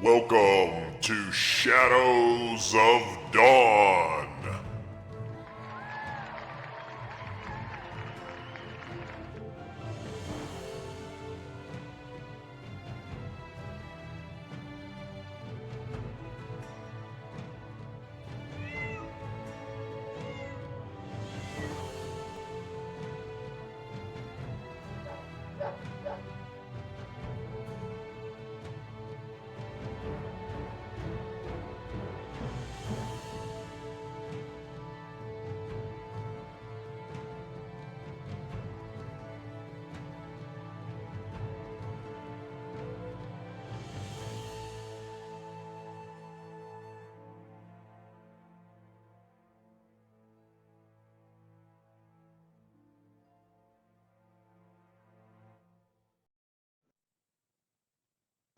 Welcome to Shadows of Dawn.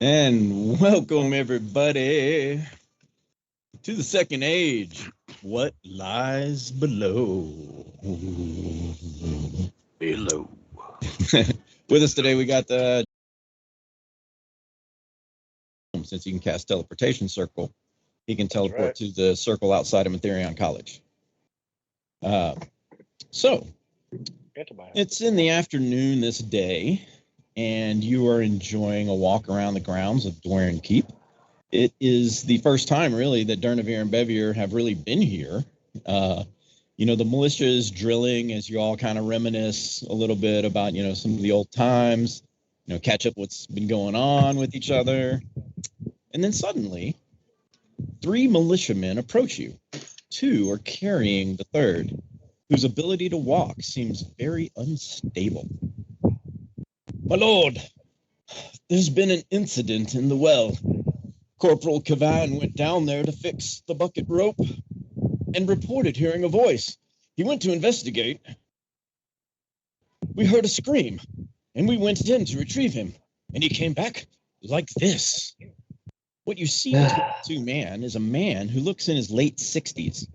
And welcome everybody to the second age. What lies below? Below. With us today, we got the since he can cast teleportation circle, he can teleport to the circle outside of Etherion College. So it's in the afternoon this day, and you are enjoying a walk around the grounds of Dwayne Keep. It is the first time, really, that Durnehviir and Bevier have really been here. The militia is drilling as you all kind of reminisce a little bit about, some of the old times, catch up what's been going on with each other. And then suddenly, 3 militiamen approach you. 2 are carrying the third, whose ability to walk seems very unstable. My lord, there's been an incident in the well. Corporal Kavan went down there to fix the bucket rope and reported hearing a voice. He went to investigate. We heard a scream, and we went in to retrieve him, and he came back like this. What you see between the 2 men is a man who looks in his late 60s.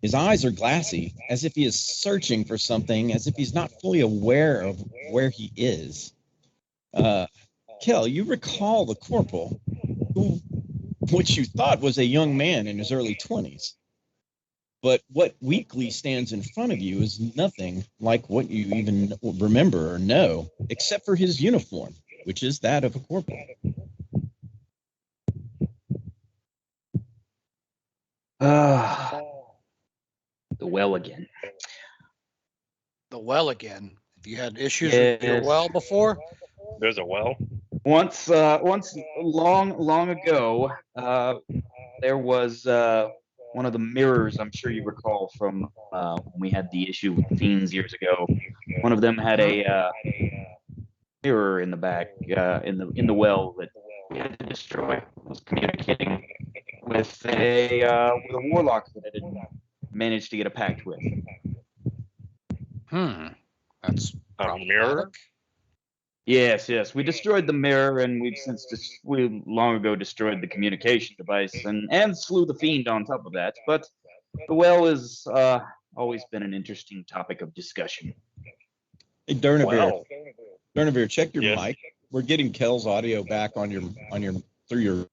His eyes are glassy, as if he is searching for something, as if he's not fully aware of where he is. Kel, you recall the corporal, who, what you thought was a young man in his early 20s. But what weakly stands in front of you is nothing like what you even remember or know, except for his uniform, which is that of a corporal. The well again. The well again. Have you had issues with your well before? There's a well. Once long ago, there was one of the mirrors. I'm sure you recall from when we had the issue with the fiends years ago. One of them had a mirror in the back, in the well that we had to destroy. It was communicating with a warlock that I didn't manage to get a pact with. That's a mirror. Yes. We destroyed the mirror, and we long ago destroyed the communication device, and slew the fiend on top of that. But the well has always been an interesting topic of discussion. Hey, Durnehviir, check your mic. We're getting Kel's audio back on your through your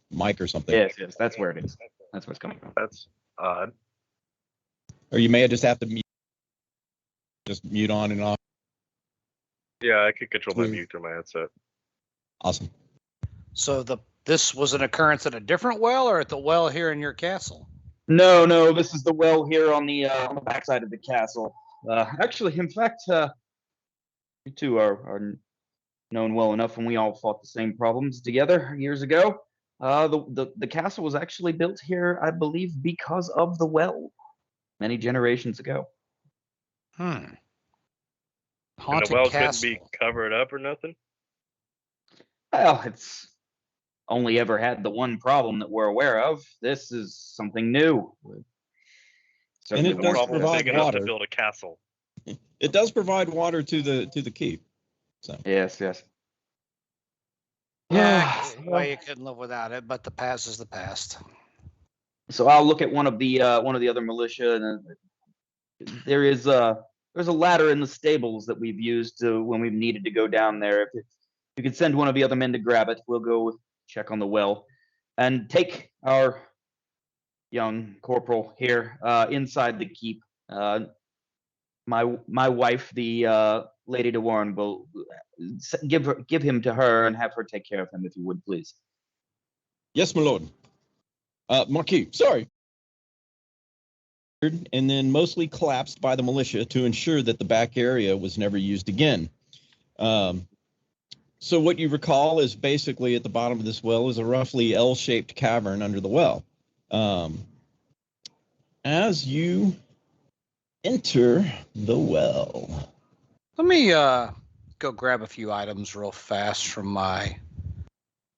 mic or something. Yes, that's where it is. That's where it's coming from. That's odd. Or you may just have to mute on and off. Yeah, I could control my mute through my headset. Awesome. So this was an occurrence at a different well, or at the well here in your castle? No, this is the well here on the backside of the castle. Actually, in fact, you two are known well enough, and we all fought the same problems together years ago. The castle was actually built here, I believe, because of the well, many generations ago. And Haunted the well castle. couldn't be covered up or nothing? Well, it's only ever had the one problem that we're aware of. This is something new. And it does provide big enough water to build a castle. It does provide water to the keep. So yes. Yeah, well, you couldn't live without it, but the past is the past. So I'll look at one of the other militia, and there's a ladder in the stables that we've used when we've needed to go down there. If you could send one of the other men to grab it, we'll go check on the well, and take our young corporal here inside the keep. My wife, the Lady DeWarenne, will give him to her and have her take care of him, if you would, please. Yes, my lord. Marquis, sorry. And then mostly collapsed by the militia to ensure that the back area was never used again. So what you recall is basically at the bottom of this well is a roughly L-shaped cavern under the well. As you enter the well. Let me go grab a few items real fast from my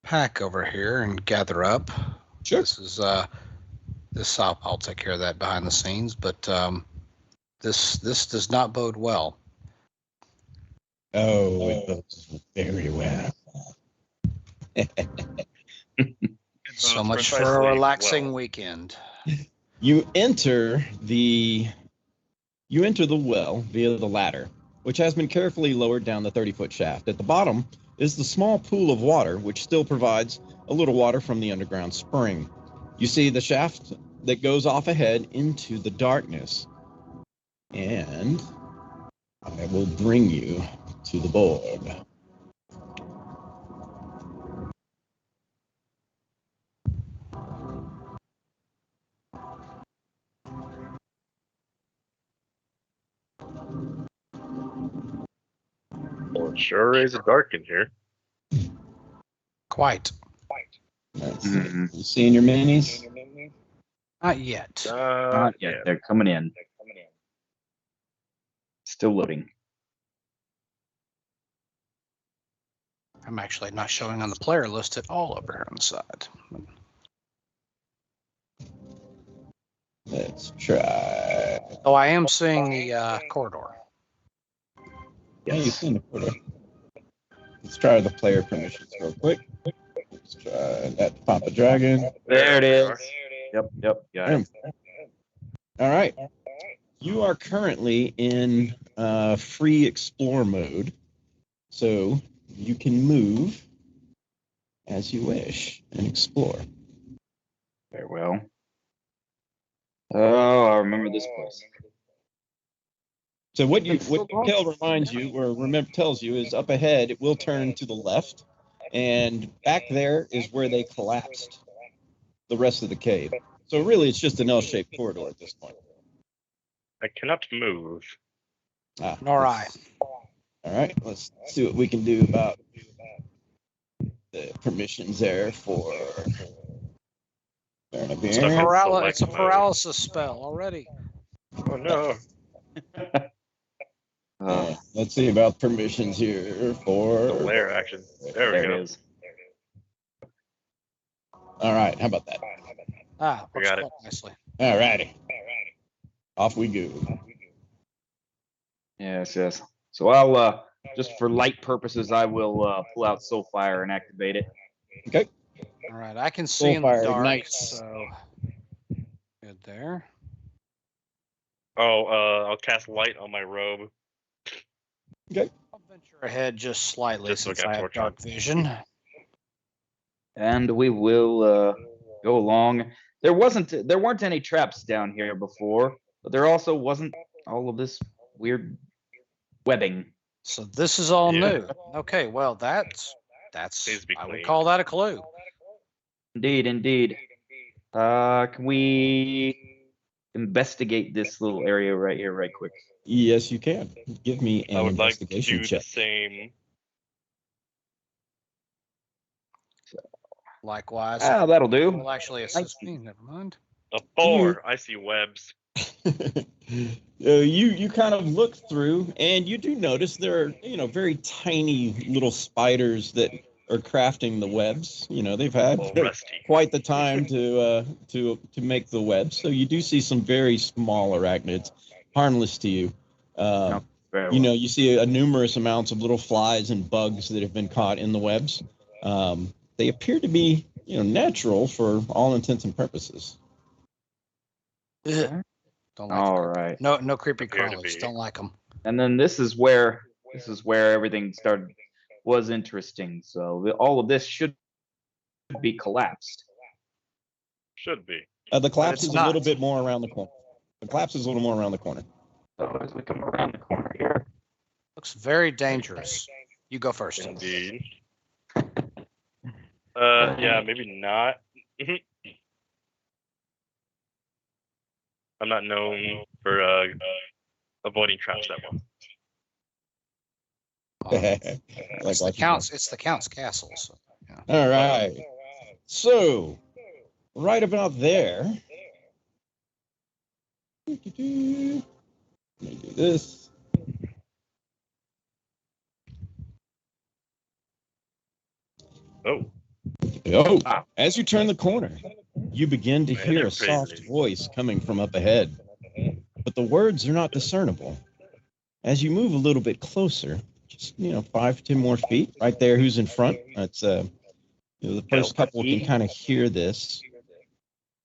pack over here and gather up. Sure. This is this I'll take care of that behind the scenes, but this does not bode well. Oh, it bodes very well. So much for a relaxing weekend. You enter the well via the ladder, which has been carefully lowered down the 30-foot shaft. At the bottom is the small pool of water, which still provides a little water from the underground spring. You see the shaft that goes off ahead into the darkness. And I will bring you to the board. Well, it sure is dark in here. Quite. You seeing your minis? Not yet. Not yet. They're coming in. Still loading. I'm actually not showing on the player list at all over here on the side. Let's try. Oh, I am seeing the corridor. Yeah, you've seen the corridor. Let's try the player permissions real quick. Let's try that Papa Dragon. There it is. Yep. Got it. All right. You are currently in free explore mode, so you can move as you wish and explore. Very well. Oh, I remember this place. So what Kjell reminds you, or tells you, is up ahead it will turn to the left, and back there is where they collapsed the rest of the cave. So really, it's just an L-shaped corridor at this point. I cannot move. Nor I. All right, let's see what we can do about the permissions there for Durnehviir. It's a paralysis spell already. Oh no. Let's see about permissions here for The lair action. There we go. It is. All right, how about that? I got it. Nicely. All righty. Off we go. Yes. So I'll just for light purposes, I will pull out Soulfire and activate it. Okay. All right, I can see in the Soulfire dark, ignites. so good there. Oh, I'll cast light on my robe. Okay. I'll venture ahead just slightly Just so I since got I have torch dark on. vision. And we will go along. There weren't any traps down here before, but there also wasn't all of this weird webbing. So this is all Yeah. new. Okay, well that's Needs to be I would cleaned. call that a clue. Indeed. Can we investigate this little area right here, right quick? Yes, you can. Give me I an would like to investigation do check. the same. Likewise. That'll do. Will actually assist me. Never mind. A 4. I see webs. You kind of look through, and you do notice there are very tiny little spiders that are crafting the webs. They've had Oh, rusty. quite the time to make the webs. So you do see some very small arachnids, harmless to you. Very well. You see a numerous amounts of little flies and bugs that have been caught in the webs. They appear to be natural for all intents and purposes. Ugh. Don't like All them. right. No creepy Appear to crawlers. be. Don't like them. And then this is where everything was interesting. So all of this should be collapsed. Should be. The collapse it's is a little not. bit more around the corner. The collapse is a little more around the corner. So as we come around the corner here, Looks very dangerous. You go first. Indeed. Yeah, maybe not. I'm not known for avoiding traps that well. It's the count's. It's the count's castle. So, yeah. All right. So, right about there. Let me do this. Oh. Oh, as you turn the corner, you begin to Man, hear they're a soft crazy. voice coming from up ahead, but the words are not discernible. As you move a little bit closer, just 5, 10 more feet, right there, who's in front? That's the first couple can kind of hear this.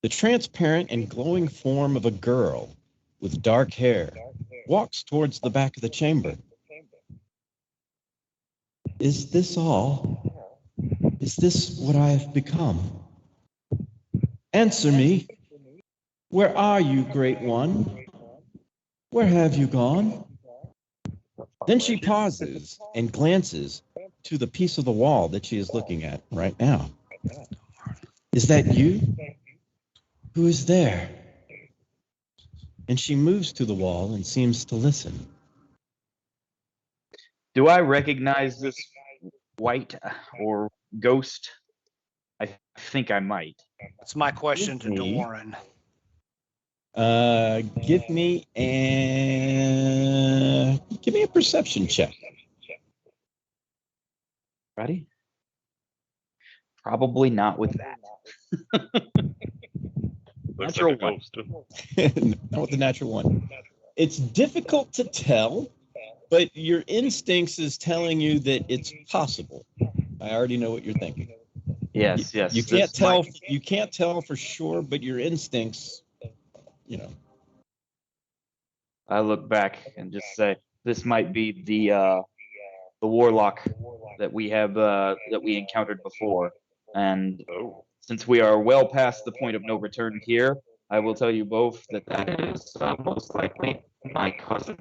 The transparent and glowing form of a girl with dark hair walks towards the back of the chamber. Is this all? Is this what I have become? Answer me. Where are you, Great One? Where have you gone? Then she pauses and glances to the piece of the wall that she is looking at right now. Is that you? Who is there? And she moves to the wall and seems to listen. do I recognize this white or ghost? I think I might. That's my question to Me? DeWarenne. Give me a perception check. Ready? Probably not with that. Looks Natural like a one. ghost. Not with the natural one. It's difficult to tell, but your instincts is telling you that it's possible. I already know what you're thinking. Yes. You this can't tell. might- You can't tell for sure, but your instincts, I look back and just say this might be the warlock that we encountered before, and Oh. since we are well past the point of no return here, I will tell you both that is most likely my cousin.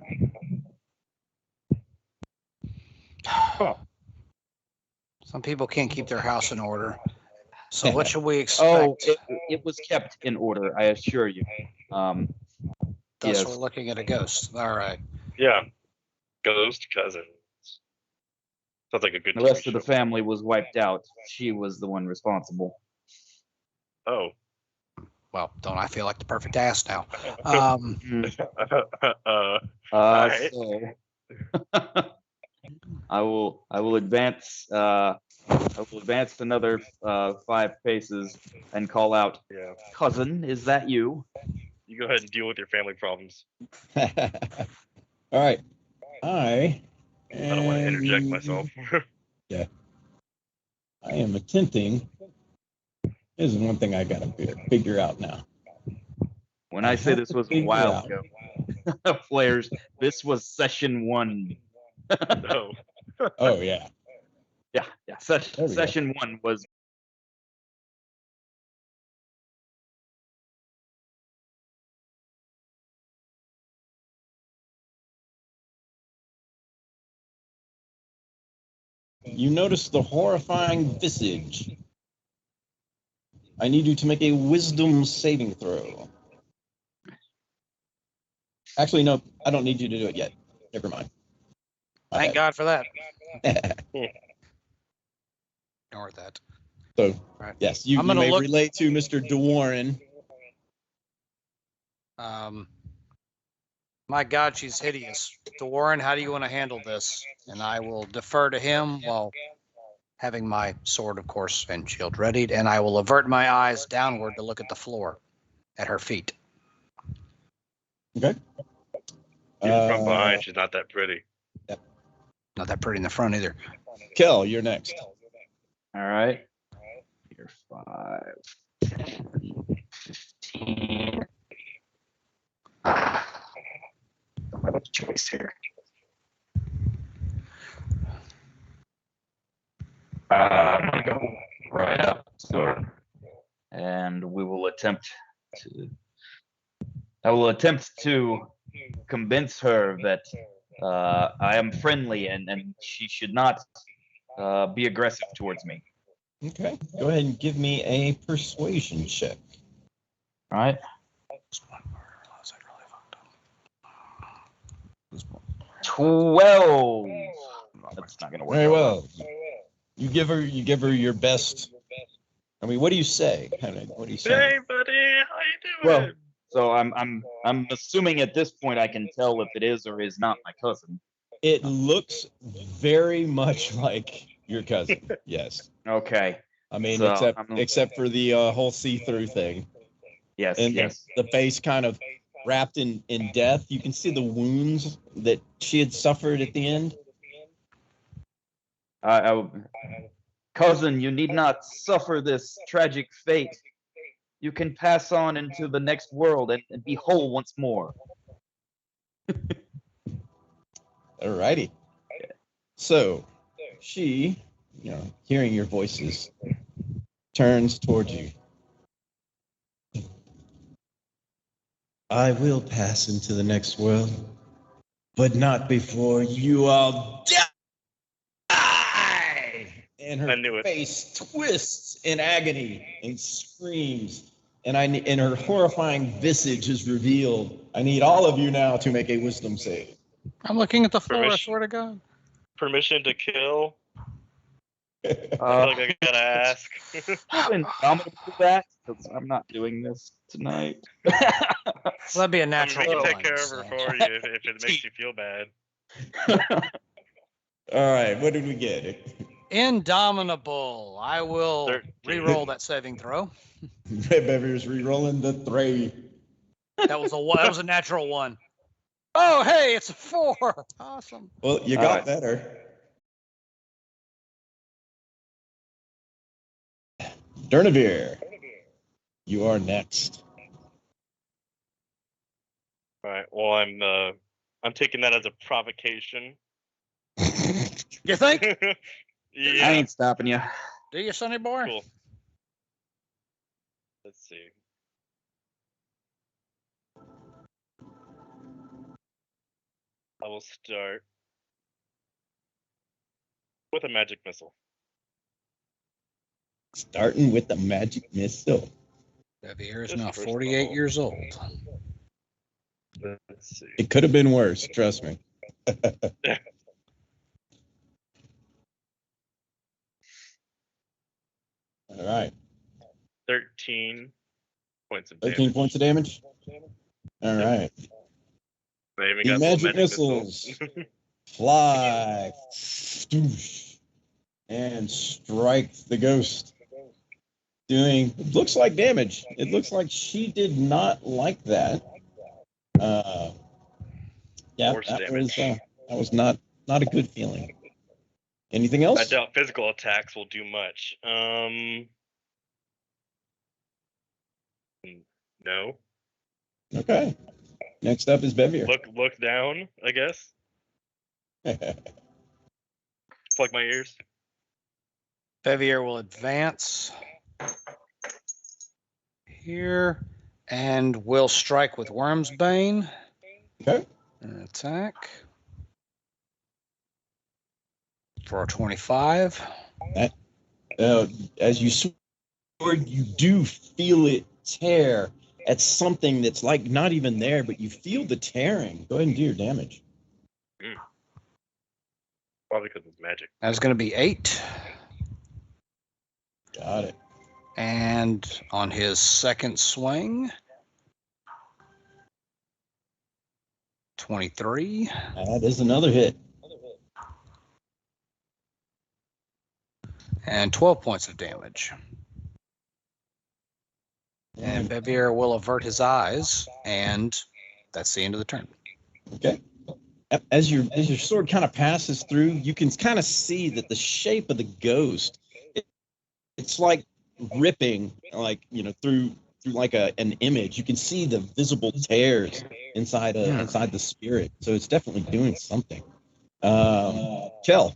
Some people can't keep their house in order. So what should we expect? Oh, it was kept in order, I assure you. Thus, yes. we're looking at a ghost. All right. Yeah. Ghost cousin. Sounds like a good The rest TV of the show. family was wiped out. She was the one responsible. Oh. Well, don't I feel like the perfect ass now? Alright. So I will advance. I will advance another 5 paces and call out, Yeah. "Cousin, is that you?" You go ahead and deal with your family problems. All right. I don't want to interject myself. Yeah. I am attempting. This is one thing I gotta figure out now. When I say have this to was a figure while out- ago, Flares, this was session 1. No. Oh yeah. Yeah. There we go. Session 1 was. You notice the horrifying visage. I need you to make a wisdom saving throw. Actually, no, I don't need you to do it yet. Never mind. Thank God for that. God. Ignore that. So, Right. yes, you I'm gonna may look- relate to Mr. DeWarenne. My God, she's hideous. DeWarenne, how do you want to handle this? And I will defer to him while having my sword, of course, and shield readied, and I will avert my eyes downward to look at the floor at her feet. Okay. Even from behind, she's not that pretty. Not that pretty in the front either. Kel, you're next. All right. Here, 5, 10, 15. Don't have a choice here. I'm gonna go right up. So attempt to convince her that I am friendly and she should not be aggressive towards me. Okay. Go ahead and give me a persuasion check. All right. 12. That's not gonna work. Very well. You give her your best. I mean, what do you say? What do you say? Hey, buddy, how you doing? Well, so I'm assuming at this point I can tell if it is or is not my cousin. It looks very much like your cousin. Yes. Okay. I mean, So, except for the whole see-through thing. Yes. And yes. the face kind of wrapped in death. You can see the wounds that she had suffered at the end. Cousin, you need not suffer this tragic fate. You can pass on into the next world and be whole once more. Alrighty. So she, hearing your voices, turns towards you. I will pass into the next world, but not before you all die! And her face twists in agony and screams, and her horrifying visage is revealed. I need all of you now to make a wisdom save. I'm looking at the floor, I swear to God. Permission to kill? I feel like I gotta ask. I'm gonna do that because I'm not doing this tonight. Well, that'd be a natural. I can take care of her for you if it makes you feel bad. All right, what did we get? Indomitable. I will 13. re-roll that saving throw. Red Beavier's re-rolling the 3. That was a natural 1. Oh, hey, it's a 4. Awesome. Well, you got better. Durnehviir, you are next. All right. Well, I'm taking that as a provocation. You think? Yeah. I ain't stopping you. Do you, sonny boy? Cool. Let's see. I will start with a magic missile. Starting with the magic missile. Bevier is now 48 years old. Let's see. It could have been worse, trust me. All right. 13 points of damage. 13 points of damage? All right. I even The got magic missiles fly and strike the ghost. Doing, looks like damage. It looks like she did not like that. Yeah, that was not a good feeling. Anything else? I doubt physical attacks will do much. No. Okay. Next up is Bevier. Look down, I guess. Plug my ears. Bevier will advance here and will strike with Worm's Bane. Okay. An attack for a 25. As you sword, you do feel it tear at something that's like not even there, but you feel the tearing. Go ahead and do your damage. Probably because it's magic. That's going to be 8. Got it. And on his second swing, 23. That is another hit. And 12 points of damage. And Bevier will avert his eyes, and that's the end of the turn. Okay. As your sword kind of passes through, you can kind of see that the shape of the ghost, it's like ripping, like through like an image. You can see the visible tears inside the spirit. So it's definitely doing something. Kjell.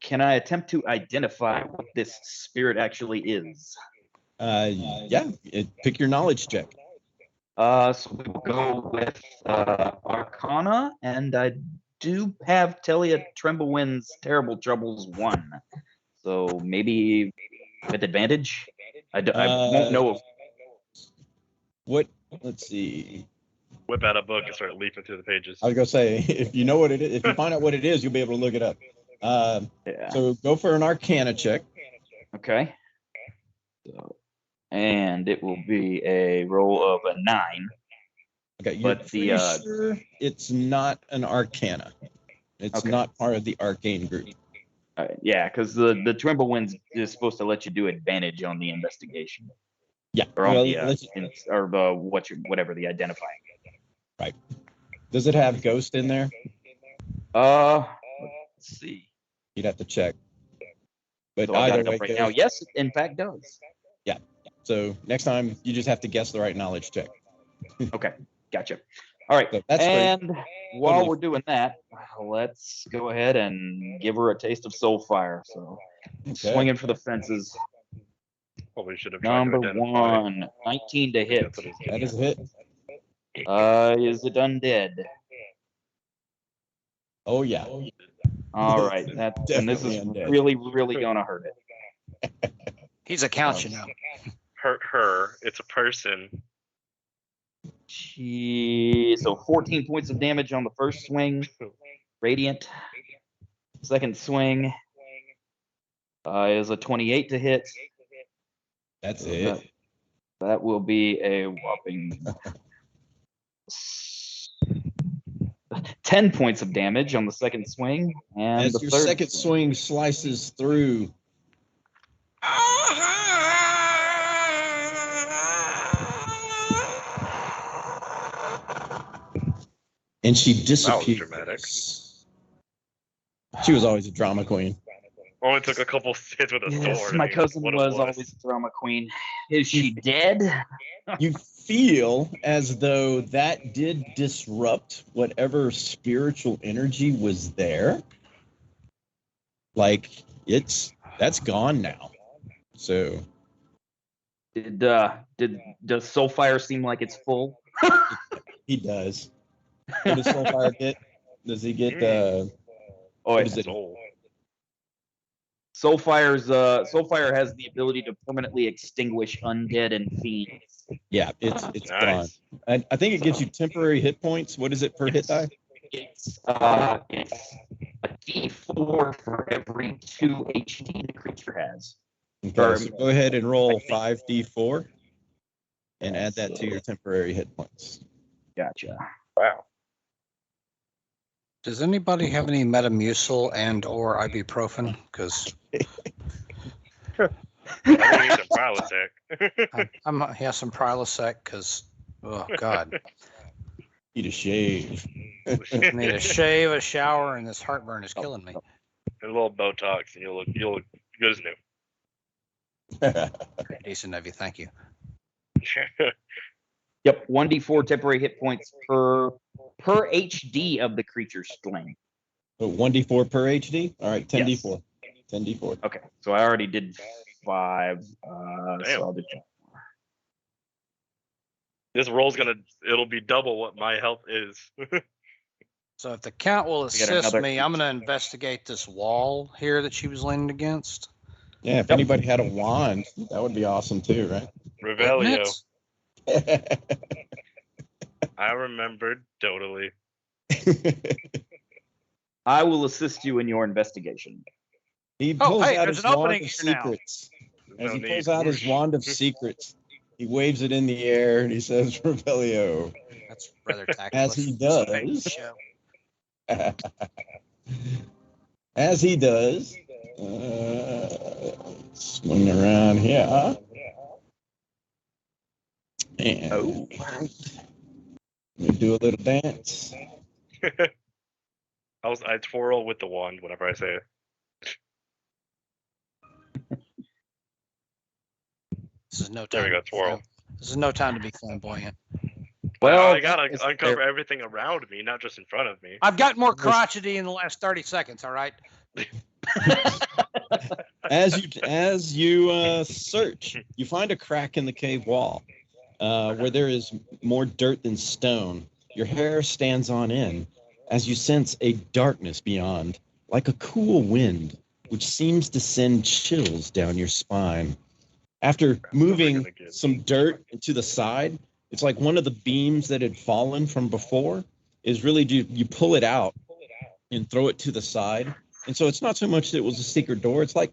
Can I attempt to identify what this spirit actually is? Pick your knowledge check. So we will go with Arcana, and I do have Telia Tremblewind's Terrible Troubles 1. So maybe with advantage? I won't know. What? Let's see. Whip out a book and start leafing through the pages. I was gonna say, if you know what it is, if you find out what it is, you'll be able to look it up. So go for an Arcana check. Okay. So, and it will be a roll of a 9. Okay, you're pretty sure it's not an Arcana. It's not part of the Arcane group. Yeah, because the Tremblewinds is supposed to let you do advantage on the investigation. Yeah, or on whatever the identifying. Right. Does it have ghost in there? Let's see. You'd have to check. But So either way, right now, yes, it in fact does. Yeah. So next time you just have to guess the right knowledge check. Okay, gotcha. All right, so that's and while we're doing that, let's go ahead and give her a taste of Soulfire. So swinging for the fences. Probably should have Number 1, 19 to hit. That is a hit. Is it undead? Oh yeah. All right, and this is undead. really gonna hurt it. He's a count, you know. Hurt her. It's a person. So 14 points of damage on the first swing. Radiant. Second swing is a 28 to hit. That's it. That will be a whopping 10 points of damage on the second swing. And as the your third second swing slices through, and she disappears. That was dramatic. She was always a drama queen. Only took a couple hits with a sword. My cousin was always a drama queen. Is she dead? You feel as though that did disrupt whatever spiritual energy was there. Like that's gone now. So does Soulfire seem like it's full? he does. What does Soulfire get? Does he get what is it? Soulfire has the ability to permanently extinguish undead and fiends. Yeah, it's nice. gone. I think it gives you temporary hit points. What is it per hit die? It's a D4 for every 2 HD the creature has. Okay, so go ahead and roll 5d4 and add that to your temporary hit points. Gotcha. Wow. Does anybody have any Metamucil and or ibuprofen? Because I need some Prilosec. some Prilosec. Because oh god, Need a shave. I need a shave, a shower, and this heartburn is killing me. A little Botox, and you'll look good as new. Decent of you, thank you. Yep, 1d4 temporary hit points per HD of the creature's strength. 1d4 per HD? All right, 10d4. 10d4. Okay, so I already did 5. So I'll do 2. This roll's it'll be double what my health is. So if the count will assist another me, I'm going to investigate this wall here that she was leaning against. Yeah, if anybody had a wand, that would be awesome too, right? Revelio. I remembered totally. I will assist you in your investigation. He pulls out there's his an wand opening of here now. secrets. As No he need. pulls out his wand of secrets, he waves it in the air and he says, Revelio. That's rather tactless. As he does. As he does. Swing around here. And let me do a little dance. I twirl with the wand whenever I say it. This is no time. There we go, twirl. This is no time to be flamboyant. Well, I gotta uncover everything around me, not just in front of me. I've gotten more crotchety in the last 30 seconds. All right. As you search, you find a crack in the cave wall where there is more dirt than stone. Your hair stands on end as you sense a darkness beyond, like a cool wind, which seems to send chills down your spine. After moving some dirt to the side, it's like one of the beams that had fallen from before is really you pull it out and throw it to the side. And so it's not so much that it was a secret door. It's like,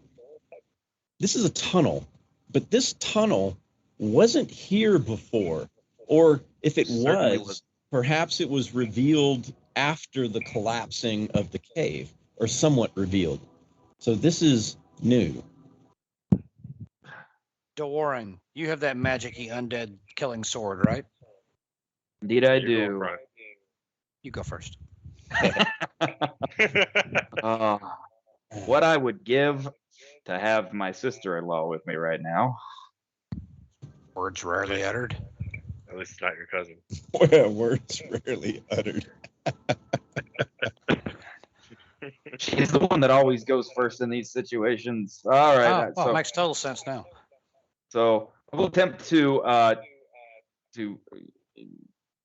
this is a tunnel, but this tunnel wasn't here before. Or if it was, perhaps it was revealed after the collapsing of the cave, or somewhat revealed. So this is new. DeWarenne, you have that magic-y undead killing sword, right? Indeed, I You're going do. front. You go first. What I would give to have my sister-in-law with me right now. Words rarely uttered. At least it's not your cousin. Words rarely uttered. She's the one that always goes first in these situations. All right. Well, it makes total sense now. So I will attempt to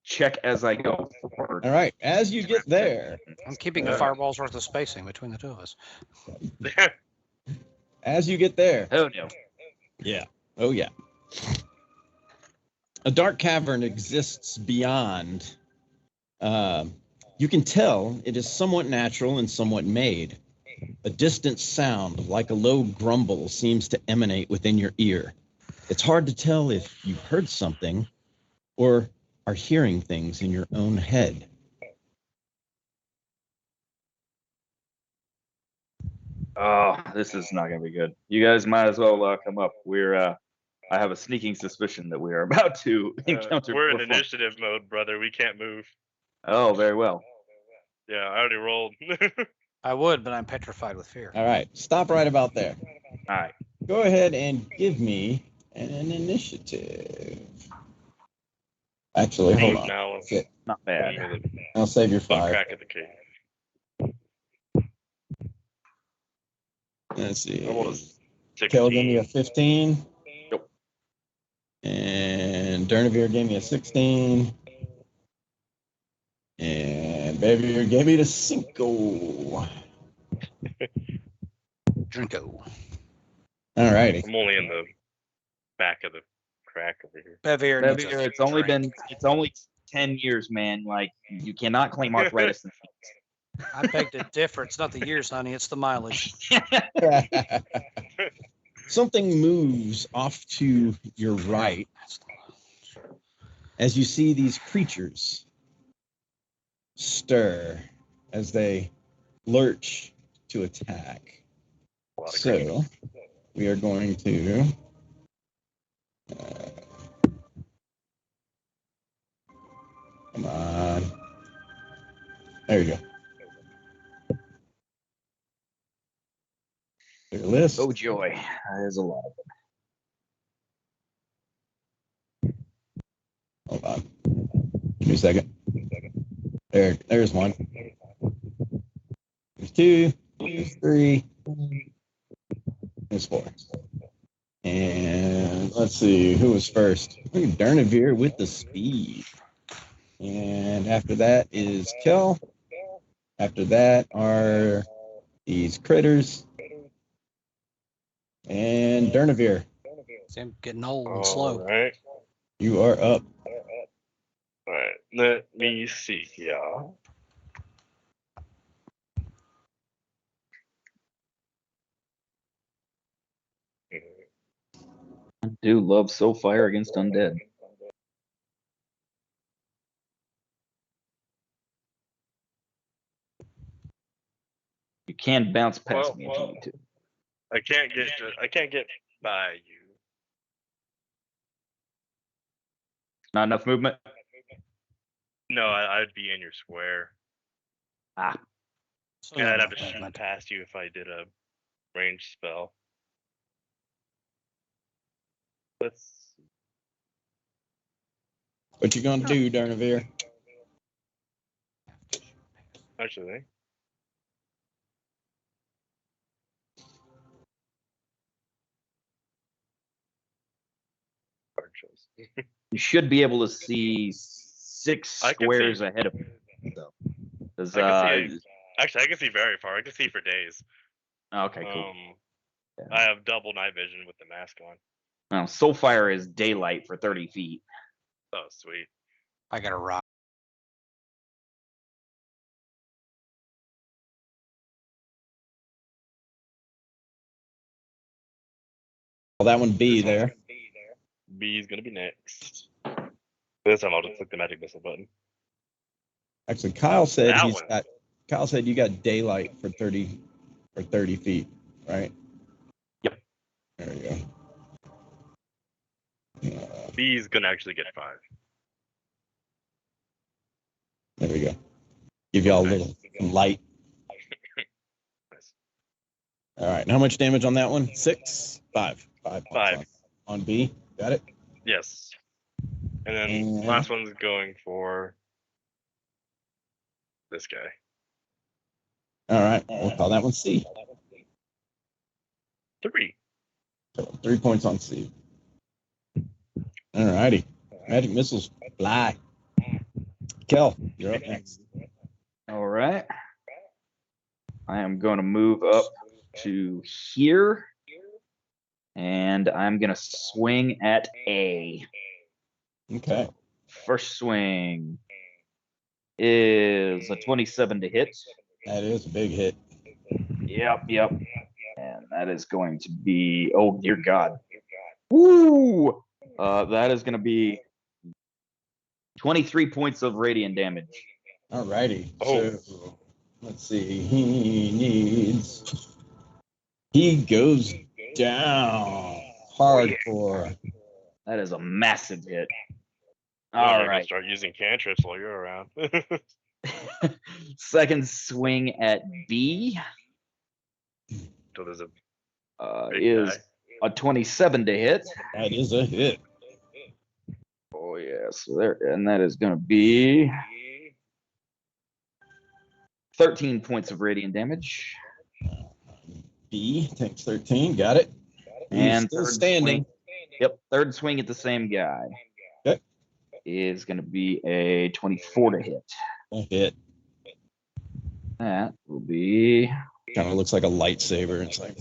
check as I go forward. All right. As you get there, I'm keeping a fireball's worth of spacing between the two of us. As you get there. Oh, no. Yeah. Oh, yeah. A dark cavern exists beyond. You can tell it is somewhat natural and somewhat made. A distant sound, like a low grumble, seems to emanate within your ear. It's hard to tell if you've heard something or are hearing things in your own head. Oh, this is not going to be good. You guys might as well come up. I have a sneaking suspicion that we are about to encounter. We're in initiative mode, brother. We can't move. Oh, very well. Yeah, I already rolled. I would, but I'm petrified with fear. All right. Stop right about there. All right. Go ahead and give me an initiative. Actually, hold on. Now, Not bad. I'll save your butt 5. crack at the cave. Let's see. What was 16? Kel gave me a 15. Nope. And Durnehviir gave me a 16. And Bevier gave me the 5. Drinko. All righty. I'm only in the back of the crack over here. Bevier, It's only 10 years, man. Like, you cannot claim arthritis. I beg to differ. It's not the years, honey. It's the mileage. Something moves off to your right as you see these creatures stir as they lurch to attack. So we are going to come on. There you go. Clear list. Oh, joy. There's a lot of them. Hold on. Give me a second. There's one. There's 2. There's 3. There's 4. And let's see who was first. Durnehviir with the speed. And after that is Kel. After that are these critters. And Durnehviir. I'm getting old and slow. All right. You are up. All right. Let me see. Yeah. I do love so fire against undead. You can bounce past me if you need to. I can't get by you. Not enough movement. No, I'd be in your square. Ah. So And I'd have to movement. shoot past you if I did a ranged spell. Let's. What you gonna do, Durnehviir? Actually, shows. You should be able to see 6 I can squares see. ahead of you. So, does, I can see. Actually, I can see very far. I can see for days. okay, cool. I have double night vision with the mask on. Soulfire is daylight for 30 feet. Oh, sweet. I got a rock. Well, that one B This one- there. B is gonna be next. This time I'll just click the magic missile button. Actually, Kyle said That he's one. got. Kyle said you got daylight for 30 feet, right? Yep. There you go. B is gonna actually get 5. There we go. Give y'all a little light. Nice. All right. And how much damage on that one? 6? 5. 5 points 5. on B. Got it? Yes. And then last one's going for this guy. All right. We'll call that one C. 3. So 3 points on C. All righty. Magic missiles fly. Kel, you're up next. All right. I am going to move up to here. And I'm going to swing at A. Okay. First swing is a 27 to hit. That is a big hit. Yep. And that is going to be, oh, dear God. Woo! That is going to be 23 points of radiant damage. All righty. Oh. So let's see. He goes down hardcore. That is a massive hit. All All right. right. Start using cantrips while you're around. Second swing at B So there's a is guy. a 27 to hit. That is a hit. Oh yeah, so there, and that is going to be 13 points of radiant damage. B takes 13. Got it. And still third standing. Swing, third swing at the same guy. Okay. Is going to be a 24 to hit. A hit. That will be Kind of looks like a lightsaber. It's like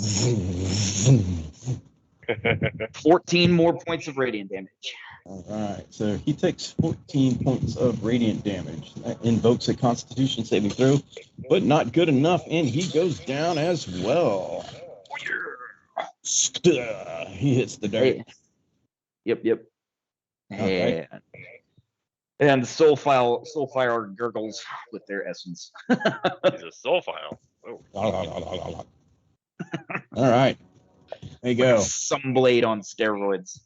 14 more points of radiant damage. All right. So he takes 14 points of radiant damage. That invokes a Constitution saving throw, but not good enough, and he goes down as well. He hits the dirt. Yep. Okay. And the Soulfire gurgles with their essence. He's a soul file. Oh. All right. There you go. Some blade on steroids.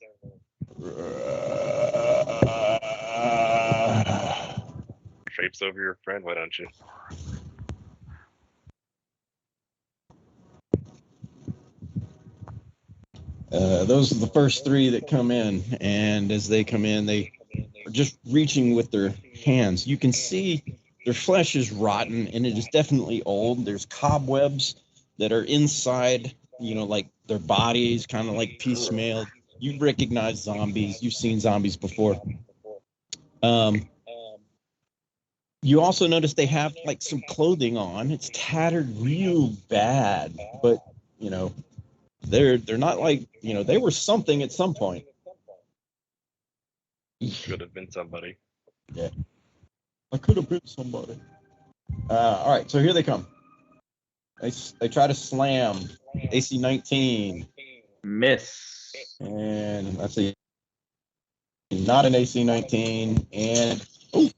Drapes over your friend, why don't you? Those are the first 3 that come in, and as they come in, they are just reaching with their hands. You can see their flesh is rotten, and it is definitely old. There's cobwebs that are inside, like their bodies, kind of like piecemeal. You recognize zombies. You've seen zombies before. You also notice they have like some clothing on. It's tattered real bad, but they're not like, they were something at some point. Could have been somebody. Yeah. I could have been somebody. All right, so here they come. They try to slam. AC 19. Miss. And let's see. Not an AC 19. And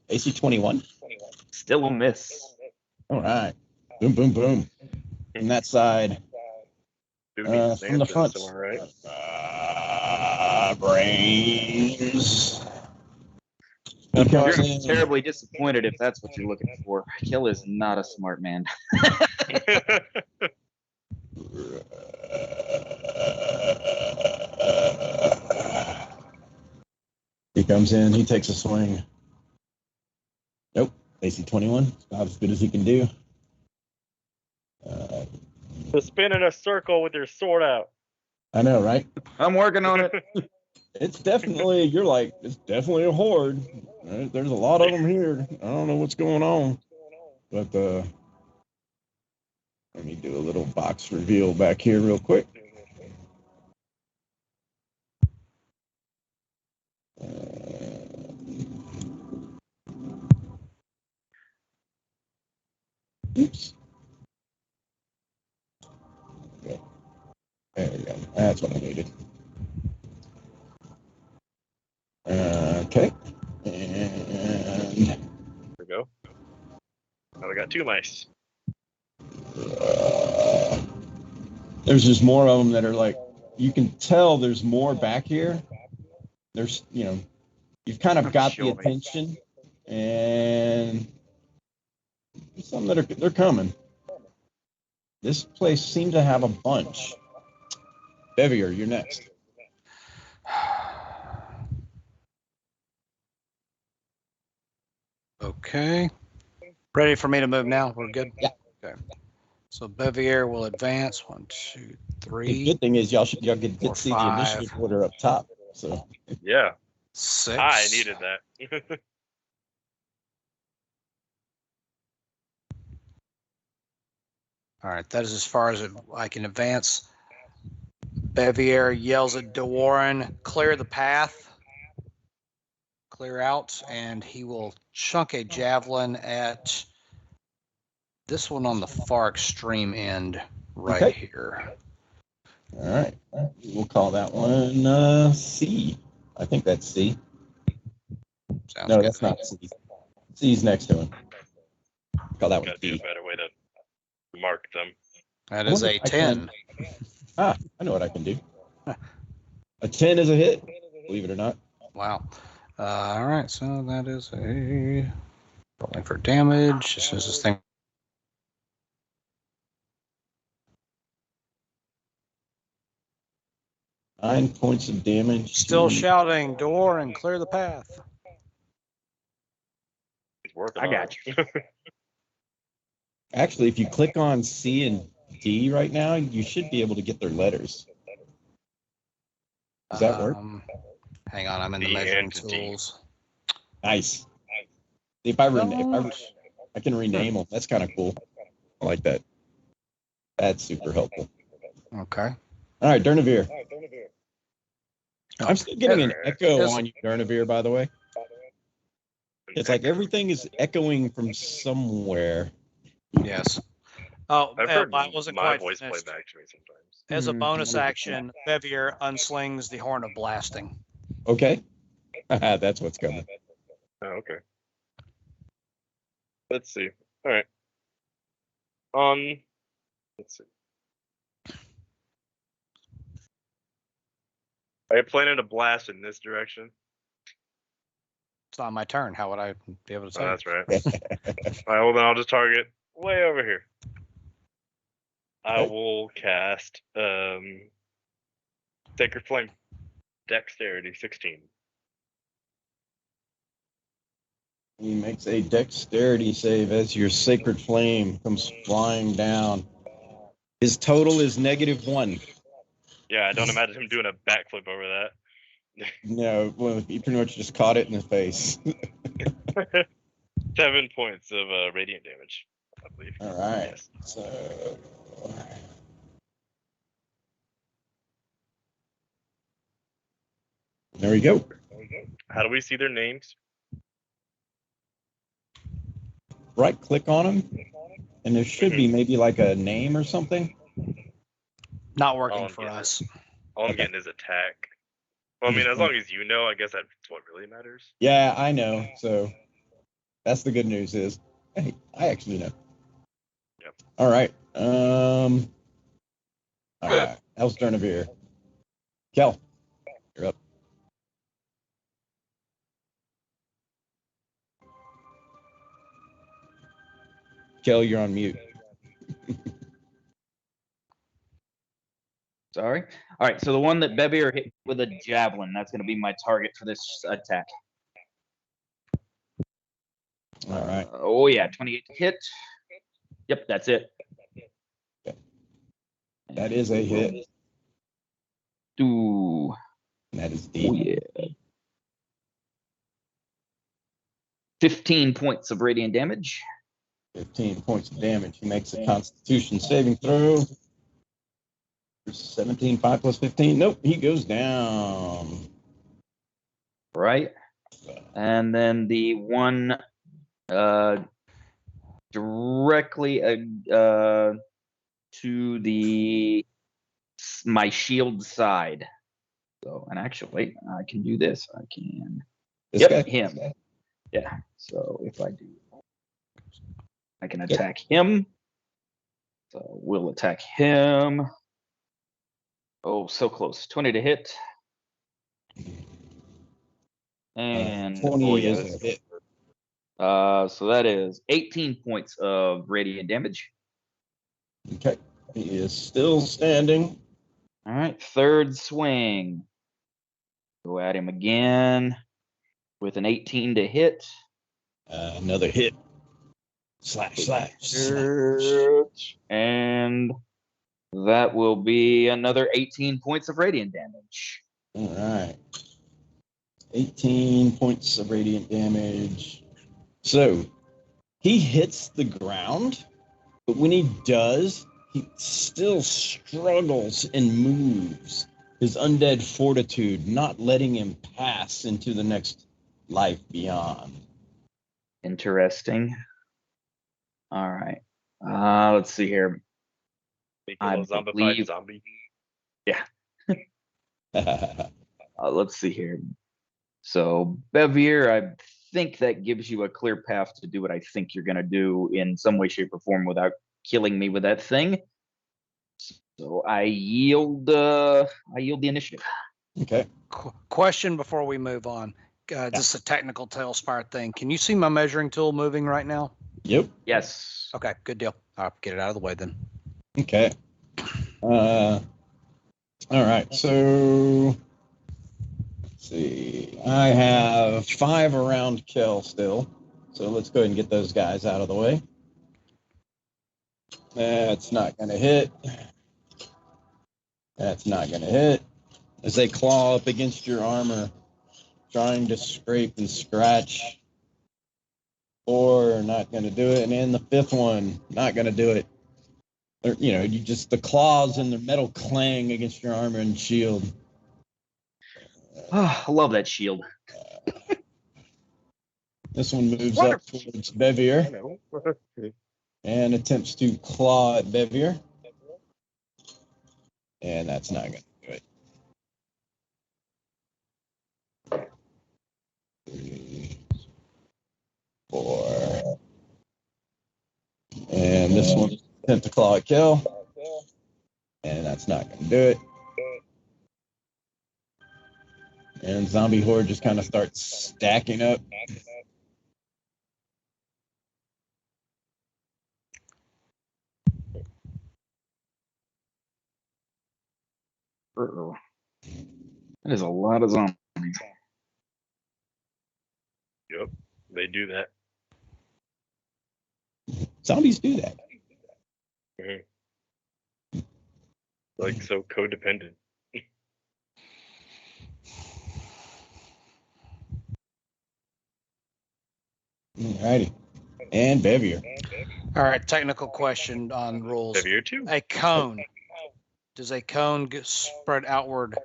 AC 21. Still a miss. All right. Boom, boom, boom. From that side. From the front. Right? Brains. You're terribly disappointed if that's what you're looking for. Kill is not a smart man. He comes in. He takes a swing. Nope. AC 21. Not as good as he can do. To spin in a circle with your sword out. I know, right? I'm working on it. It's definitely, you're like, it's definitely a horde. There's a lot of them here. I don't know what's going on. But let me do a little box reveal back here real quick. Oops. Okay. There we go. That's what I needed. Okay. And There we go. Now we got 2 mice. there's just more of them that are like, you can tell there's more back here. There's, you've kind of got the attention, and some that they're coming. This place seems to have a bunch. Bevier, you're next. Okay. Ready for me to move now? We're good? Yeah. Okay. So Bevier will advance. 1, 2, 3. The good thing is y'all get to see the 5. initiative order up top. So Yeah. 6. I needed that. All right, that is as far as I can advance. Bevier yells at DeWarenne, clear the path, clear out, and he will chunk a javelin at this one on the far extreme end right here. All right. We'll call that one C. I think that's C. Sounds no, good. that's not C. C's next to him. Call that one Gotta be a D. better way to mark them. That is a 10. I know what I can do. A 10 is a hit, believe it or not. Wow. All right, so that is a rolling for damage. This is this thing. Nine points of damage. Still shouting, DeWarenne, clear the path. He's working. I on got it. Actually, if you click on C and D right now, you should be able to get their letters. Does that work? Hang on, I'm in the D measuring and D. tools. Nice. I can rename them. That's kind of cool. I like that. That's super helpful. Okay. All right, Durnehviir. I'm still getting an echo Yes. on you, Durnehviir, by the way. It's like everything is echoing from somewhere. Yes. Oh, I've heard I wasn't my quite voice play finished. back to me sometimes. As a Mhm. bonus action, Bevier unslings the Horn of Blasting. Okay. That's what's coming. Oh, okay. Let's see. All right. Let's see. Are you planning to blast in this direction? It's not my turn. How would I be able to Oh, tell? that's right. All right, well, then I'll just target way over here. I Okay. will cast Sacred Flame. Dexterity 16. He makes a dexterity save as your sacred flame comes flying down. His total is -1. Yeah, I don't imagine him doing a backflip over that. No, well, he pretty much just caught it in the face. 7 points of radiant damage, I believe. All right. Yes. So there we go. How do we see their names? Right click on him, and there should be maybe like a name or something. Not working I'm for getting us. All I'm Okay. getting is attack. Well, I mean, as long as you know, I guess that's what really matters. Yeah, I know. So that's the good news is, hey, I actually know. Yep. All right. All right. How's Durnehviir? Kel, you're up. Kel, you're on mute. Sorry. All right, so the one that Bevier hit with a javelin, that's going to be my target for this attack. All right. Oh, yeah, 28 to hit. Yep, that's it. That is a hit. Do And that is Oh, deep. yeah. 15 points of radiant damage. 15 points of damage. He makes a Constitution saving throw. 17, 5 plus 15. Nope, he goes down. Right. And then the one directly to my shield side. So, and actually, I can do this. I can. This Yep, guy? him. Yeah. So if I do, I can attack him. So we'll attack him. Oh, so close. 20 to hit. And 20 is a hit. so that is 18 points of radiant damage. Okay. He is still standing. All right, third swing. Go at him again with an 18 to hit. Another hit. Slash. And that will be another 18 points of radiant damage. All right. 18 points of radiant damage. So he hits the ground, but when he does, he still struggles and moves. His undead fortitude not letting him pass into the next life beyond. Interesting. All right. Let's see here. I Zombie believe- zombie. Yeah. Let's see here. So, Bevier, I think that gives you a clear path to do what I think you're going to do in some way, shape, or form without killing me with that thing. So I yield the initiative. Okay. Question before we move on. This is a technical tailspire thing. Can you see my measuring tool moving right now? Yep. Yes. Okay, good deal. I'll get it out of the way then. Okay. All right. So let's see. I have 5 around kill still. So let's go ahead and get those guys out of the way. That's not going to hit. That's not going to hit. As they claw up against your armor, trying to scrape and scratch. 4, not going to do it. And then the 5th one, not going to do it. Or, you just the claws and the metal clang against your armor and shield. I love that shield. This one moves up towards Bevier and attempts to claw at Bevier. And that's not going to do it. 3, 4. And this one attempt to claw at kill. And that's not going to do it. And zombie horde just kind of starts stacking up. Uh-oh. That is a lot of zombies. Yep, they do that. Zombies do that. Mm-hmm. Like so codependent. Alrighty. And Bevier. All right, technical question on rules. Bevier too. A cone. Does a cone get spread outward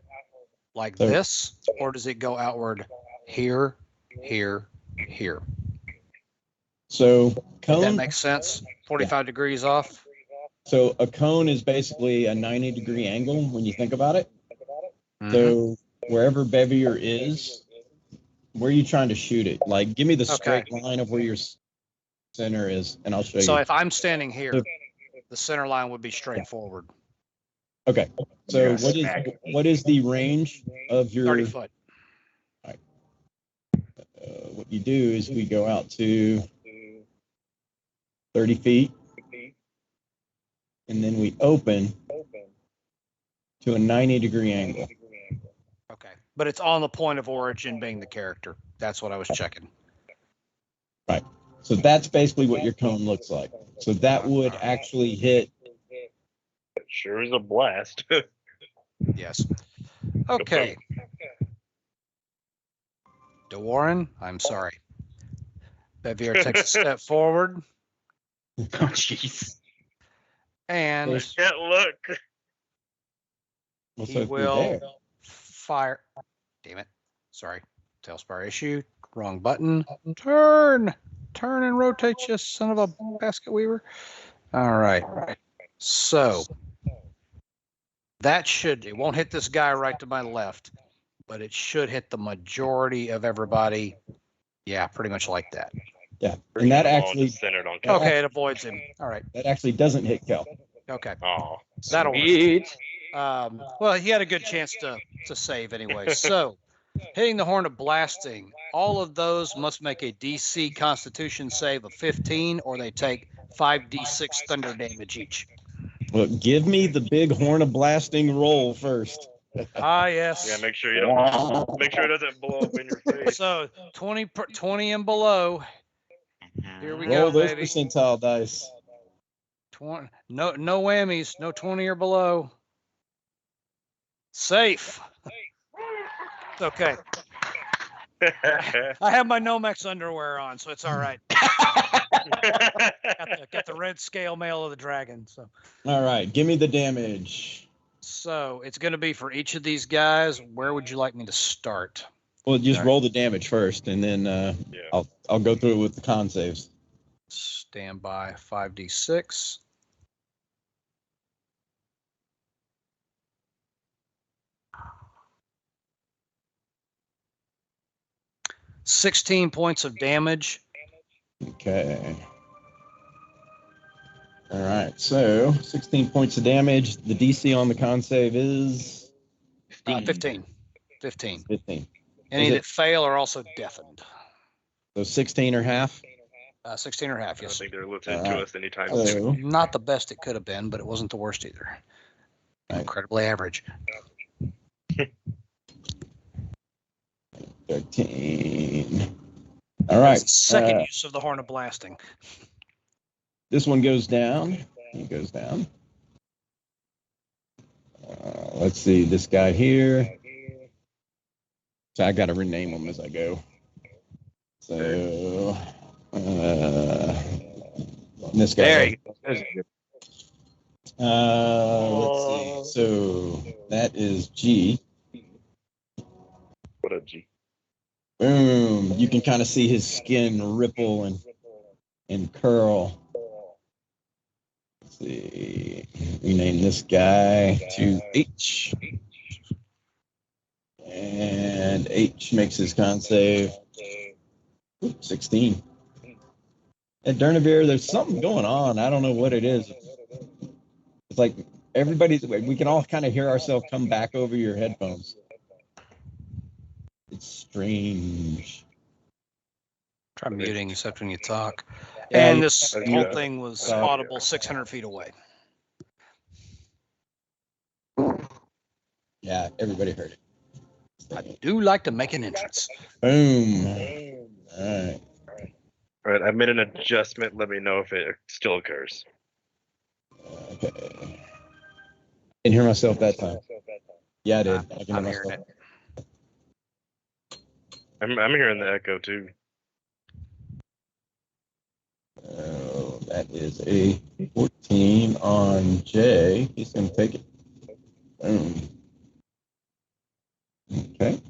like So- this, or does it go outward here, here, here? So That cone. makes sense. 45 degrees off. So a cone is basically a 90-degree angle when you think about it. Mhm. So wherever Bevier is, where are you trying to shoot it? Like, give me the straight line of where your center is, and I'll show So you. if I'm standing here, the center line would be straight forward. Okay. So Yes. what is the range of your 30 foot. what you do is we go out to 30 feet, and then we open to a 90-degree angle. Okay. But it's on the point of origin being the character. That's what I was checking. Right. So that's basically what your cone looks like. So that would actually hit. It sure is a blast. Yes. Okay. DeWarenne, I'm sorry. Bevier takes a step forward Oh, jeez. and Can't look. Well, he so if you're will there, fire. Damn it. Sorry. Tailspire issue. Wrong button. Turn and rotate, you son of a basket weaver. All right. So it won't hit this guy right to my left, but it should hit the majority of everybody. Yeah, pretty much like that. yeah, and that All actually just centered on that Kel. Okay, it avoids him. All right. that actually doesn't hit Kel. Okay. Oh, That'll work. Sweet. Well, he had a good chance to save anyway. So, hitting the Horn of Blasting, all of those must make a DC Constitution save of 15, or they take 5d6 thunder damage each. Well, give me the big horn of blasting roll first. Ah, yes. yeah. Make sure you don't. Make sure it doesn't blow up in your face. So 20 and below. Here we Roll go, those baby. percentile dice. 20. No whammies. No 20 or below. Safe. Okay. I have my Nomex underwear on, so it's all right. Got the red scale mail of the dragon. So All right, give me the damage. it's going to be for each of these guys. Where would you like me to start? Well, just Okay. roll the damage first, and then Yeah. I'll go through it with the con saves. Stand by. 5d6. $16 points of damage. Okay. All right, so 16 points of damage. The DC on the con save is 15. 15. Any Is it- that fail are also deafened. So 16 or half. 16 or half, I don't yes. think they're listening Alright. to us anytime So- soon. Not the best it could have been, but it wasn't the worst either. Right. Incredibly average. 13. All right. That's the second use of the Horn of Blasting. This one goes down. He goes down. Let's see. This guy here. So I got to rename them as I go. So this guy. There you go. There's a good- Let's see. So that is G. What up, G? Boom. You can kind of see his skin ripple and curl. Let's see. Rename this guy to H. And H makes his con save. 16. At Durnehviir, there's something going on. I don't know what it is. It's like we can all kind of hear ourselves come back over your headphones. It's strange. Try muting except when you talk. Yeah, And this yeah. whole thing was Yeah. audible 600 feet away. Yeah, everybody heard it. I do like to make an entrance. Boom. All right. All right, I made an adjustment. Let me know if it still occurs. Okay. Didn't hear myself that time. Yeah, I did. I can I'm hear hearing myself. it. I'm hearing the echo too. Oh, that is a 14 on J. He's going to take it. Boom. Okay.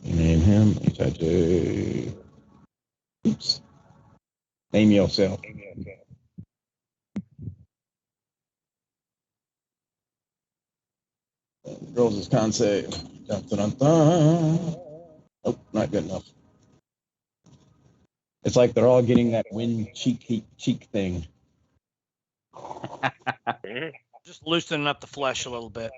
Name him H-I-J. Oops. Name yourself. Rolls his con save. Dun, dun, dun, dun. Nope, not good enough. It's like they're all getting that wind cheek thing. Mhm. Just loosening up the flesh a little bit.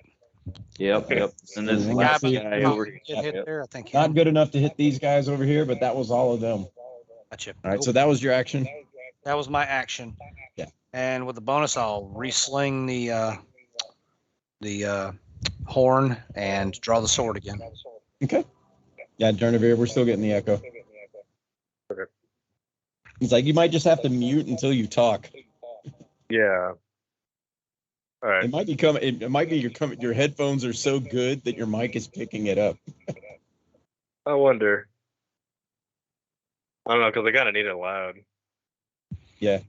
Yep. And this Yeah, last but- guy over here. Get hit there, I think. Not good enough to hit these guys over here, but that was all of them. Gotcha. All right, so that was your action. That was my action. Yeah. And with the bonus, I'll resling the horn and draw the sword again. Okay. Yeah, Durnehviir, we're still getting the echo. Okay. It's like you might just have to mute until you talk. Yeah. All right. It might be coming. It might be your headphones are so good that your mic is picking it up. I wonder. I don't know, because I kind of need it loud. Yeah.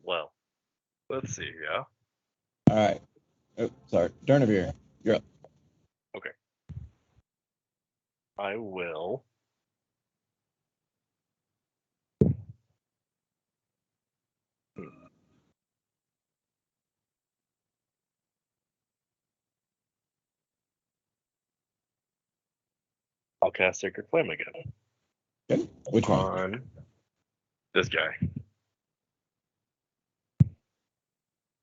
Well, let's see. Yeah. All right. Oh, sorry. Durnehviir, you're up. Okay. I will. I'll cast Sacred Flame again. Okay. Which one? On this guy.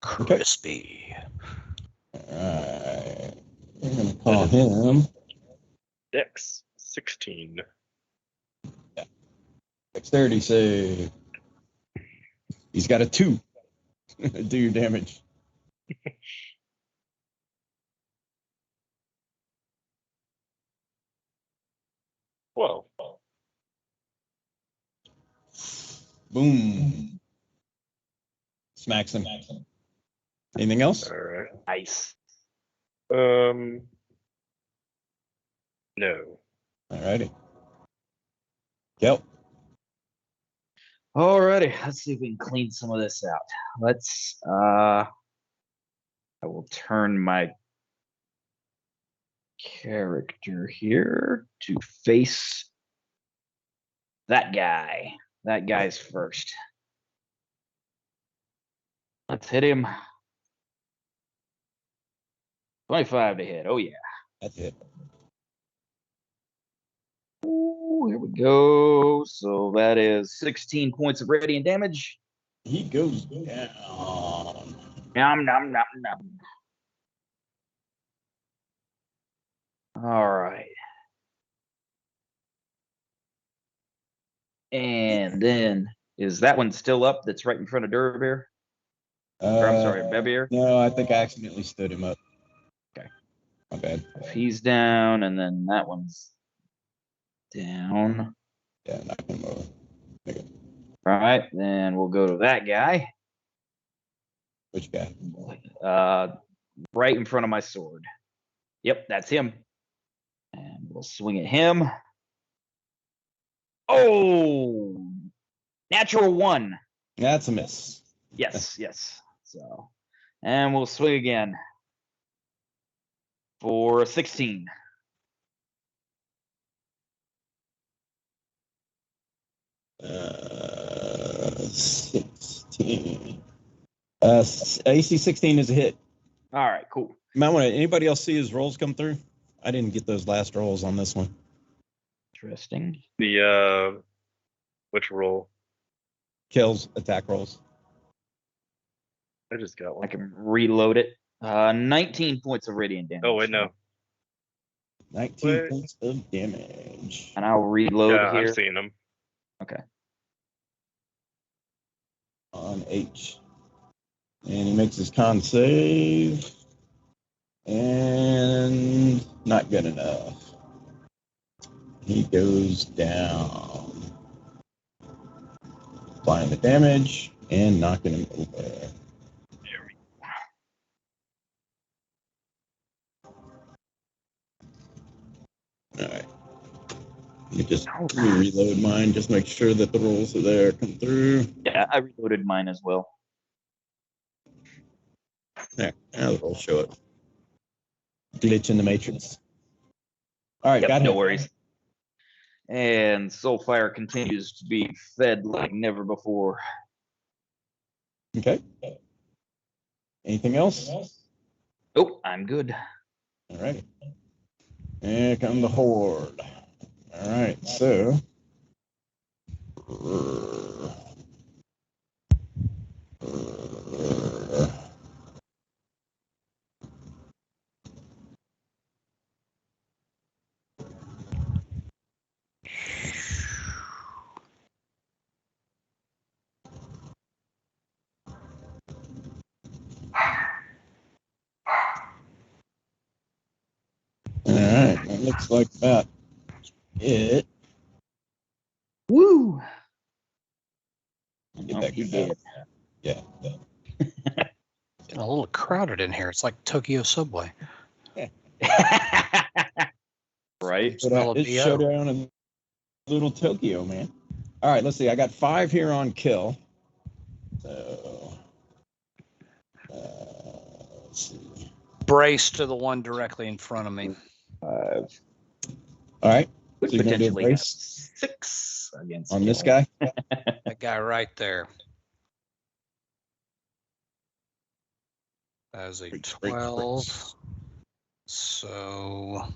Crispy. All right. I'm gonna call him. Dex 16. Dexterity save. He's got a 2. Do your damage. Well, Boom. Smacks him. Anything else? all right. Nice. No. All righty. Yep. Alrighty, let's see if we can clean some of this out. I will turn my character here to face that guy. That guy's first. Let's hit him. 25 to hit. Oh yeah. That's it. Ooh, here we go. So that is 16 points of radiant damage. He goes down. Nom nom nom nom. All right. And then is that one still up? That's right in front of Durnehviir? Or I'm sorry, Bevier. No, I think I accidentally stood him up. Okay. My bad. If he's down, and then that one's down. Yeah, knock him over. Okay. All right, then we'll go to that guy. Which guy? Right in front of my sword. Yep, that's him. And we'll swing at him. Oh, natural 1. That's a miss. Yes, yes. So, and we'll swing again for 16. Uh, 16. AC 16 is a hit. All right, cool. Might want to. Anybody else see his rolls come through? I didn't get those last rolls on this one. Interesting. The which roll? Kjell's attack rolls. I just got I one. can reload it. 19 points of radiant damage. Oh wait, no. 19 Wait. points of damage. And I'll reload Yeah, here. I'm seeing him. Okay. On H. And he makes his con save. And not good enough. He goes down. Applying the damage and knocking him over. All right. Let me just reload mine. Just make sure that the rolls are there. Come through. Yeah, I reloaded mine as well. There. Now the rolls show up. Glitch in the matrix. All right. Yep, got no him. worries. And Soulfire continues to be fed like never before. Okay. Anything else? Oh, I'm good. All right. Here come the horde. All right. So. All right. That looks like that. It. Woo! Get Oh, that he guy did. out. Yeah. A little crowded in here. It's like Tokyo subway. Right? Smell of It's BO. showdown in Little Tokyo, man. All right, let's see. I got 5 here on kill. So, let's see. Brace to the one directly in front of me. 5. All right. Would So you're gonna do a potentially have brace 6 against on this Kill. guy? That guy right there. That is a Great 12. brace. So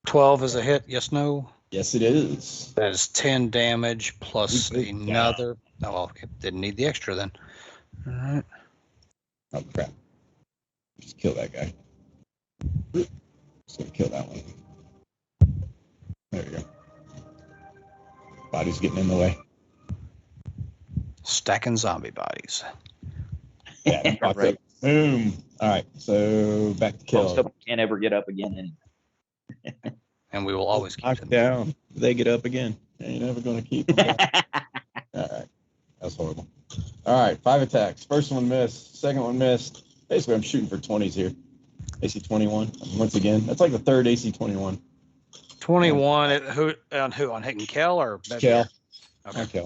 12 is a hit. Yes, no. Yes, it is. That is 10 damage plus We go another. Oh, well, it didn't need the extra then. All right. Oh, crap. Just kill that guy. Just gonna kill that one. There you go. Body's getting in the way. Stacking zombie bodies. Yeah, Right. Boom. All right, so back to Most kill. of them can't ever get up again. And we will always keep Knock them. down. They get up again. Ain't never gonna keep them down. All right, that's horrible. All right, 5 attacks. First one missed. Second one missed. Basically, I'm shooting for 20s here. AC 21. Once again, that's like the third AC 21. 21 at who on hitting Kel or Bevier? Kel. Okay. Okay.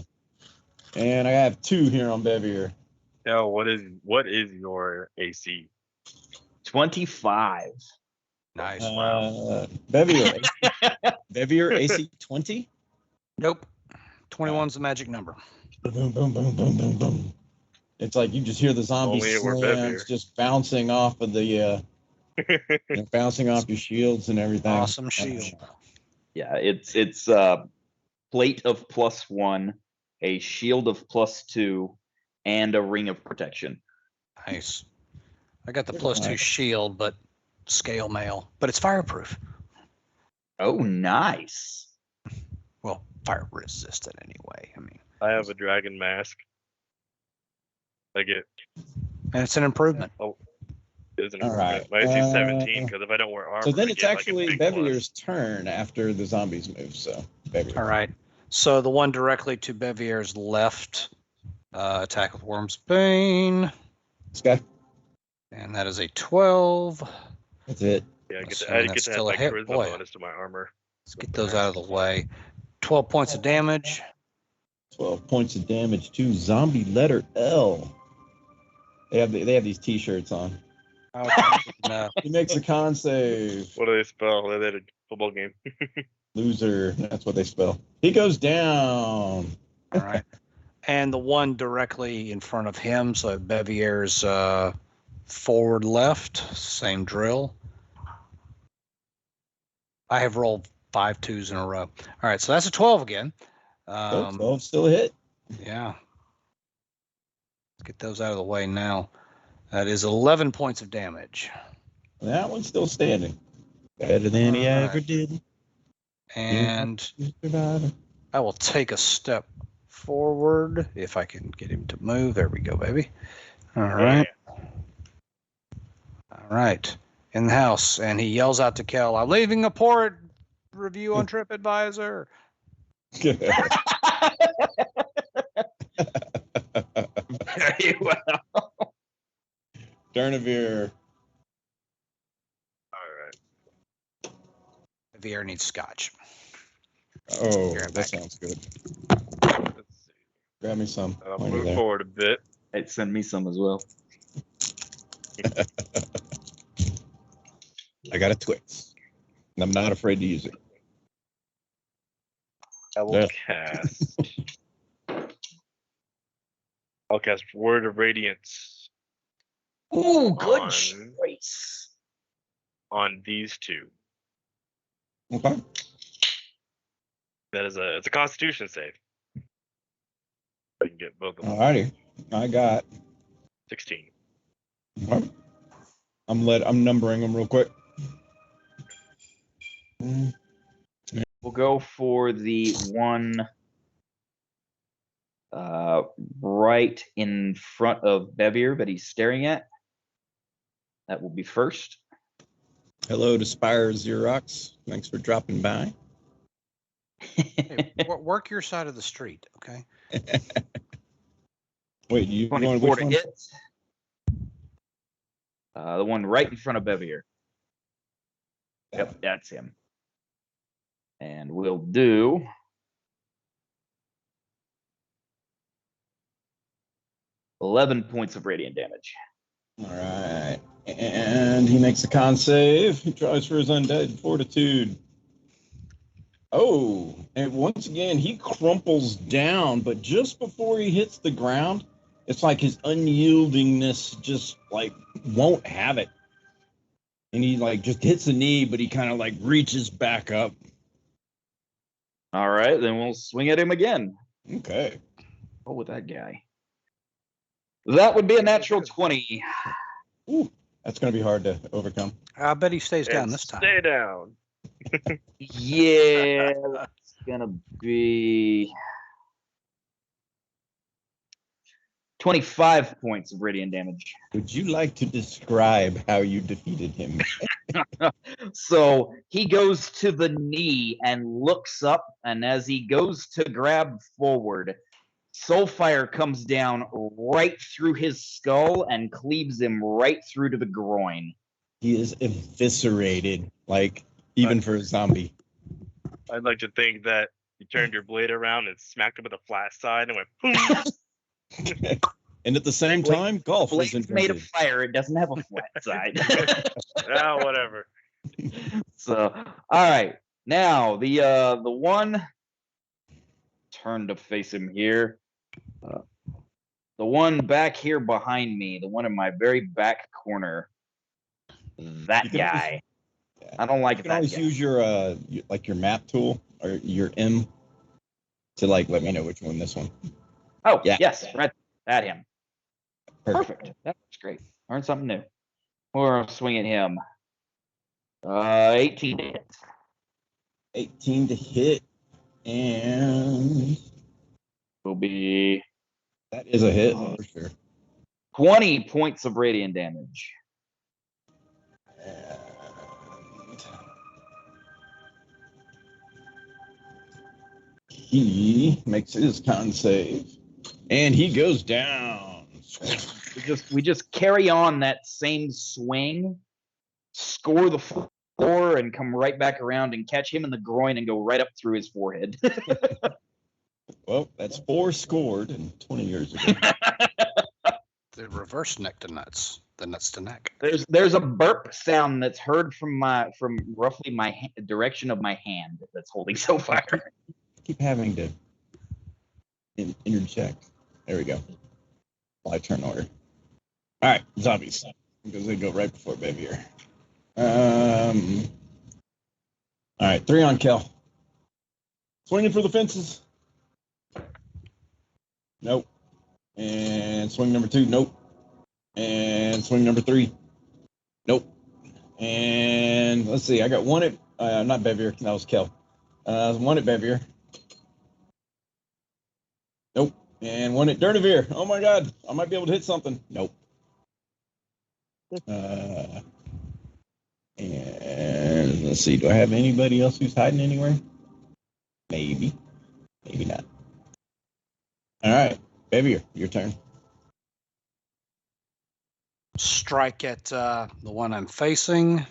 And I have 2 here on Bevier. Now, what is your AC? 25. Nice. Bevier. Bevier AC 20. Nope. 21's the magic number. Boom, boom, boom, boom, boom, boom. It's like you just hear the zombie Only it were Bevier. slams just bouncing off of the, bouncing off your shields and everything. Awesome shield. Yeah, it's plate of +1, a shield of +2, and a ring of protection. Nice. I got the +2 shield, but scale mail. But it's fireproof. Oh, nice. Well, fire resistant anyway. I mean, I have a dragon mask. I get and it's an improvement. is an All right. improvement. My AC is 17 because if I don't wear armor, So then I it's get, like, a actually big plus. Bevier's turn after the zombies move. So Bevier. All right. So the one directly to Bevier's left, attack with Worm's Bane, This guy. and that is a 12. That's it. Yeah, I get to, Assuming I that's get to add still a my hit. charisma Boy. bonus to my armor. Let's get those out of the way. 12 points of damage. 12 points of damage to zombie letter L. They have these T-shirts on. No. He makes a con save. What do they spell? They had a football game. Loser. That's what they spell. He goes down. All right. And the one directly in front of him, so Bevier's forward left, same drill. I have rolled 5 2s in a row. All right, so that's a 12 again. 12 still a hit. Yeah. Let's get those out of the way now. That is 11 points of damage. That one's still standing. Better than he All ever right. did. And I will take a step forward if I can get him to move. There we go, baby. All right. All right. In the house. And he yells out to Kel, I'm leaving a port review on TripAdvisor. Very well. Durnehviir. All right. Bevier needs scotch. Oh, Here, that back. sounds good. Let's see. Grab me some. I'll while you're move there. forward a bit. Hey, send me some as well. I got a Twix. And I'm not afraid to use it. I will cast. I'll cast Word of Radiance Ooh, good On- choice. on these two. Okay. That is it's a Constitution save. I can get both of them. Alrighty. I got. 16. Okay. I'm numbering them real quick. We'll go for the one right in front of Bevier that he's staring at. That will be first. Hello to Spire Xerox. Thanks for dropping by. Hey, work your side of the street, okay? Wait, you want 24 which to one? hit. The one right in front of Bevier. Yep, that's him. And we'll do 11 points of radiant damage. All right. And he makes a con save. He tries for his undead fortitude. Oh, and once again, he crumples down, but just before he hits the ground, it's like his unyieldingness just like won't have it. And he like just hits a knee, but he kind of like reaches back up. All right, then we'll swing at him again. Okay. Oh, with that guy. That would be a natural 20. Ooh, that's going to be hard to overcome. I bet he stays down this time. Stay down. Yeah, it's gonna be 25 points of radiant damage. Would you like to describe how you defeated him? So he goes to the knee and looks up, and as he goes to grab forward, Soulfire comes down right through his skull and cleaves him right through to the groin. He is eviscerated, like even for a zombie. I'd like to think that you turned your blade around and smacked him with a flat side and went boom. And at the same time, golf was Blade's made invented. of fire. It doesn't have a flat side. Whatever. So, all right. Now the one turn to face him here. The one back here behind me, the one in my very back corner. That guy. I don't like You that can always guy. use your like your map tool or your M to like let me know which one this one. Oh, Yeah. yes, right at him. Perfect. That's great. Learn something new. We're swinging him. 18 to hit. 18 to hit, and Will be that is a hit for sure. 20 points of radiant damage. And he makes his con save, and he goes down. We just carry on that same swing, score the floor, and come right back around and catch him in the groin and go right up through his forehead. Well, that's 4 scored in 20 years ago. The reverse neck to nuts, the nuts to neck. There's a burp sound that's heard from roughly my direction of my hand that's holding Soulfire. Keep having to interject. There we go. My turn order. All right, zombies, because they go right before Bevier. All right, 3 on Kel. Swinging for the fences. Nope. And swing number 2. Nope. And swing number 3. Nope. And let's see. I got one at not Bevier. That was Kel. One at Bevier. Nope. And one at Durnehviir. Oh my God. I might be able to hit something. Nope. And let's see. Do I have anybody else who's hiding anywhere? Maybe. Maybe not. All right. Bevier, your turn. Strike at the one I'm facing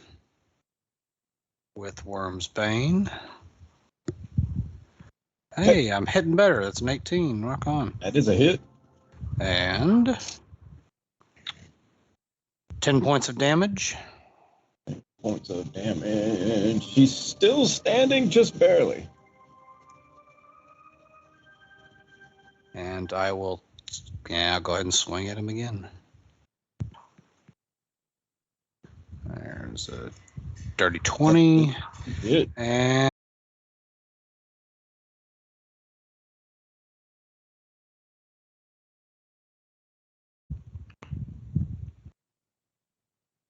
with Worm's Bane. Hey, I'm hitting better. That's an 18. Rock on. That is a hit. And 10 points of damage. Points of damage. She's still standing, just barely. And I will, I'll go ahead and swing at him again. There's a dirty 20. Hit. And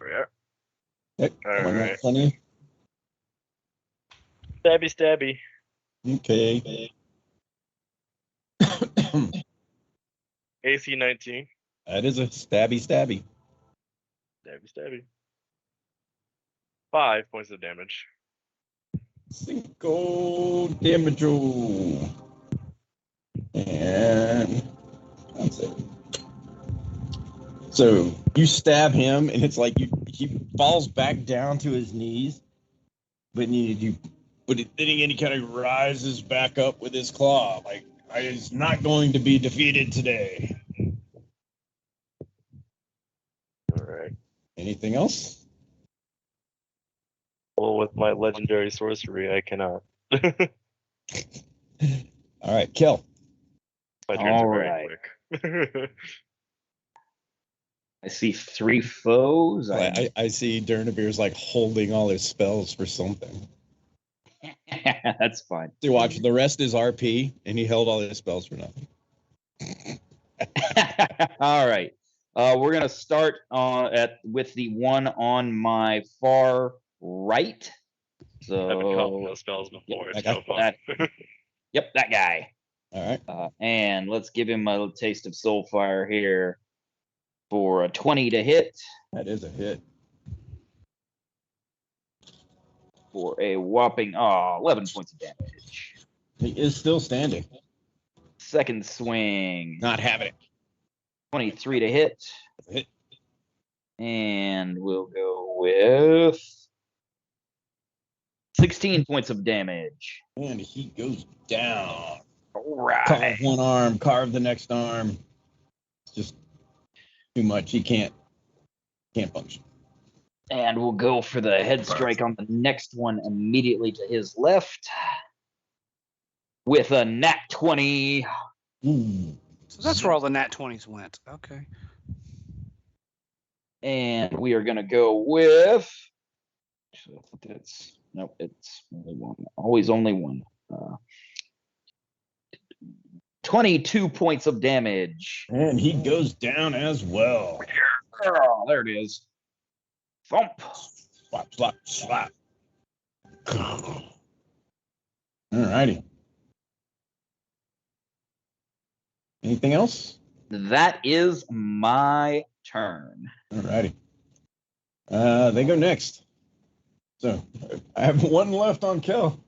Yeah. Yep. All right. Funny. Stabby, stabby. Okay. AC 19. That is a stabby. Stabby, stabby. 5 points of damage. 5 damage. And that's it. So You stab him, and it's like he falls back down to his knees, but then again, he kind of rises back up with his claw. Like, I is not going to be defeated today. All right. Anything else? Well, with my legendary sorcery, I cannot. All right, kill. My turns All are right. very quick. I see 3 foes. I see Durnehviir's like holding all his spells for something. That's fine. So watch, the rest is RP, and he held all his spells for nothing. All right. We're gonna start with the one on my far right. So I've been calling those spells before. Yeah, It's no fun. that guy. All right. And let's give him a little taste of Soulfire here for a 20 to hit. That is a hit. For a whopping 11 points of damage. He is still standing. Second swing. Not having it. 23 to hit. Hit. And we'll go with 16 points of damage. And he goes down. All right. Carve one arm, carve the next arm. It's just too much. He can't function. And we'll go for the head strike on the next one immediately to his left. With a nat 20. Ooh. So that's where all the nat 20s went. Okay. And we are going to go with. It's only one. Always only one. 22 points of damage. And he goes down as well. Oh, there it is. Thump. Slap, slap, slap. All righty. Anything else? That is my turn. All righty. They go next. So I have one left on Kel.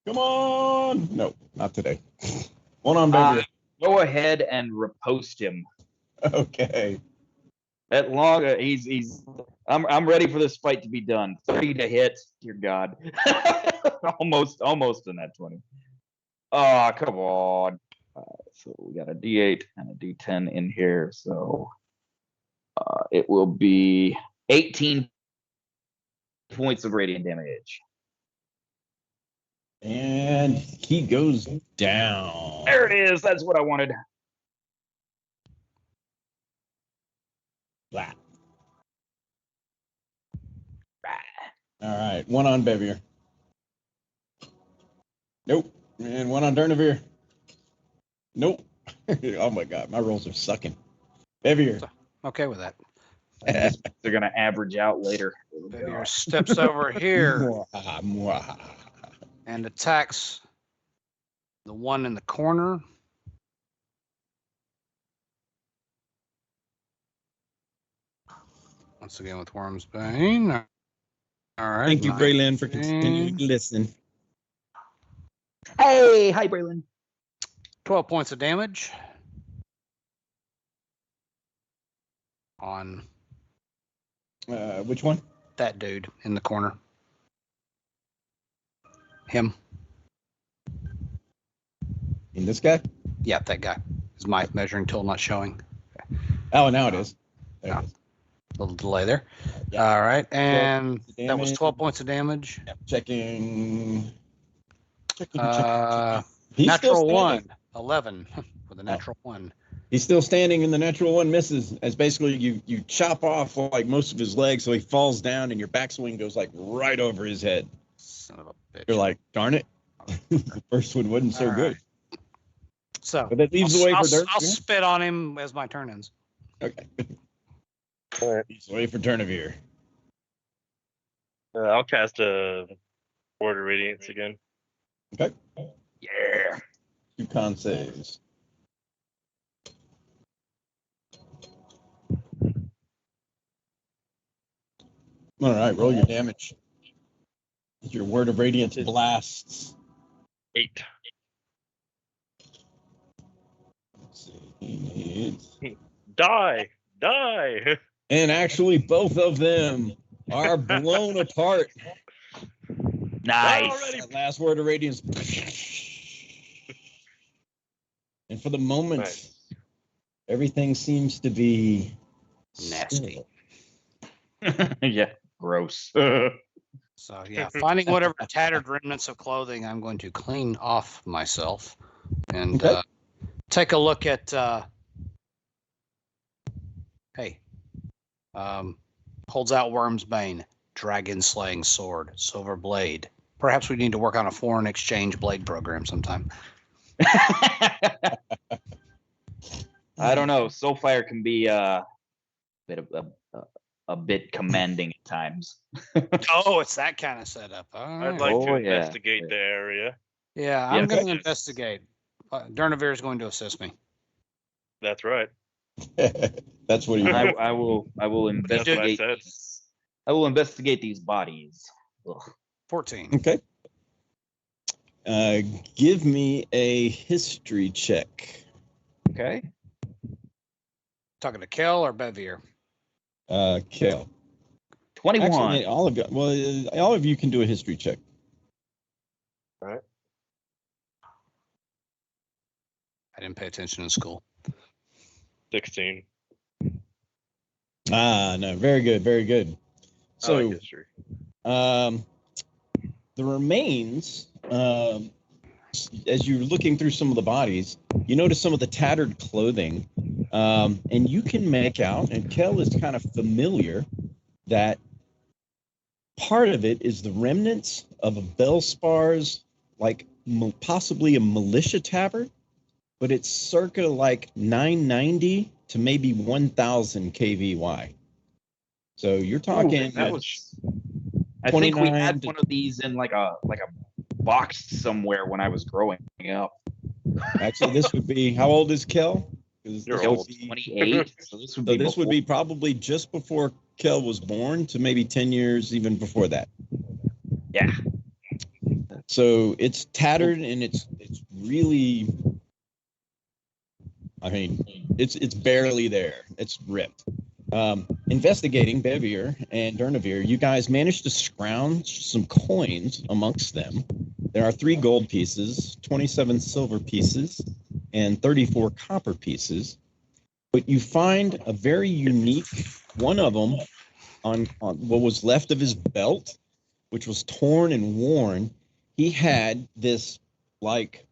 Come on. No, not today. One on Bevier. Go ahead and riposte him. Okay. At long, I'm ready for this fight to be done. 30 to hit. Dear God. almost in that 20. Oh, come on. So we got a D8 and a D10 in here. So it will be 18 points of radiant damage. And he goes down. There it is. That's what I wanted. Flat. All right. One on Bevier. Nope. And one on Durnehviir. Nope. Oh my God. My rolls are sucking. Bevier. Okay with that. They're going to average out later. Bevier steps over here Mwah, mwah. and attacks the one in the corner. Once again with Worm's Bane. All right. Thank you, Braylon, for continuing to listen. Hey, hi, Braylon. 12 points of damage on Which one? that dude in the corner. Him. In this guy? Yeah, that guy. Is my measuring tool not showing? Oh, now it is. There it is. Little delay there. Yeah. All right. And that was Damage. 12 points of damage. Yep. Checking. Checking. He's still Natural standing. 1. 11 with a natural 1. He's still standing, and the natural one misses. As basically you chop off like most of his legs, so he falls down, and your backswing goes like right over his head. Son of a bitch. You're like, darn it. The first one wasn't so All good. So But that leaves the way for Dirk. I'll spit on him as my turn ends. Okay. All right. Leaves the way for Durnehviir. I'll cast a Word of Radiance again. Okay. Yeah. 2 con saves. All right, roll your damage. Your Word of Radiance blasts. 8. Let's see. Die. Die. And actually, both of them are blown apart. Nice. Already. That last word of radiance. And for the moment, Nice. everything seems to be Nasty. still. Yeah, gross. So yeah, finding whatever tattered remnants of clothing, I'm going to clean off myself and Okay. take a look at. Holds out Worm's Bane, dragon slaying sword, silver blade. Perhaps we need to work on a foreign exchange blade program sometime. I don't know. Soulfire can be a bit commanding at times. Oh, it's that kind of setup. All I'd right. like to Oh, yeah. investigate the area. Yeah, I'm going to Yes. investigate. Durnehviir is going to assist me. That's right. That's what he I wants. will That's what I investigate. said. I will investigate these bodies. Ugh. 14. Okay. Give me a history check. Okay. Talking to Kjell or Bevier? Kale. 21. Actually, all of you. Well, all of you can do a history check. Right. I didn't pay attention in school. 16. No, very good, very good. I like So, history. the remains, as you're looking through some of the bodies, you notice some of the tattered clothing, and you can make out, and Kel is kind of familiar, that part of it is the remnants of a Belspar's, like possibly a militia tavern, but it's circa like 990 to maybe 1000 KVY. So you're talking. That was. I think we 29 had to- one of these in like a box somewhere when I was growing up. Actually, this would be, how old is Kel? You're It old. was 28. So this would be. So this would before- be probably just before Kel was born to maybe 10 years even before that. Yeah. So it's tattered and it's really, I mean, it's barely there. It's ripped. Investigating Bevier and Durnehviir, you guys managed to scrounge some coins amongst them. There are 3 gold pieces, 27 silver pieces, and 34 copper pieces. But you find a very unique one of them on what was left of his belt, which was torn and worn. He had this like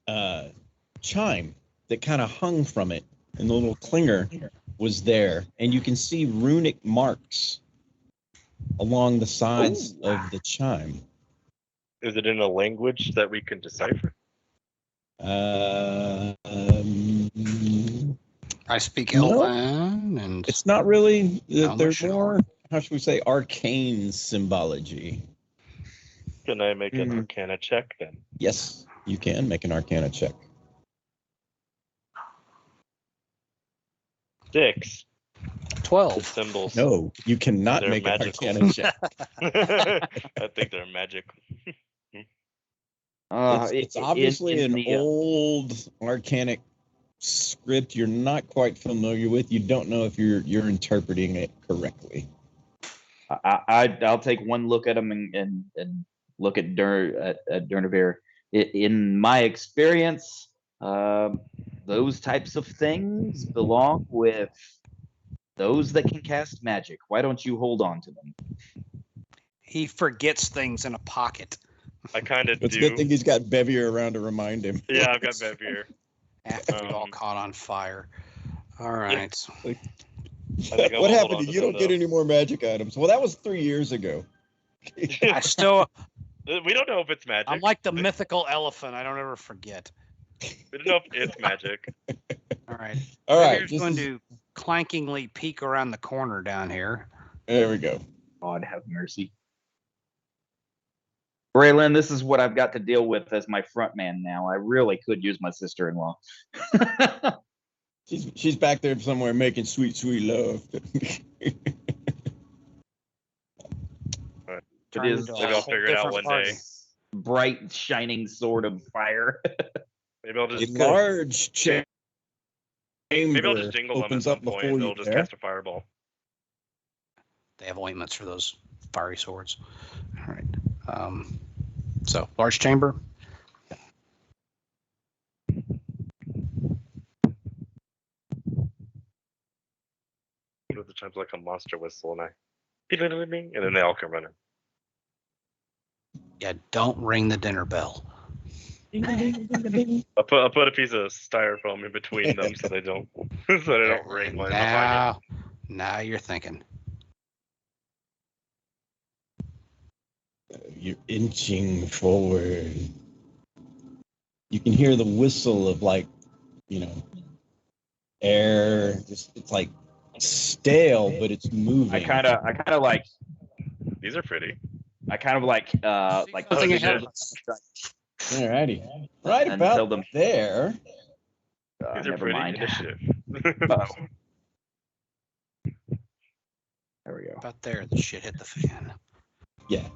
chime that kind of hung from it, and the little clinger was there, and you can see runic marks along the sides of the chime. Is it in a language that we can decipher? I speak No. Elven, and It's not really. How There's much? more. How should we say? Arcane symbology. Can I make an Arcana check then? Yes, you can make an Arcana check. 6. The 12. symbols. No, you cannot They're make magical. an Arcana check. I think they're magic. It's obviously an old arcanic script you're not quite familiar with. You don't know if you're interpreting it correctly. I'll take one look at them and look at Durnehviir. In my experience, those types of things belong with those that can cast magic. Why don't you hold on to them? He forgets things in a pocket I kind of It's do. a good thing he's got Bevier around to remind him. Yeah, I've got Bevier. after we all caught on fire. All right. I think I What will hold happened? on to You them, don't get though. any more magic items. Well, that was 3 years ago. I still, We don't know if it's magic. I'm like the mythical elephant. I don't ever forget. We don't know if it's magic. All right. All right, Here's going to clankingly peek around the corner down here. there we go. God have mercy. Braylon, this is what I've got to deal with as my front man now. I really could use my sister-in-law. She's back there somewhere making sweet, sweet love. It Turned is into a Maybe I'll whole figure it out different one day. party. Maybe I'll chamber just jingle them at opens some up point. before They'll you just there. cast a fireball. They have ointments for those fiery swords. All right. So large chamber. With the chimes like a monster whistle, and then they all come running. Yeah, don't ring the dinner bell. I'll put a piece of styrofoam in between them so they don't ring when I'm Now you're thinking. You're inching forward. You can hear the whistle of air. It's like stale, but it's moving. I kind of like. These are pretty. I kind of like Something ahead of us. Alrighty. Right And about tell them- there. These are Never pretty. mind. Initiative. Uh-oh. There we go. About there, the shit hit the fan. Yeah.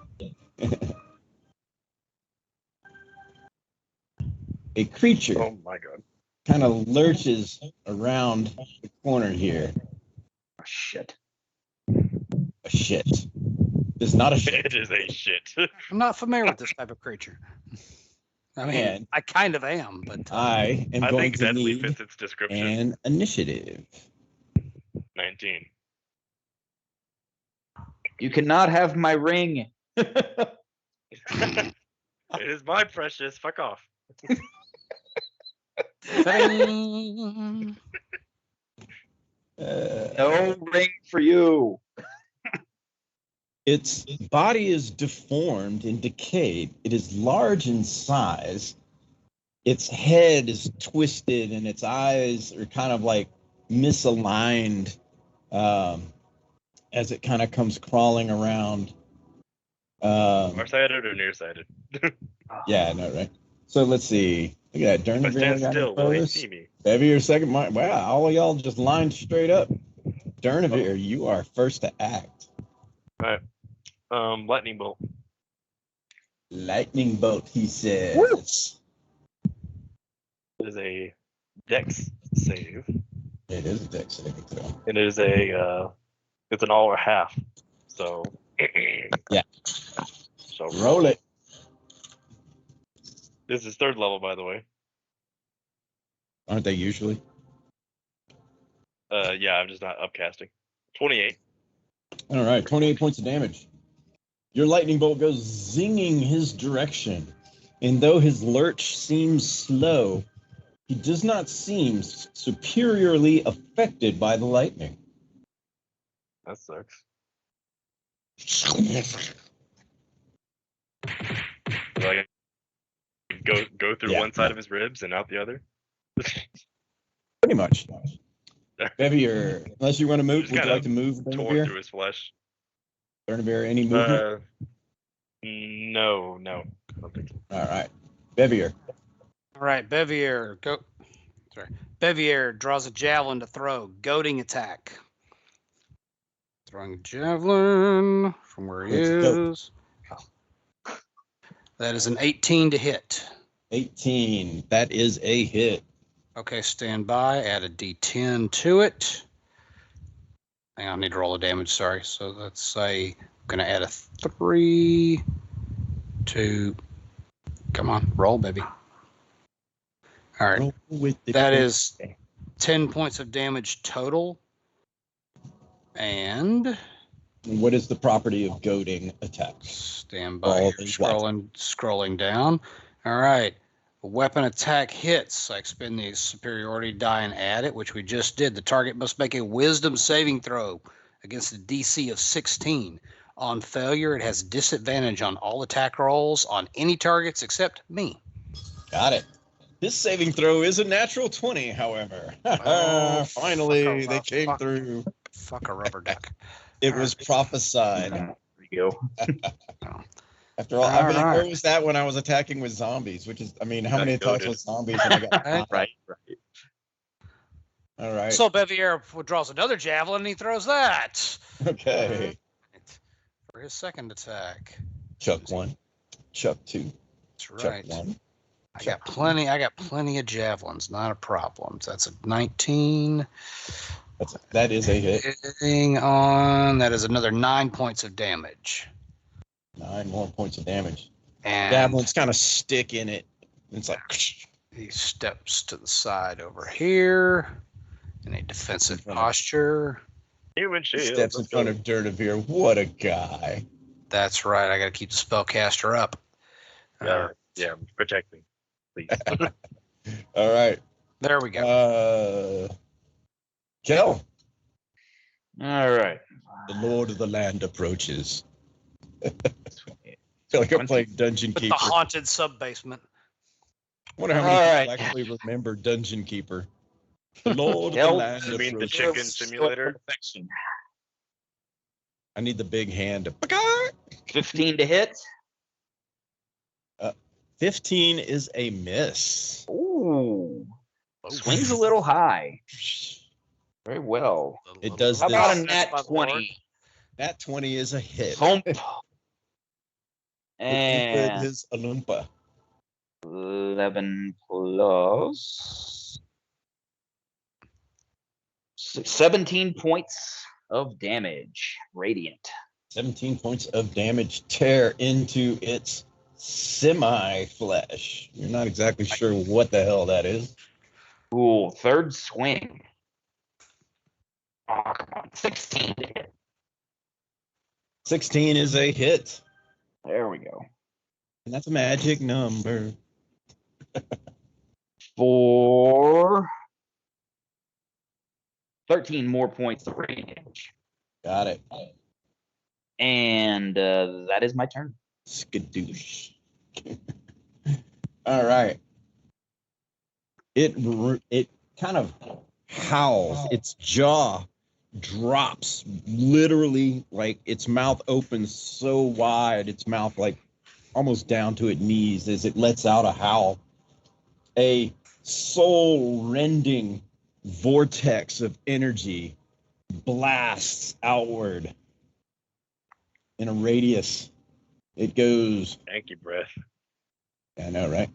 A creature Oh my god. kind of lurches around the corner here. Oh, shit. A shit. It's not a shit. It is a shit. I'm not familiar with this type of creature. I mean, Man. I kind of am, but I am I going think to deadly need fits its description. an initiative. 19. You cannot have my ring. It is my precious. Fuck off. Ta-ding! No ring for you. Its body is deformed and decayed. It is large in size. Its head is twisted and its eyes are kind of like misaligned as it kind of comes crawling around. Far-sighted or nearsighted? Yeah, I know, right? So let's see. Look at that. If I stand still, will he Durnehviir see me? Bevier second. Wow, all of y'all just lined straight up. Durnehviir, you are first to act. Alright. Lightning bolt. Lightning bolt, he says. It is a dex save. It is a dex saving throw. It is it's an all or half. So Yeah. So Roll it. This is third level, by the way. Aren't they usually? Yeah, I'm just not upcasting. 28. All right, 28 points of damage. Your lightning bolt goes zinging his direction. And though his lurch seems slow, he does not seem superiorly affected by the lightning. That sucks. Like go through one side of his ribs and out the other. Pretty much. Bevier, unless you want to move, Just would you kinda like to move torn Durnehviir? through his flesh. Durnehviir, any movement? No. I don't think so. All right. Bevier. all right, Bevier, go. Sorry, Bevier draws a javelin to throw. Goading attack. Throwing a javelin from where he Let's go. is. That is an 18 to hit. 18. That is a hit. Okay, stand by. Add a D10 to it. Hang on, I need to roll the damage. Sorry. So let's say I'm going to add a 3 to. Come on, roll, baby. All right. Roll with the That dice. is 10 points of damage total. And What is the property of goading attacks? stand by. All Here, things left. scrolling down. All right. A weapon attack hits. I expend the superiority die and add it, which we just did. The target must make a wisdom saving throw against a DC of 16. On failure, it has disadvantage on all attack rolls on any targets except me. Got it. This saving throw is a natural 20, however. Oh, Finally, fuck they off. came Fuck. through. Fuck a rubber duck. It was prophesied. There you go. After all, I mean, All right. where was that when I was attacking with zombies? Which is, I mean, how Got many attacks goated. with zombies and I got Right. All right. So Bevier draws another javelin and he throws that. Okay. For his second attack. Chuck 1. Chuck 2. That's Chuck right. 1. I got plenty of javelins. Not a problem. That's a 19. That is a hit. Hitting on. That is another 9 points of damage. 9 more points of damage. And Javelins kind of stick in it. It's like he steps to the side over here in a defensive posture. Human shield. Steps in front of Durnehviir. What a guy. That's right. I got to keep the spellcaster up. Yeah, protect me, please. All right. There we go. Kel. All right. The Lord of the Land approaches. I feel like I'm playing Dungeon The Keeper. haunted sub-basement. I wonder how many people actually remember Dungeon Keeper. The Lord of the Land You mean the approaches. chicken simulator? Perfection. I need the big hand. 15 to hit. 15 is a miss. Ooh. Swings a little high. Very well. It does How this. about a nat 20? Nat 20 is a hit. Thump. It And is Olympa. 11 plus 17 points of damage. Radiant. 17 points of damage tear into its semi-flesh. You're not exactly sure what the hell that is. Cool. Third swing. Oh, come on. 16 to hit. 16 is a hit. There we go. And that's a magic number. For 13 more points of radiant. Got it. And that is my turn. Skadoosh. All right. It kind of howls. Its jaw drops, literally, like its mouth opens so wide, its mouth like almost down to its knees as it lets out a howl. A soul-rending vortex of energy blasts outward in a radius. It goes. Thank you, breath. I know, right?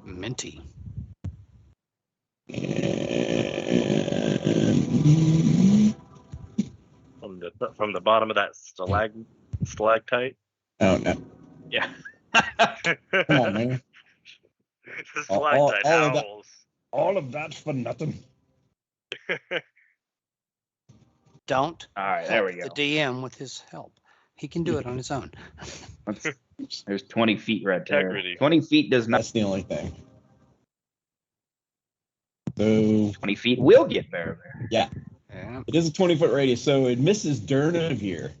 Minty. And... From the bottom of that stalactite. Oh no! Yeah. Come on, man! The stalactite all owls. All of that for nothing. Don't. All right, there we help go. The DM with his help. He can do it on his own. There's 20 feet right there. Integrity. 20 feet does not. That's the only thing. So 20 feet will get there. yeah, Yeah. it is a 20-foot radius, so it misses Durnehviir,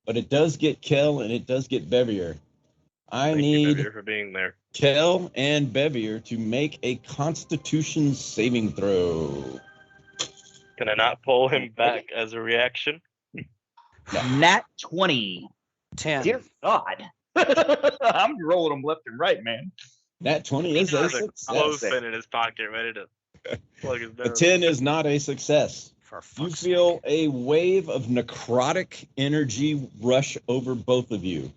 but it does get Kel and it does get Bevier. I Thank you, need Bevier, for being there. Kel and Bevier to make a Constitution saving throw. Can I not pull him back as a reaction? Nat 20. 10. Dear God. I'm rolling them left and right, man. That 20 is He a has a success. clothespin in his pocket, ready to plug his A nose. 10 is not a success. For You fuck's feel a wave of necrotic energy rush over both of you.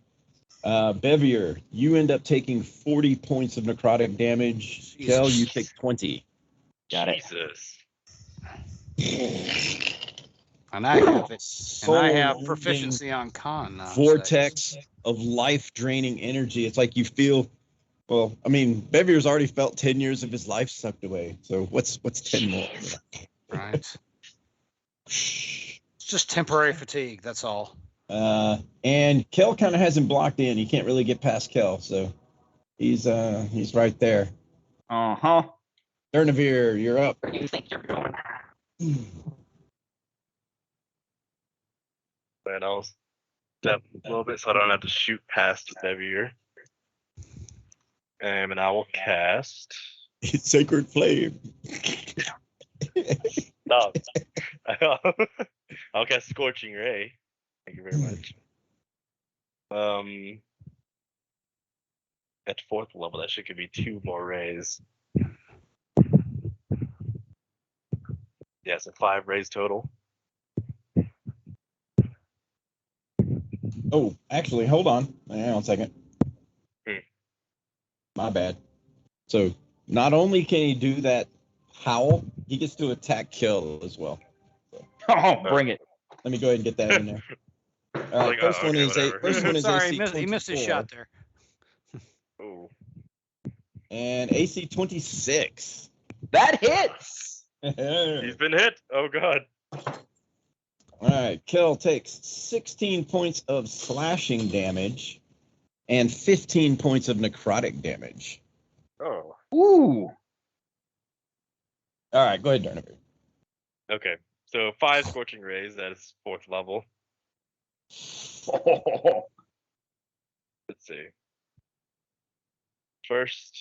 Bevier, you end up taking 40 points of necrotic damage. Jesus. Kel, you take 20. Got it. Jesus. And I have it. And I have Soul-rending proficiency on con now. vortex of life-draining energy. It's like you feel. Well, I mean, Bevier's already felt 10 years of his life sucked away. So what's 10 more? Right. It's just temporary fatigue. That's all. And Kel kind of has him blocked in. He can't really get past Kel, so he's right there. Uh-huh. Durnehviir, you're up. Where do you think you're going? And I'll step a little bit so I don't have to shoot past Bevier. And I will cast. Sacred Flame. No. I'll cast Scorching Ray. Thank you very much. At 4th level, that should give me 2 more rays. Yeah, so 5 rays total. Oh, actually, hold on. Hang on a second. Hmm. My bad. So not only can he do that howl, he gets to attack kill as well. Oh, bring it. Let me go ahead and get that in there. All right, Like, first oh, one okay, is whatever. first one is Sorry, AC he missed his 24 shot there. Ooh. and AC 26. That hits. He's been hit. Oh god. All right, Kill takes 16 points of slashing damage and 15 points of necrotic damage. Oh. Ooh. All right, go ahead, Durnehviir. Okay. So 5 scorching rays at his 4th level. Let's see. First,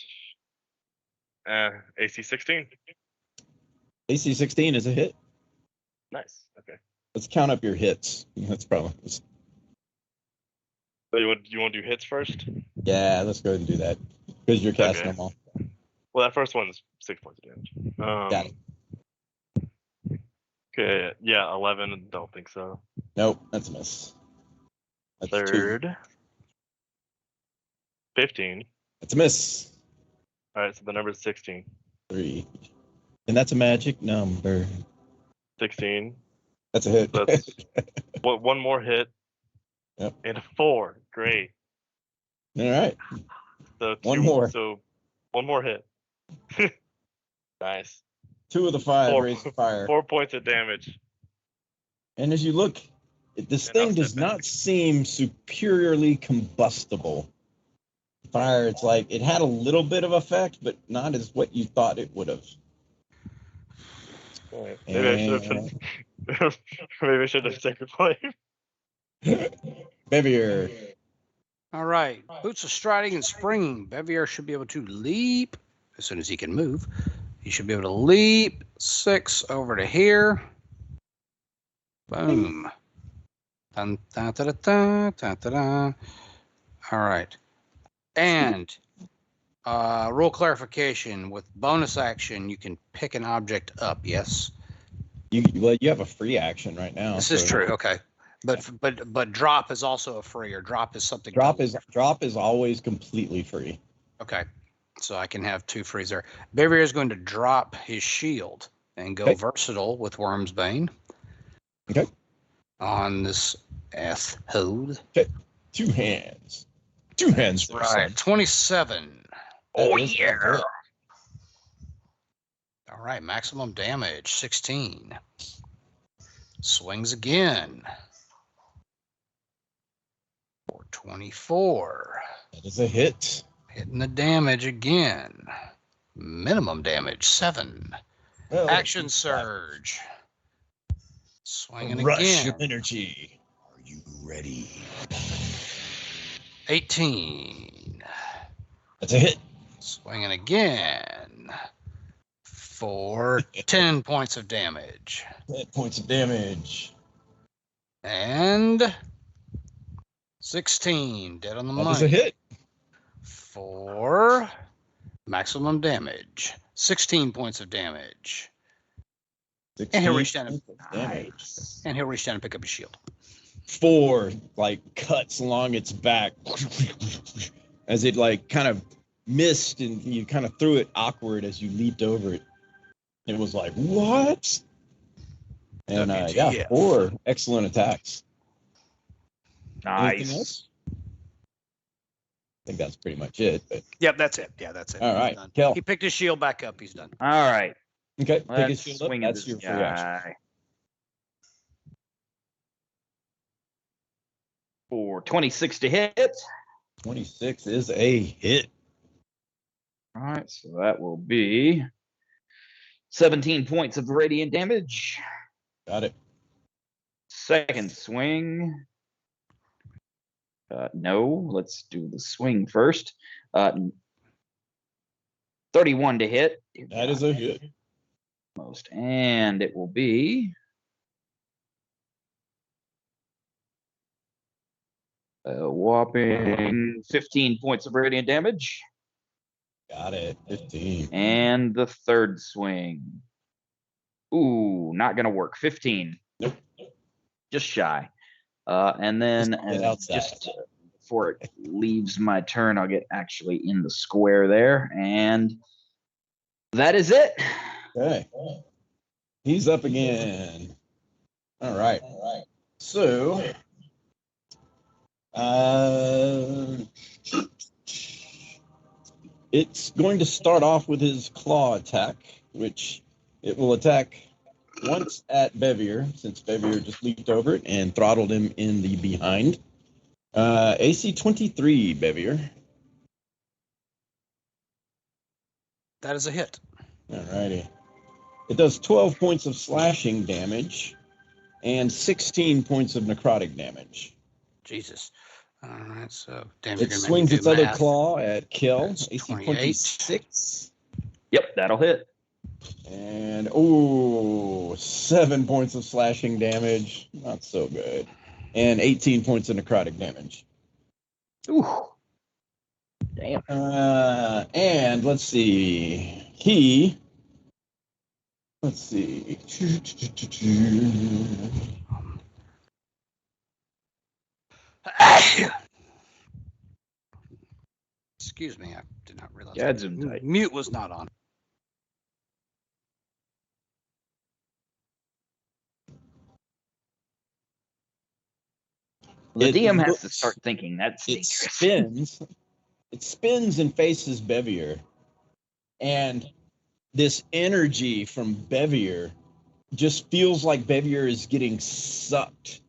AC 16. AC 16 is a hit. Nice. Okay. Let's count up your hits. That's probably So you want to do hits first? yeah. Let's go ahead and do that because you're casting Okay. them all. Well, that first one's 6 points of damage. Got it. Okay. Yeah, 11. Don't think so. Nope, that's a miss. That's 2. Third. 15. That's a miss. All right. So the number is 16. 3, and that's a magic number. 16. That's a hit. That's one more hit. Yep. And a 4. Great. All right. So One more. So one more hit. Nice. 2 of the 5 raise fire. 4 points of damage. And as you look, this And thing I'll does step back. not seem superiorly combustible. Fire, it's like it had a little bit of effect, but not as what you thought it would have. Right. Maybe I should have taken blame. Bevier. All right. Boots of striding and springing. Bevier should be able to leap as soon as he can move. He should be able to leap 6 over to here. Boom. Dun, dun, dun, dun, dun, dun, dun. All right. And rule clarification, with bonus action, you can pick an object up, yes? You have a free action right now. This is true, okay. But drop is also a free, or drop is something. Drop is always completely free. Okay. So I can have 2 frees there. Bevier is going to drop his shield and go Okay. versatile with Worm's Bane. Okay. On this hold. Okay. 2 hands. 2 hands. there, Right. son. 27. That is a hit. All right. Maximum damage 16. Swings again. For 24. That is a hit. Hitting the damage again. Minimum damage 7. Well, Action surge. Swinging rush again. of energy. Are you ready? 18. That's a hit. Swinging again. For 10 points of damage. 10 points of damage. And 16. Dead on the That is a money. hit. For maximum damage. 16 points of damage. And he'll 16 reach down and, points of damage. and he'll reach down and pick up his shield. 4 like cuts along its back as it like kind of missed, and you kind of threw it awkward as you leaped over it. It was like, what? And yeah, WTF. 4 excellent attacks. Anything Nice. else? I think that's pretty much it. But Yep, that's it. Yeah, that's it. all He's right, done. Kel. He picked his shield back up. He's done. All right. Okay, pick Let's his shield up. swing at That's this your free action. guy. For 26 to hit. 26 is a hit. All right, so that will be 17 points of radiant damage. Got it. Second swing. No, let's do the swing first. 31 to hit. That is a hit. Most, and it will be a whopping 15 points of radiant damage. Got it. 15. And the third swing. Ooh, not gonna work. 15. Nope. Just shy. And then Just get outside. just before it leaves my turn, I'll get actually in the square there. And that is it. Okay. He's up again. All right. So, it's going to start off with his claw attack, which it will attack once at Bevier, since Bevier just leaped over it and throttled him in the behind. AC 23, Bevier. That is a hit. All righty. It does 12 points of slashing damage and 16 points of necrotic damage. Jesus. All right, so damn, It swings its other claw at Kjell, AC 26. Yep, that'll hit. And, 7 points of slashing damage. Not so good. And 18 points of necrotic damage. Ooh. Damn. And let's see. Let's see. Excuse me, I did not realize. Yeah, zoom tight. Mute was not on. The DM has to start thinking. That's dangerous. It spins and faces Bevier. And this energy from Bevier just feels like Bevier is getting sucked.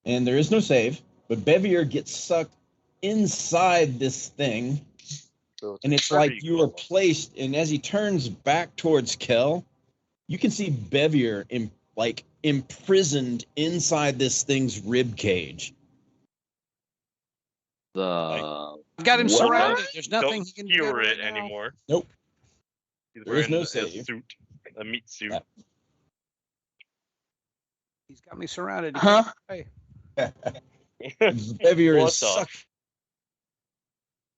And there is no save, but Bevier gets sucked inside this thing. So And it's like you are placed, and as he turns back towards Kjell, you can see Bevier imprisoned inside this thing's rib cage. The Got him What? surrounded. There's nothing Don't he can do skewer right it now. anymore. Nope. He's There is wearing no a save. suit, a meat suit. Yeah. He's got me surrounded. He Huh? can't- Hey, Bevier What is the sucked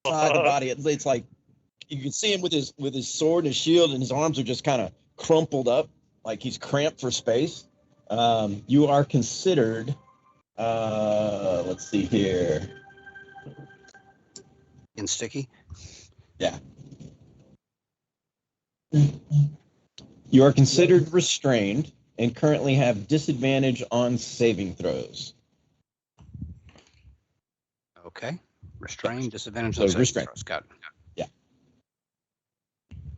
inside the body. It's like you can see him with his sword and his shield, and his arms are just kind of crumpled up, like he's cramped for space. You are considered. Let's see here. in sticky. Yeah. You are considered restrained and currently have disadvantage on saving throws. Okay. Restrained, disadvantage So on saving restrained. throws. Got it.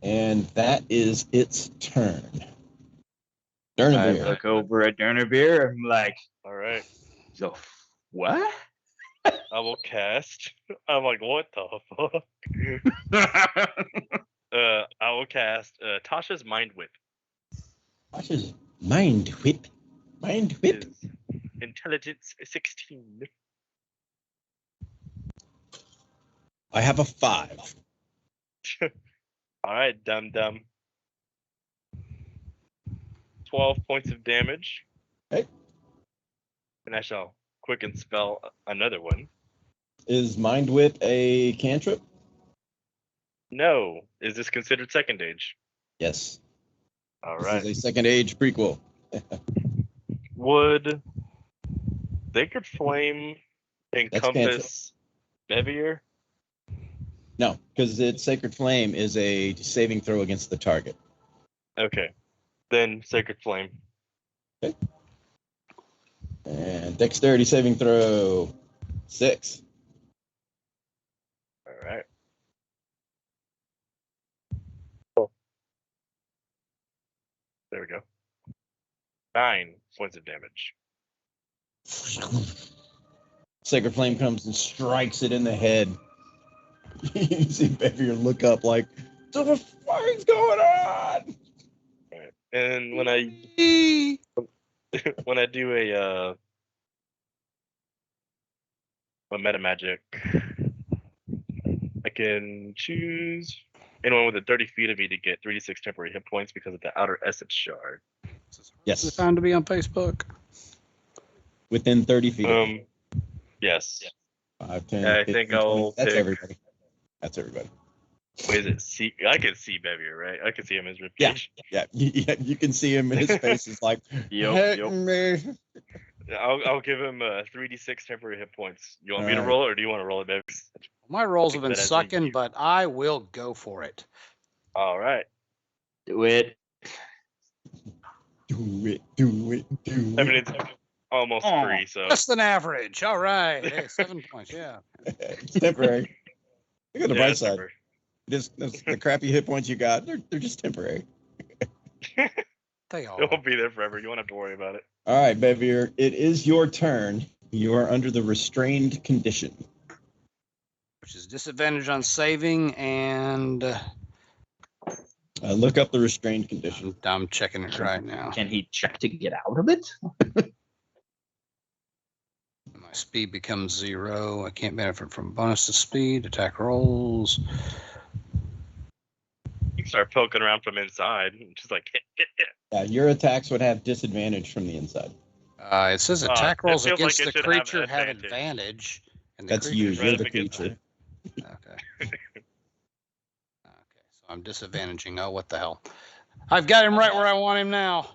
And that is its turn. I Durnehviir. look over at Durnehviir. I'm like, All right. so what? I will cast. I'm like, what the fuck? I will cast Tasha's Mind Whip. Tasha's Mind Whip. Mind Whip. Is Intelligence 16. I have a 5. All right, dum. 12 points of damage. Okay. And I shall quicken spell another one. Is Mind Whip a cantrip? No. Is this considered second age? Yes. All This right. is a second age prequel. Would Sacred Flame encompass Bevier? No, because its Sacred Flame is a saving throw against the target. Okay. Then Sacred Flame. And dexterity saving throw 6. All right. There we go. 9 points of damage. Sacred Flame comes and strikes it in the head. You see Bevier look up like, what the fuck is going on? All right. And when I do a meta magic, I can choose anyone within 30 feet of me to get 3d6 temporary hit points because of the outer essence shard. Yes. It's found to be on Facebook. Within 30 feet. Yes. 5, 10, I 15, think 20. I'll That's pick- everybody. That's everybody. Wait, is it see? I can see Bevier, right? I can see him as ribcage. Yeah. Yeah, you can see him in his face. It's like, Yep. me. I'll give him 3d6 temporary hit points. You want me to roll it, or do you want to roll it, baby? My rolls have been That as a sucking, you. but I will go for it. All right. Do it. Do it, do it, do I mean, it. it's almost Aw. free, so Less than average. All right. Hey, 7 points. Yeah. It's temporary. Look at the bright it's side. over. The crappy hit points you got, they're just temporary. They all. It won't be there forever. You won't have to worry about it. All right, Bevier, it is your turn. You are under the restrained condition. Which is disadvantage on saving, and Look up the restrained condition. I'm checking it right now. Can he check to get out of it? My speed becomes 0. I can't benefit from bonus to speed, attack rolls. You can start poking around from inside, just like hit. Yeah, your attacks would have disadvantage from the inside. It says attack it rolls feels like against it the should creature have have advantage. advantage. And the That's you. creature's You're the right up against creature. Okay. Okay, so I'm disadvantaging. Oh, what the hell? I've got him right where I want him now.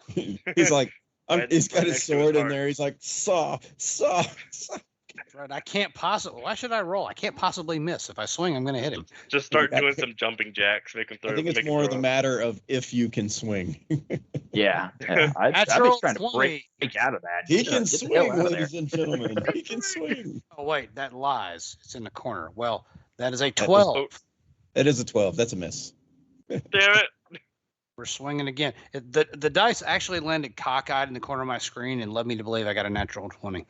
He's like, he's got Right his next to his sword in heart. there. He's like, saw. That's right. I can't possibly. Why should I roll? I can't possibly miss. If I swing, I'm going to hit him. Just start doing some jumping jacks, make him throw. I think it's make him more throw the up. matter of if you can swing. Yeah. I'd be Natural trying to 20. break out of that. He Get can the hell swing, out of there. ladies and gentlemen. He can swing. Oh wait, that lies. It's in the corner. Well, that is a That was- 12. That is a 12. That's a miss. Damn it! We're swinging again. The dice actually landed cockeyed in the corner of my screen and led me to believe I got a natural 20.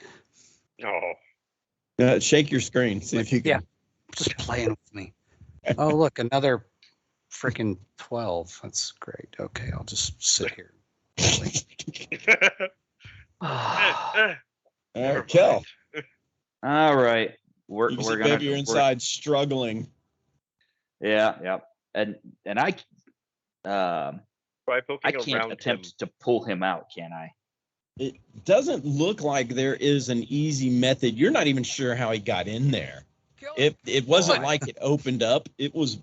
Oh, Shake your screen. See if you can. Yeah. Just playing with me. Oh look, another freaking 12. That's great. Okay, I'll just sit here. All right, Kel. All right. We're You can see gonna Baby, you're inside struggling. Yeah. And I Try poking can't around attempt him. to pull him out, can I? It doesn't look like there is an easy method. You're not even sure how he got in there. It wasn't like it opened up. It was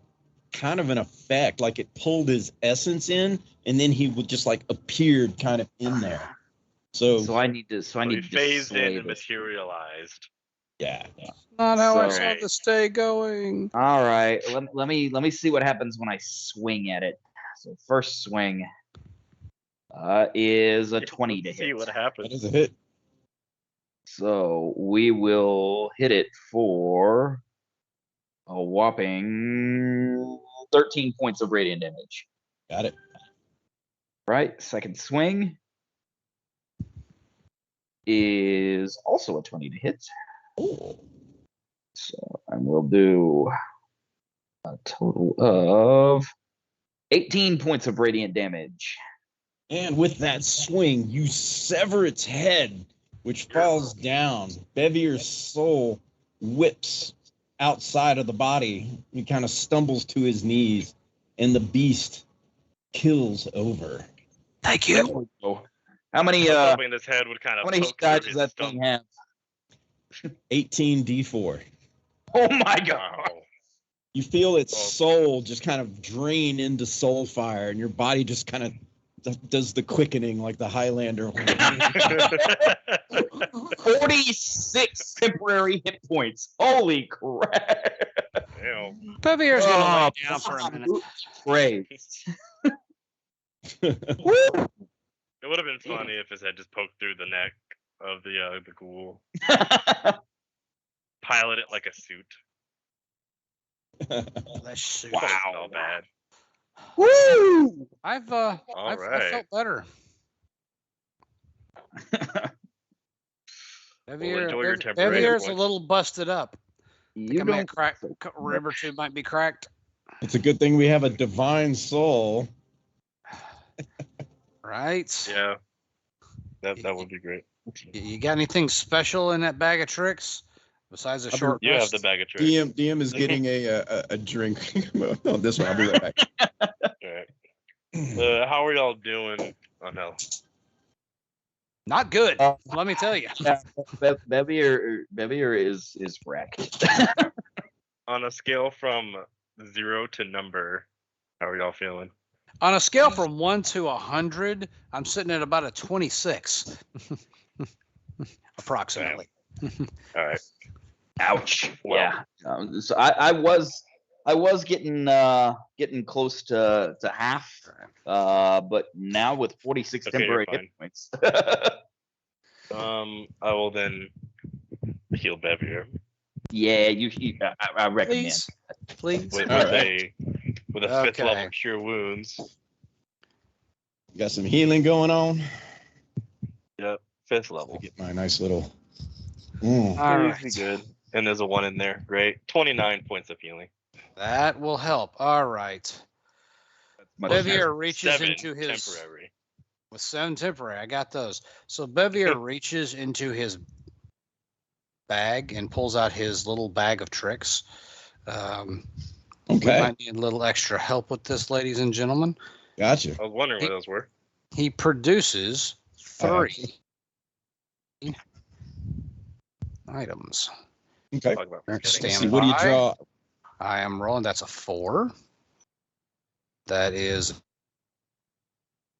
kind of an effect, like it pulled his essence in, and then he would just like appeared kind of in there. So I need to He phased in slay and this. materialized. yeah. Not how I So- saw this day going. All right. Let me see what happens when I swing at it. So first swing is a 20 to Let's see hit. what That happens. is a hit. So we will hit it for a whopping 13 points of radiant damage. Got it. Right. Second swing is also a 20 to hit. Oh, So and we'll do a total of 18 points of radiant damage. and with that swing, you sever its head, which falls down. Bevier's soul whips outside of the body. He kind of stumbles to his knees, and the beast kills over. Thank you. How many I was hoping this head would kind how of many poke dice through does his that thing stomach. have? 18d4. Oh my god. Wow. You feel its Oh. soul just kind of drain into soul fire, and your body just kind of does the quickening like the Highlander. 46 temporary hit points. Holy crap. Damn. Bevier's going to Oh, lay down for a minute. Great. It would have been funny if his head just poked through the neck of the ghoul. Pilot it like a suit. That suit. Wow. Wow. Smell bad. Woo! I've right. felt better. enjoy your temporary Bevier's a points. little busted up. You I may don't crack. Rib or two might be cracked. It's a good thing we have a divine soul. Right? Yeah. That would be great. You got anything special in that bag of tricks besides a short You have rest? the bag of tricks. DM is getting a drink. No, this one. I'll be right back. Alright. How are y'all doing? Oh no. Not good. Let me tell you. Bevier is wrecked. On a scale from 0 to number, how are y'all feeling? On a scale from 1 to 100, I'm sitting at about a 26. approximately. All right. Ouch. Well. Yeah. So I was getting close to half, but now with 46 Okay, temporary you're hit points. I will then heal Bevier Yeah, I recommend. Please. with All a fifth Okay. level cure wounds. Got some healing going on. Yep, fifth level. Get my nice little. All right. Easy good. And there's a 1 in there. Great. 29 points of healing. That will help. All right. Much Bevier better. reaches 7 into his temporary. with 7 temporary. I got those. So Bevier reaches into his bag and pulls out his little bag of tricks. We Okay. might need a little extra help with this, ladies and gentlemen. Gotcha. I was wondering what those were. He produces 3 items. Okay. Talk about Let's Stand see. What do you by. draw? I am rolling. That's a 4. That is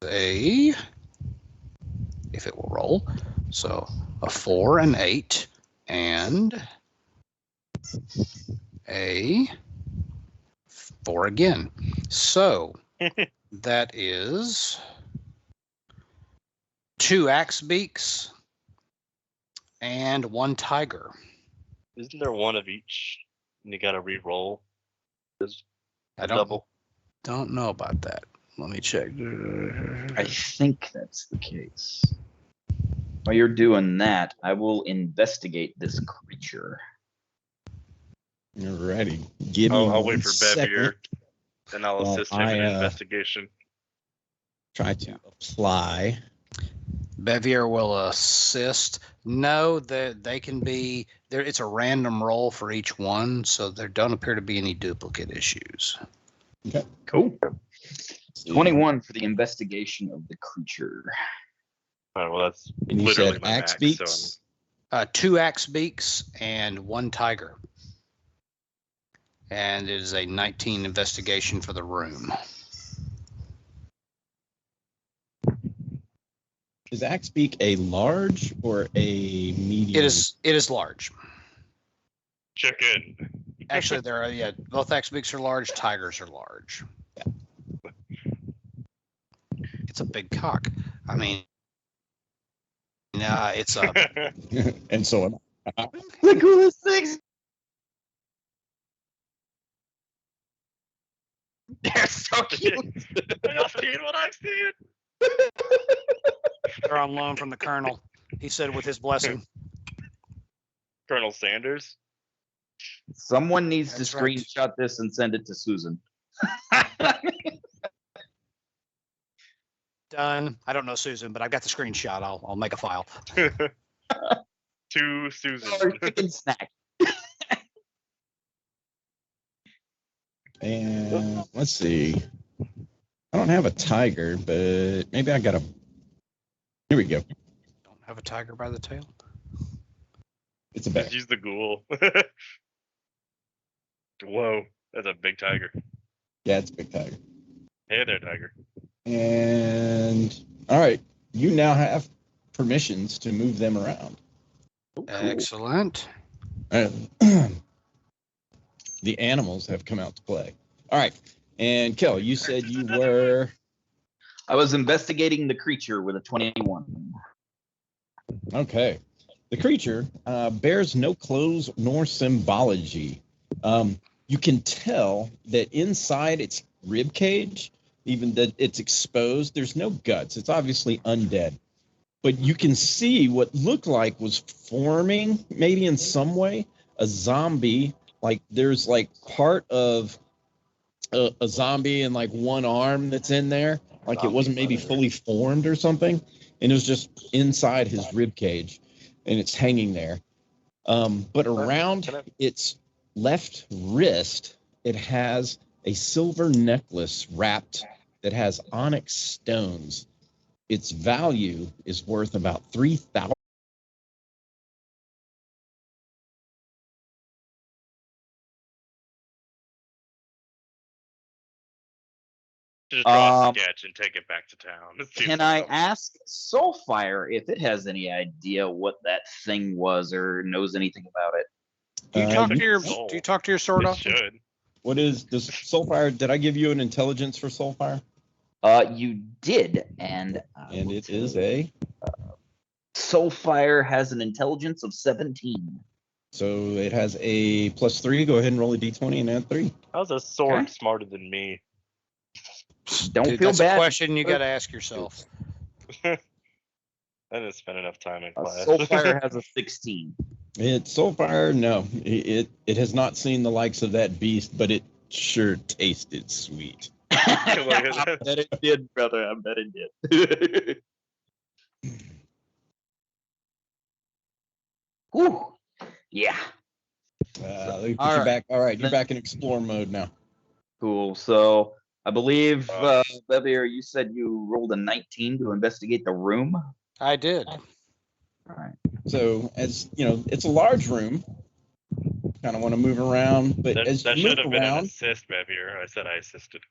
a, if it will roll, so a 4, an 8, and a 4 again. So that is 2 axe beaks and 1 tiger. Isn't there one of each? And you got to re-roll. I don't know about that. Let me check. I think that's the case. While you're doing that, I will investigate this creature. Alrighty. Give me I'll wait one for second. Bevier, and I'll Well, assist him in investigation. Try to apply. Bevier will assist. No, that they can be there. It's a random roll for each one, so there don't appear to be any duplicate issues. Okay. Cool. 21 for the investigation of the creature. All right, well, that's And you literally said my axe max. beaks? 2 axe beaks and 1 tiger. And it is a 19 investigation for the room. Is axe beak a large or a medium? It is large. Chicken. Actually, there are both axe beaks are large. Tigers are large. It's a big cock. I mean, it's a. And so am I. The coolest things. They're so cute. Are y'all seeing what I'm seeing? They're on loan from the colonel. He said with his blessing. Colonel Sanders. Someone needs That's to right. screenshot this and send it to Susan. Done. I don't know Susan, but I've got the screenshot. I'll make a file. To Susan. Or chicken snack. And let's see. I don't have a tiger, but maybe I got a. Here we go. Don't have a tiger by the tail. It's a bear. Just use the ghoul. Whoa, that's a big tiger. Yeah, it's a big tiger. Hey there, tiger. And all right, you now have permissions to move them around. Oh, cool. Excellent. The animals have come out to play. All right, and Kel, you said you were. I was investigating the creature with a 21. Okay. The creature bears no clothes nor symbology. You can tell that inside its rib cage, even that it's exposed, there's no guts. It's obviously undead. But you can see what looked like was forming, maybe in some way, a zombie. Like there's like part of a zombie and like one arm that's in there. Like it wasn't maybe fully formed or something. And it was just inside his rib cage. And it's hanging there. But around its left wrist, it has a silver necklace wrapped that has onyx stones. Its value is worth about 3,000. Just draw a Um, sketch and take it back to town. Can I ask Soulfire if it has any idea what that thing was or knows anything about it? Do you talk to your soul. Do you talk to your sword It often? should. What is this Soulfire? Did I give you an intelligence for Soulfire? You did, and It is a. Soulfire has an intelligence of 17. So it has a +3. Go ahead and roll a d20 and add 3. How's a sword Okay. smarter than me? Don't Dude, feel that's bad. a question you got to ask yourself. I didn't spend enough time in class. Soulfire has a 16. Soulfire, no, it has not seen the likes of that beast, but it sure tasted sweet. I bet it did, brother. I bet it did. Whew. Yeah. Let me put All you right. back. All right, you're back in explore mode now. Cool. So I believe, Bevier, you said you rolled a 19 to investigate the room. I did. All right. So as you know, it's a large room. Kind of want to move around, but That, as that you should move have been an around, assist, Bevier. I said I assisted.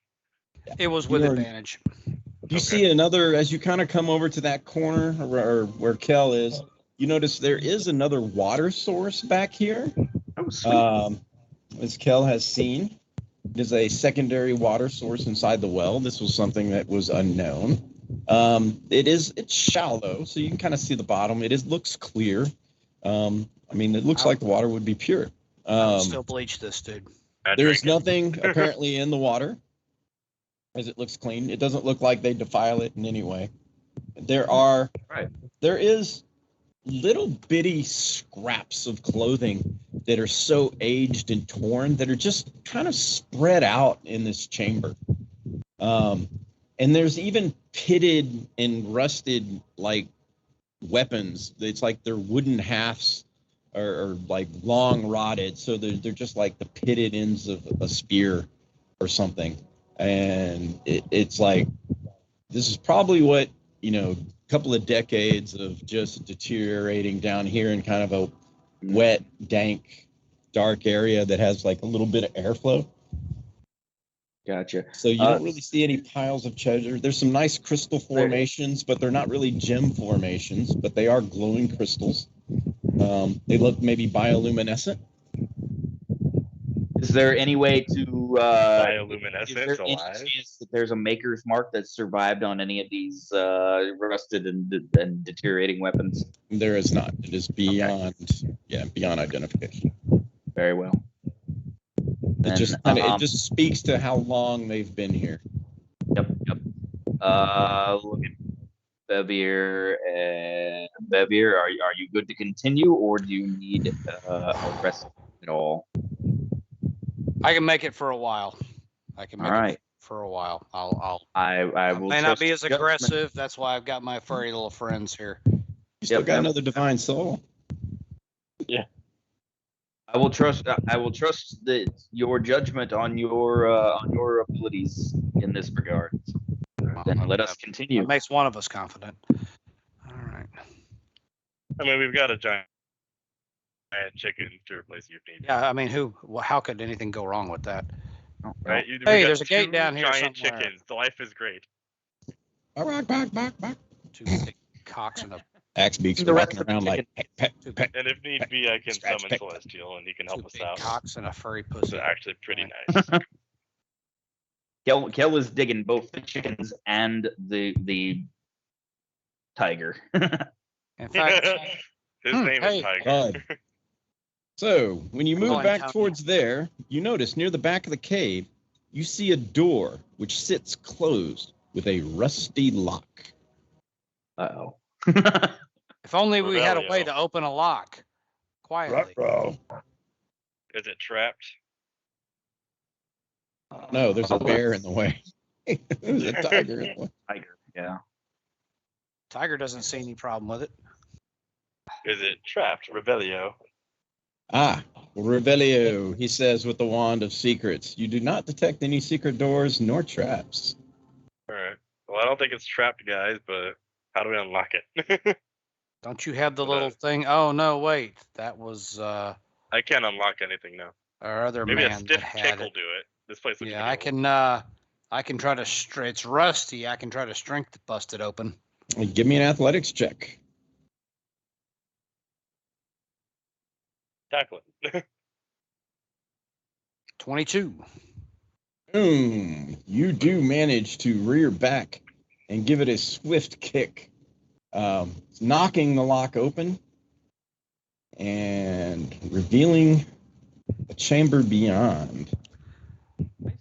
It was with You're- advantage. you Okay. see another. As you kind of come over to that corner or where Kel is, you notice there is another water source back here. Oh, sweet. As Kel has seen, it is a secondary water source inside the well. This was something that was unknown. It's shallow, so you can kind of see the bottom. Looks clear. I mean, it looks like the water would be pure. I would still bleach this, dude. I There is drink it. nothing apparently in the water, as it looks clean. It doesn't look like they defile it in any way. There is little bitty scraps of clothing that are so aged and torn that are just kind of spread out in this chamber. And there's even pitted and rusted like weapons. It's like they're wooden halves or like long rotted. So they're just like the pitted ends of a spear or something. And it's like, this is probably what, a couple of decades of just deteriorating down here in kind of a wet, dank, dark area that has like a little bit of airflow. Gotcha. So you don't really see any piles of treasure. There's some nice crystal formations, but they're not really gem formations, but they are glowing crystals. They look maybe bioluminescent. Is there any way to Bioluminescence is there any alive. chance that there's a maker's mark that survived on any of these rusted and deteriorating weapons? There is not. It is beyond, beyond identification. Very well. It just speaks to how long they've been here. Yep. Look at Bevier. Bevier, are you good to continue, or do you need a rest at all? I can make it for a while. I can make All right. it for a while. I will. May not be as trust judgment. aggressive. That's why I've got my furry little friends here. You still Yep, got yep. another divine soul. I will trust. I will trust your judgment on your abilities in this regard. Then let us continue. It makes one of us confident. All right. I mean, we've got a giant chicken to replace you if needed. Yeah, I mean, how could anything go wrong with that? Right? We Hey, got there's a gate 2 down here giant somewhere. chickens. The life is great. All right, back. Two big cocks and a Axe beaks The rest walking of the around like pet. And if need be, I can Scratch summon pick. Celestial, and he can two help us big out. cocks and a furry It's pussy. actually pretty nice. Kel is digging both the chickens and the tiger. In fact, His name hey. is Tiger. Bud. So when you move Going back down. towards there, you notice near the back of the cave, you see a door which sits closed with a rusty lock. Uh-oh. if only we had a way Revelio. to open a lock quietly. Is it trapped? No, there's a bear in the way. There's a tiger in the way. Tiger. Yeah. Tiger doesn't see any problem with it. Is it trapped? Revelio. Ah, Revelio, he says with the wand of secrets. You do not detect any secret doors nor traps. All right. Well, I don't think it's trapped, guys, but how do we unlock it? Don't you have the No. little thing? Oh no, wait, that was I can't unlock anything now. our other Maybe a man stiff that kick had will it. do it. This place looks Yeah, pretty I old. I can try to. It's rusty. I can try to strength bust it open. Give me an athletics check. Tackle it. 22. You do manage to rear back and give it a swift kick, knocking the lock open and revealing a chamber beyond.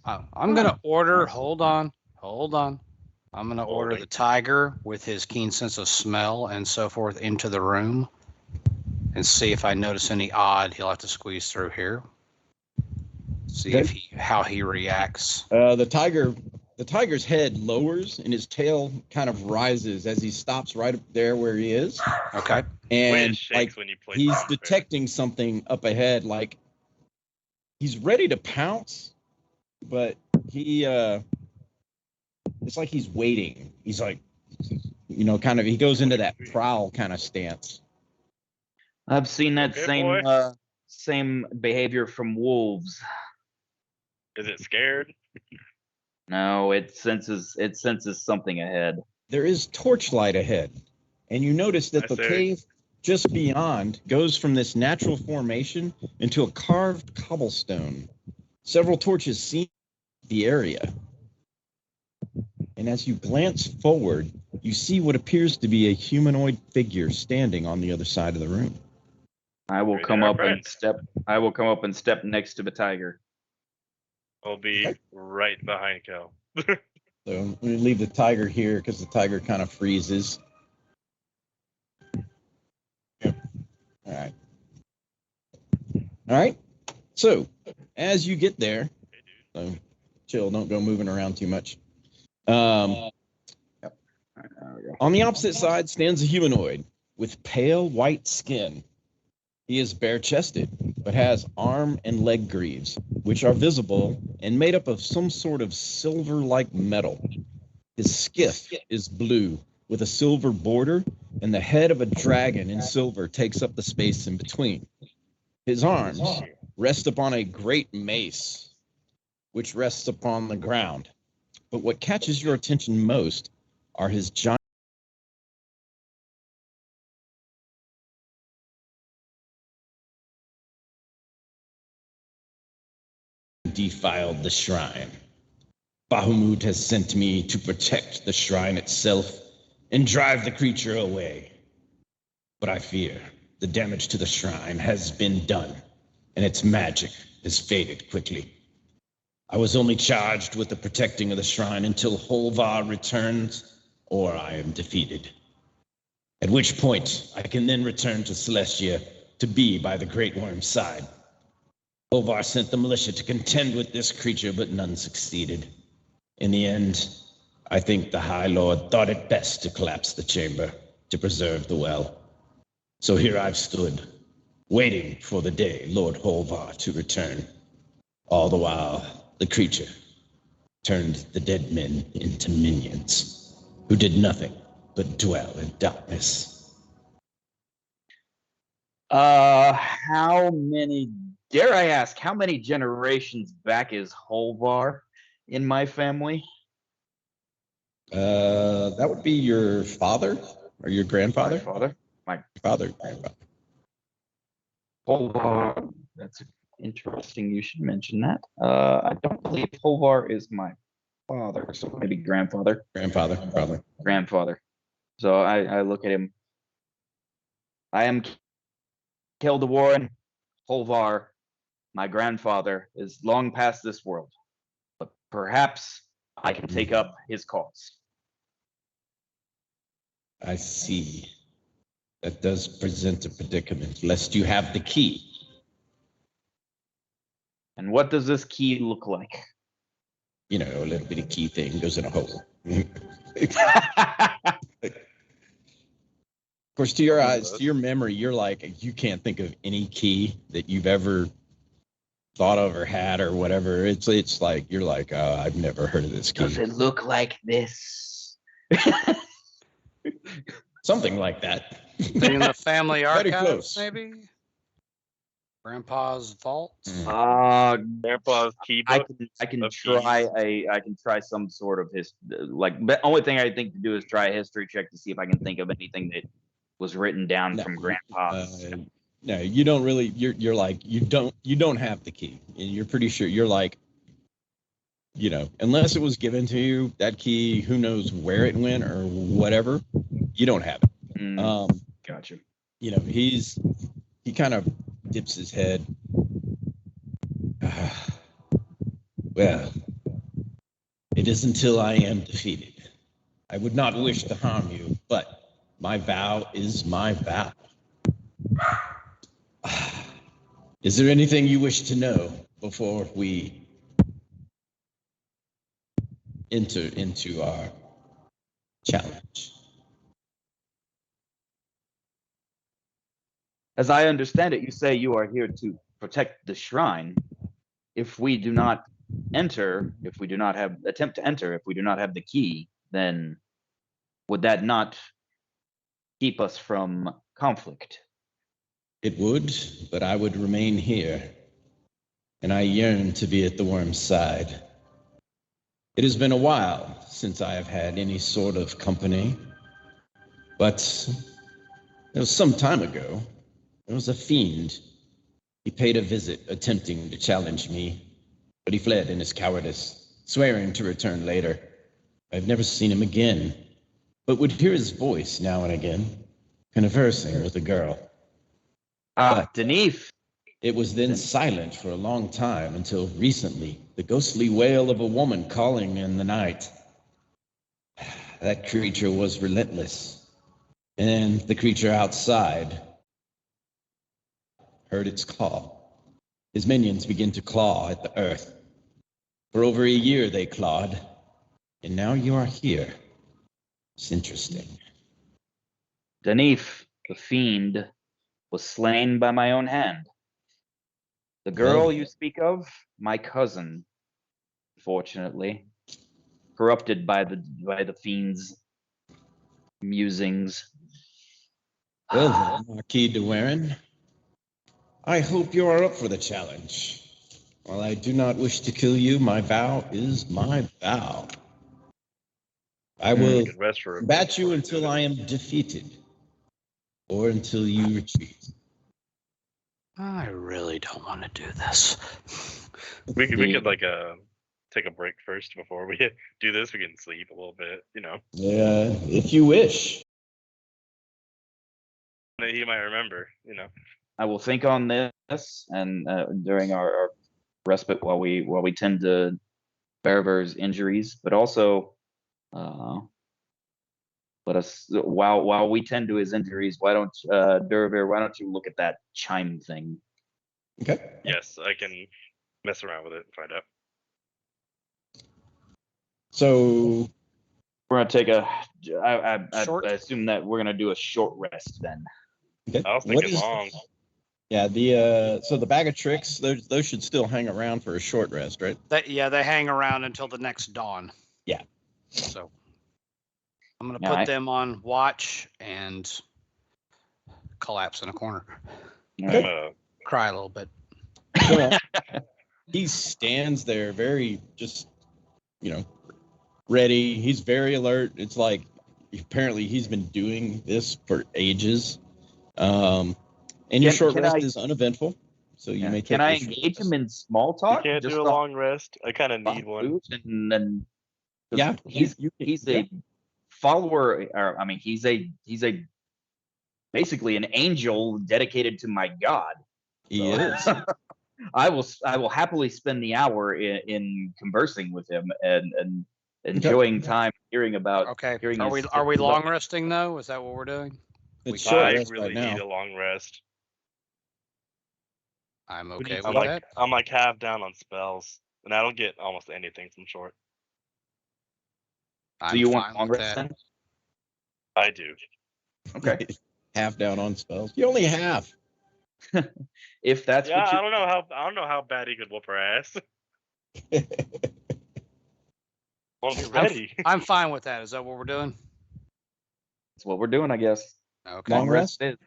I'm going to order. Hold on. I'm going to order the tiger with his keen sense of smell and so forth into the room and see if I notice any odd. He'll have to squeeze through here. See if how he reacts. The tiger's head lowers and his tail kind of rises as he stops right up there where he is. Okay. And like he's detecting something up ahead, like he's ready to pounce, but he it's like he's waiting. He's like, kind of, he goes into that prowl kind of stance. I've seen that same behavior from wolves. Is it scared? No, it senses something ahead. There is torchlight ahead, and you notice that the cave just beyond goes from this natural formation into a carved cobblestone. Several torches seem the area. And as you glance forward, you see what appears to be a humanoid figure standing on the other side of the room. I will come up and step next to the tiger. I'll be right behind Kel. So we leave the tiger here because the tiger kind of freezes. Yep. All right. So as you get there, so chill, don't go moving around too much. On the opposite side stands a humanoid with pale white skin. He is bare-chested, but has arm and leg greaves, which are visible and made up of some sort of silver-like metal. His skiff is blue, with a silver border, and the head of a dragon in silver takes up the space in between. His arms rest upon a great mace, which rests upon the ground. But what catches your attention most are his giant defiled the shrine. Bahamut has sent me to protect the shrine itself and drive the creature away. But I fear the damage to the shrine has been done, and its magic has faded quickly. I was only charged with the protecting of the shrine until Holvar returns, or I am defeated. At which point, I can then return to Celestia to be by the Great Worm's side. Holvar sent the militia to contend with this creature, but none succeeded. In the end, I think the High Lord thought it best to collapse the chamber to preserve the well. So here I've stood, waiting for the day Lord Holvar to return. All the while, the creature turned the dead men into minions, who did nothing but dwell in darkness. Dare I ask, how many generations back is Holvar in my family? That would be your father or your grandfather? My father. Holvar. That's interesting. You should mention that. I don't believe Holvar is my father, so maybe grandfather. Grandfather, probably. Grandfather. So I look at him. I am Kjell DeWarenne. Holvar, my grandfather, is long past this world, but perhaps I can take up his cause. I see. That does present a predicament, lest you have the key. And what does this key look like? A little bitty key thing goes in a hole. Of course, to your eyes, to your memory, you're like, you can't think of any key that you've ever thought of or had or whatever. It's like, you're like, oh, I've never heard of this key. Does it look like this? Something like that. In the family archives, maybe? Grandpa's vault. Grandpa's key I book. can of try keys. I can try some sort of the only thing I think to do is try a history check to see if I can think of anything that was written down from Grandpa's. No, you don't really. You're like you don't have the key, and you're pretty sure you're like, unless it was given to you, that key, who knows where it went or whatever, you don't have it. Gotcha. He kind of dips his head. Well, it is until I am defeated. I would not wish to harm you, but my vow is my vow. Is there anything you wish to know before we enter into our challenge? As I understand it, you say you are here to protect the shrine. If we do not enter, if we do not attempt to enter, if we do not have the key, then would that not keep us from conflict? It would, but I would remain here, and I yearn to be at the worm's side. It has been a while since I have had any sort of company, but it was some time ago. There was a fiend. He paid a visit, attempting to challenge me, but he fled in his cowardice, swearing to return later. I've never seen him again, but would hear his voice now and again, conversing with a girl. Durnehviir. It was then silent for a long time until recently, the ghostly wail of a woman calling in the night. That creature was relentless, and the creature outside heard its call. His minions begin to claw at the earth. For over a year they clawed, and now you are here. It's interesting. Durnehviir, the fiend, was slain by my own hand. The girl you speak of, my cousin, fortunately, corrupted by the fiend's musings. Well then, Marquis DeWarenne, I hope you are up for the challenge. While I do not wish to kill you, my vow is my vow. I will combat you until I am defeated, or until you retreat. I really don't want to do this. We could take a break first before we do this. We can sleep a little bit, Yeah, if you wish. He might remember, I will think on this, and during our respite while we tend to Bevire's injuries, but also let us while we tend to his injuries. Why don't Durnehviir? Why don't you look at that chime thing? Okay. Yes, I can mess around with it and find out. So we're gonna take I assume that we're gonna do a short rest then. Okay. I was thinking long. Yeah, so the bag of tricks, those should still hang around for a short rest, right? They hang around until the next dawn. Yeah. So I'm gonna put them on watch and collapse in a corner. Cry a little bit. He stands there very just, ready. He's very alert. It's like apparently he's been doing this for ages. And your short rest is uneventful, so you may take. Can I engage him in small talk? You can't do a long rest. I kind of need one. And then, yeah, he's a follower. Or I mean, he's a basically an angel dedicated to my God. He is. I will happily spend the hour in conversing with him and enjoying time hearing about. Okay. Are we long resting though? Is that what we're doing? I really need a long rest. I'm okay with that. I'm like half down on spells, and I don't get almost anything from short. Do you want long rest then? I do. Okay. Half down on spells. You only have. If that's what you... I don't know how bad he could whoop her ass. Well, be ready. I'm fine with that. Is that what we're doing? That's what we're doing, I guess. Okay. Long rest is.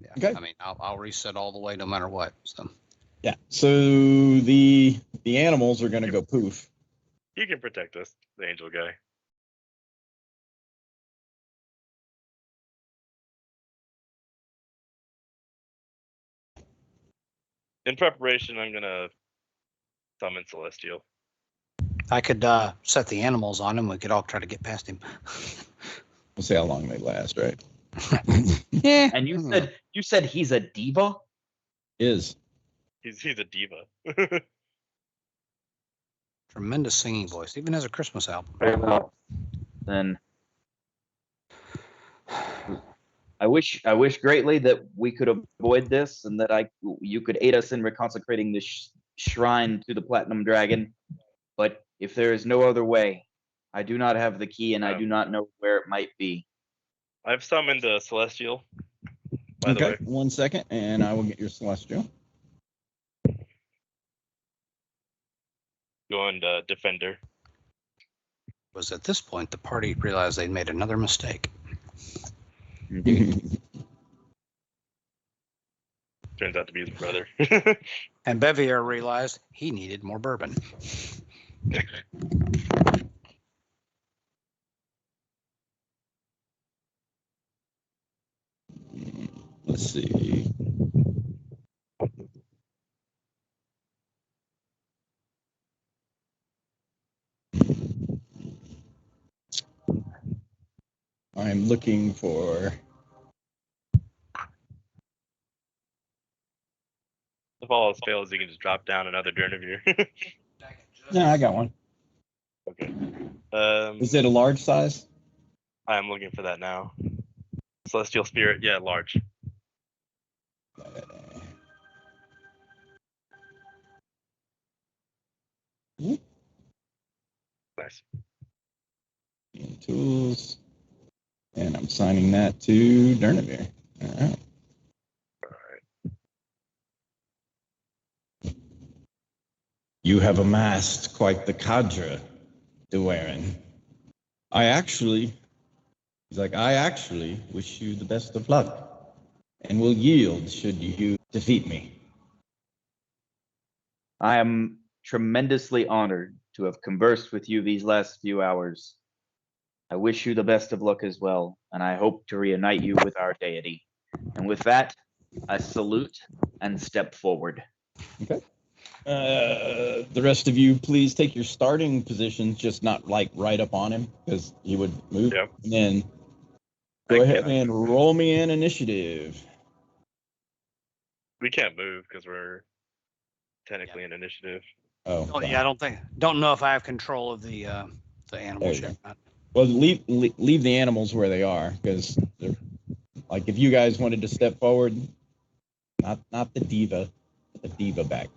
Yeah. Okay. I mean, I'll reset all the way no matter what. So. Yeah. So the animals are going to go poof. You can protect us, the angel guy. In preparation, I'm gonna summon Celestial. I could set the animals on him. We could all try to get past him. We'll see how long they last, right? Yeah. And you said he's a diva? Is. He's a diva. Tremendous singing voice. Even has a Christmas album. Very well. Then I wish greatly that we could avoid this and that you could aid us in reconsecrating this shrine to the Platinum Dragon. But if there is no other way, I do not have the key and I do not know where it might be. I've summoned a Celestial, by the way. 1 second, and I will get your Celestial. Going Defender. It was at this point the party realized they'd made another mistake. Turns out to be his brother. And Bevier realized he needed more bourbon. Let's see. I'm looking for. If all else fails, you can just drop down another Durnehviir. No, I got one. Okay. Is it a large size? I'm looking for that now. Celestial Spirit, yeah, large. Nice. And tools. And I'm signing that to Durnehviir. All right. You have amassed quite the cadre, DeWarenne. I actually wish you the best of luck, and will yield should you defeat me. I am tremendously honored to have conversed with you these last few hours. I wish you the best of luck as well, and I hope to reunite you with our deity. And with that, I salute and step forward. Okay. The rest of you, please take your starting positions, just not like right up on him, because he would move. Yep. And then go ahead and roll me an initiative. We can't move because we're technically in initiative. Oh yeah, don't know if I have control of the animals yet. Well, leave the animals where they are, because like if you guys wanted to step forward, not the diva, but the diva back.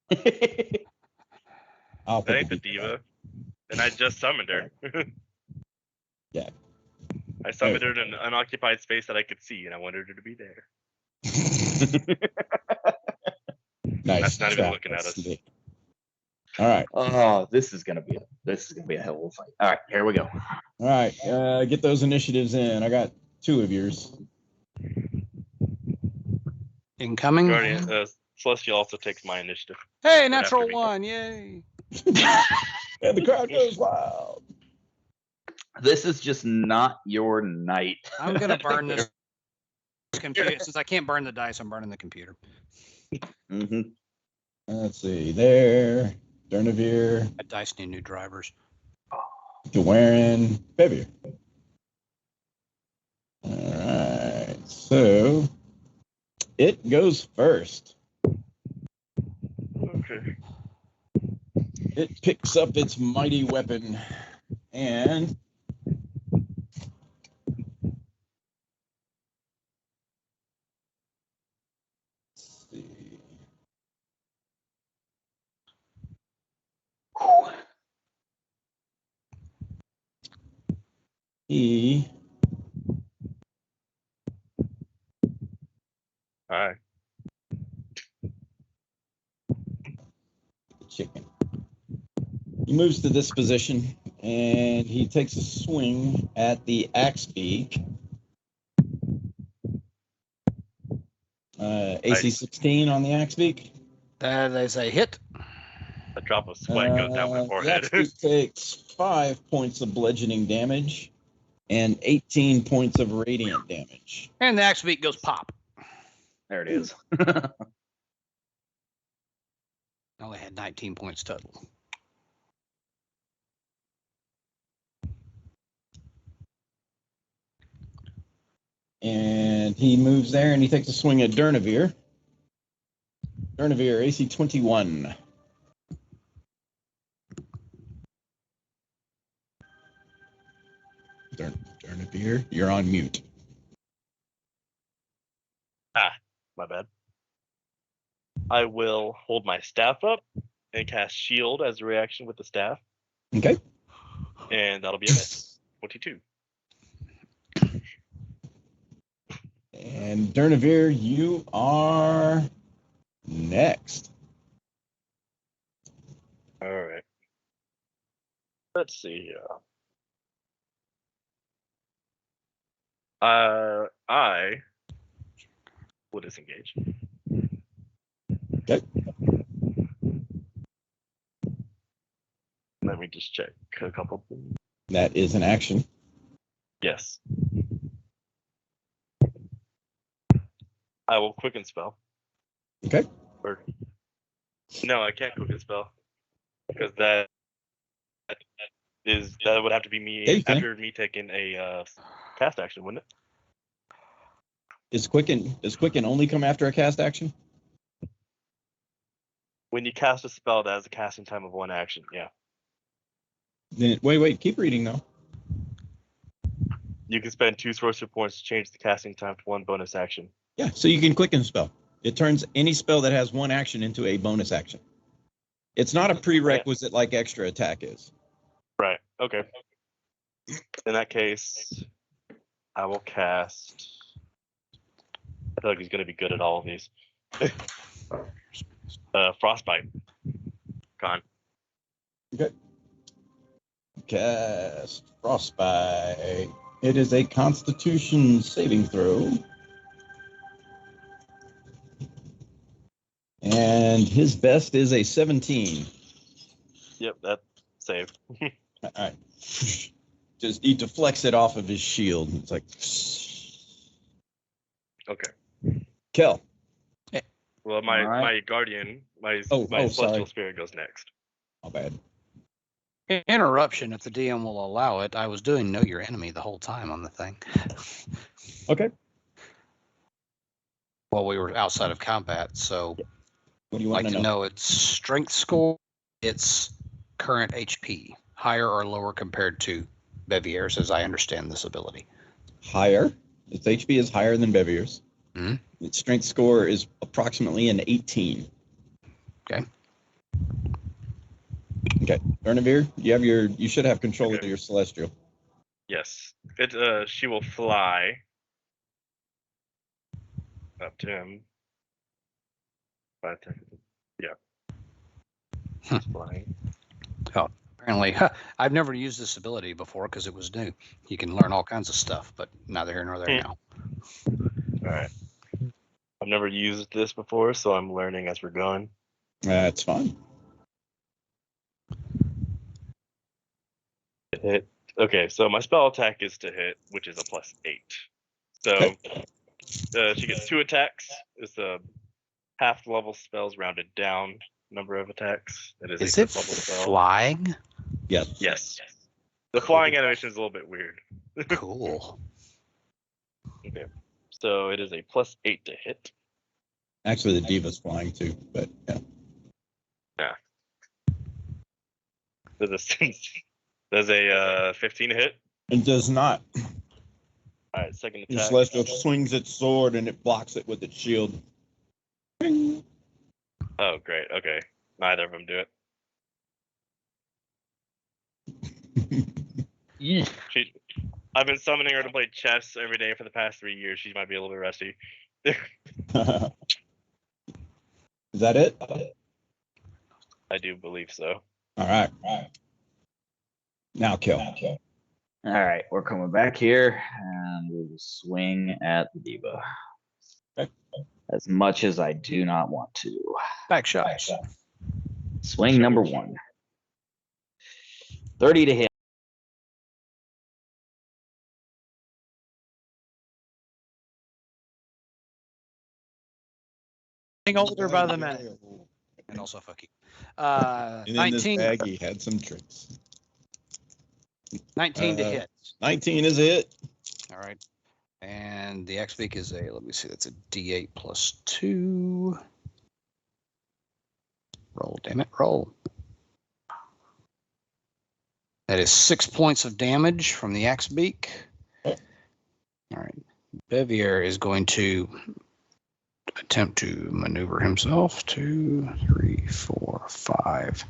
That ain't the diva. And I just summoned her. Yeah. I summoned her in an unoccupied space that I could see, and I wanted her to be there. Nice. That's not even looking at us. All right. Oh, this is gonna be a hell of a fight. All right, here we go. All right. Get those initiatives in. I got 2 of yours. Incoming. Guardian, Celestial also takes my initiative. Hey, natural 1! Yay! And the crowd goes wild. This is just not your night. I'm gonna burn this computer. Since I can't burn the dice, I'm burning the computer. Mm-hmm. Let's see. There. Durnehviir. That dice need new drivers. DeWarenne. Bevier. All right. So it goes first. Okay. It picks up its mighty weapon and let's see. He All right. chicken. He moves to this position and he takes a swing at the axe beak. AC 16 on the axe beak. That is a hit. A drop of sweat goes down my The forehead. axe beak takes 5 points of bludgeoning damage and 18 points of radiant damage. And the axe beak goes pop. There it is. I only had 19 points total. And he moves there and he takes a swing at Durnehviir. Durnehviir, AC 21. Durnehviir, you're on mute. My bad. I will hold my staff up and cast shield as a reaction with the staff. Okay. And that'll be a miss. 22. And Durnehviir, you are next. All right. Let's see here. I will disengage. Okay. Let me just check a couple things. That is an action. Yes. I will quicken spell. Okay. No, I can't quicken spell because that would have to be me Yeah, you can. after me taking a cast action, wouldn't it? Does Quicken only come after a cast action? When you cast a spell that has a casting time of 1 action, yeah. Then wait, keep reading though. You can spend 2 sorcery points to change the casting time to 1 bonus action. Yeah, so you can Quicken spell. It turns any spell that has 1 action into a bonus action. It's not a prerequisite like extra attack is. Right. Okay. In that case, I will cast. I feel like he's going to be good at all of these. Frostbite. Con. Okay. Cast Frostbite. It is a Constitution saving throw. And his best is a 17. Yep, that's saved. All right. Just he deflects it off of his shield. It's like. Okay. Kel. Well, my All right. guardian, my sorry. celestial spirit goes next. My bad. Interruption, if the DM will allow it. I was doing Know Your Enemy the whole time on the thing. Okay. While we were outside of combat, so What do you I'd want like to know its strength score, its current HP, higher or lower compared to Bevier's, as I understand this ability. Higher. Its HP is higher than Bevier's. Mhm. Its strength score is approximately an 18. Okay. Okay. Durnehviir, you should have control of your celestial. Yes. She will fly up to him. 5 seconds. Yeah. Flying. Apparently, I've never used this ability before because it was new. You can learn all kinds of stuff, but neither here nor there now. All right. I've never used this before, so I'm learning as we're going. That's fine. Hit. Okay, so my spell attack is to hit, which is a +8. So she gets 2 attacks. It's a half level spells rounded down number of attacks. It is Is a it fifth level spell. flying? Yes. Yes. The flying animation is a little bit weird. Cool. Okay. So it is a +8 to hit. Actually, the diva's flying too, but yeah. Does a 15 hit? It does not. All right, second The attack. celestial swings its sword and it blocks it with its shield. Oh, great. Okay. Neither of them do it. I've been summoning her to play chess every day for the past 3 years. She might be a little bit rusty. Is that it? I do believe so. All right. Now kill. All right, we're coming back here, and we will swing at the diva. Okay. That as much as I do not want to. Back shots. Swing number 1. 30 to hit. Getting older by the minute. And also fuck you. And in this 19. bag, he had some tricks. 19 to hit. 19 is a hit. All right. And the X-Beak is let me see, that's a D8 plus 2. Roll, damn it, roll. That is 6 points of damage from the X-Beak. All right. Bevier is going to attempt to maneuver himself. 2, 3, 4, 5,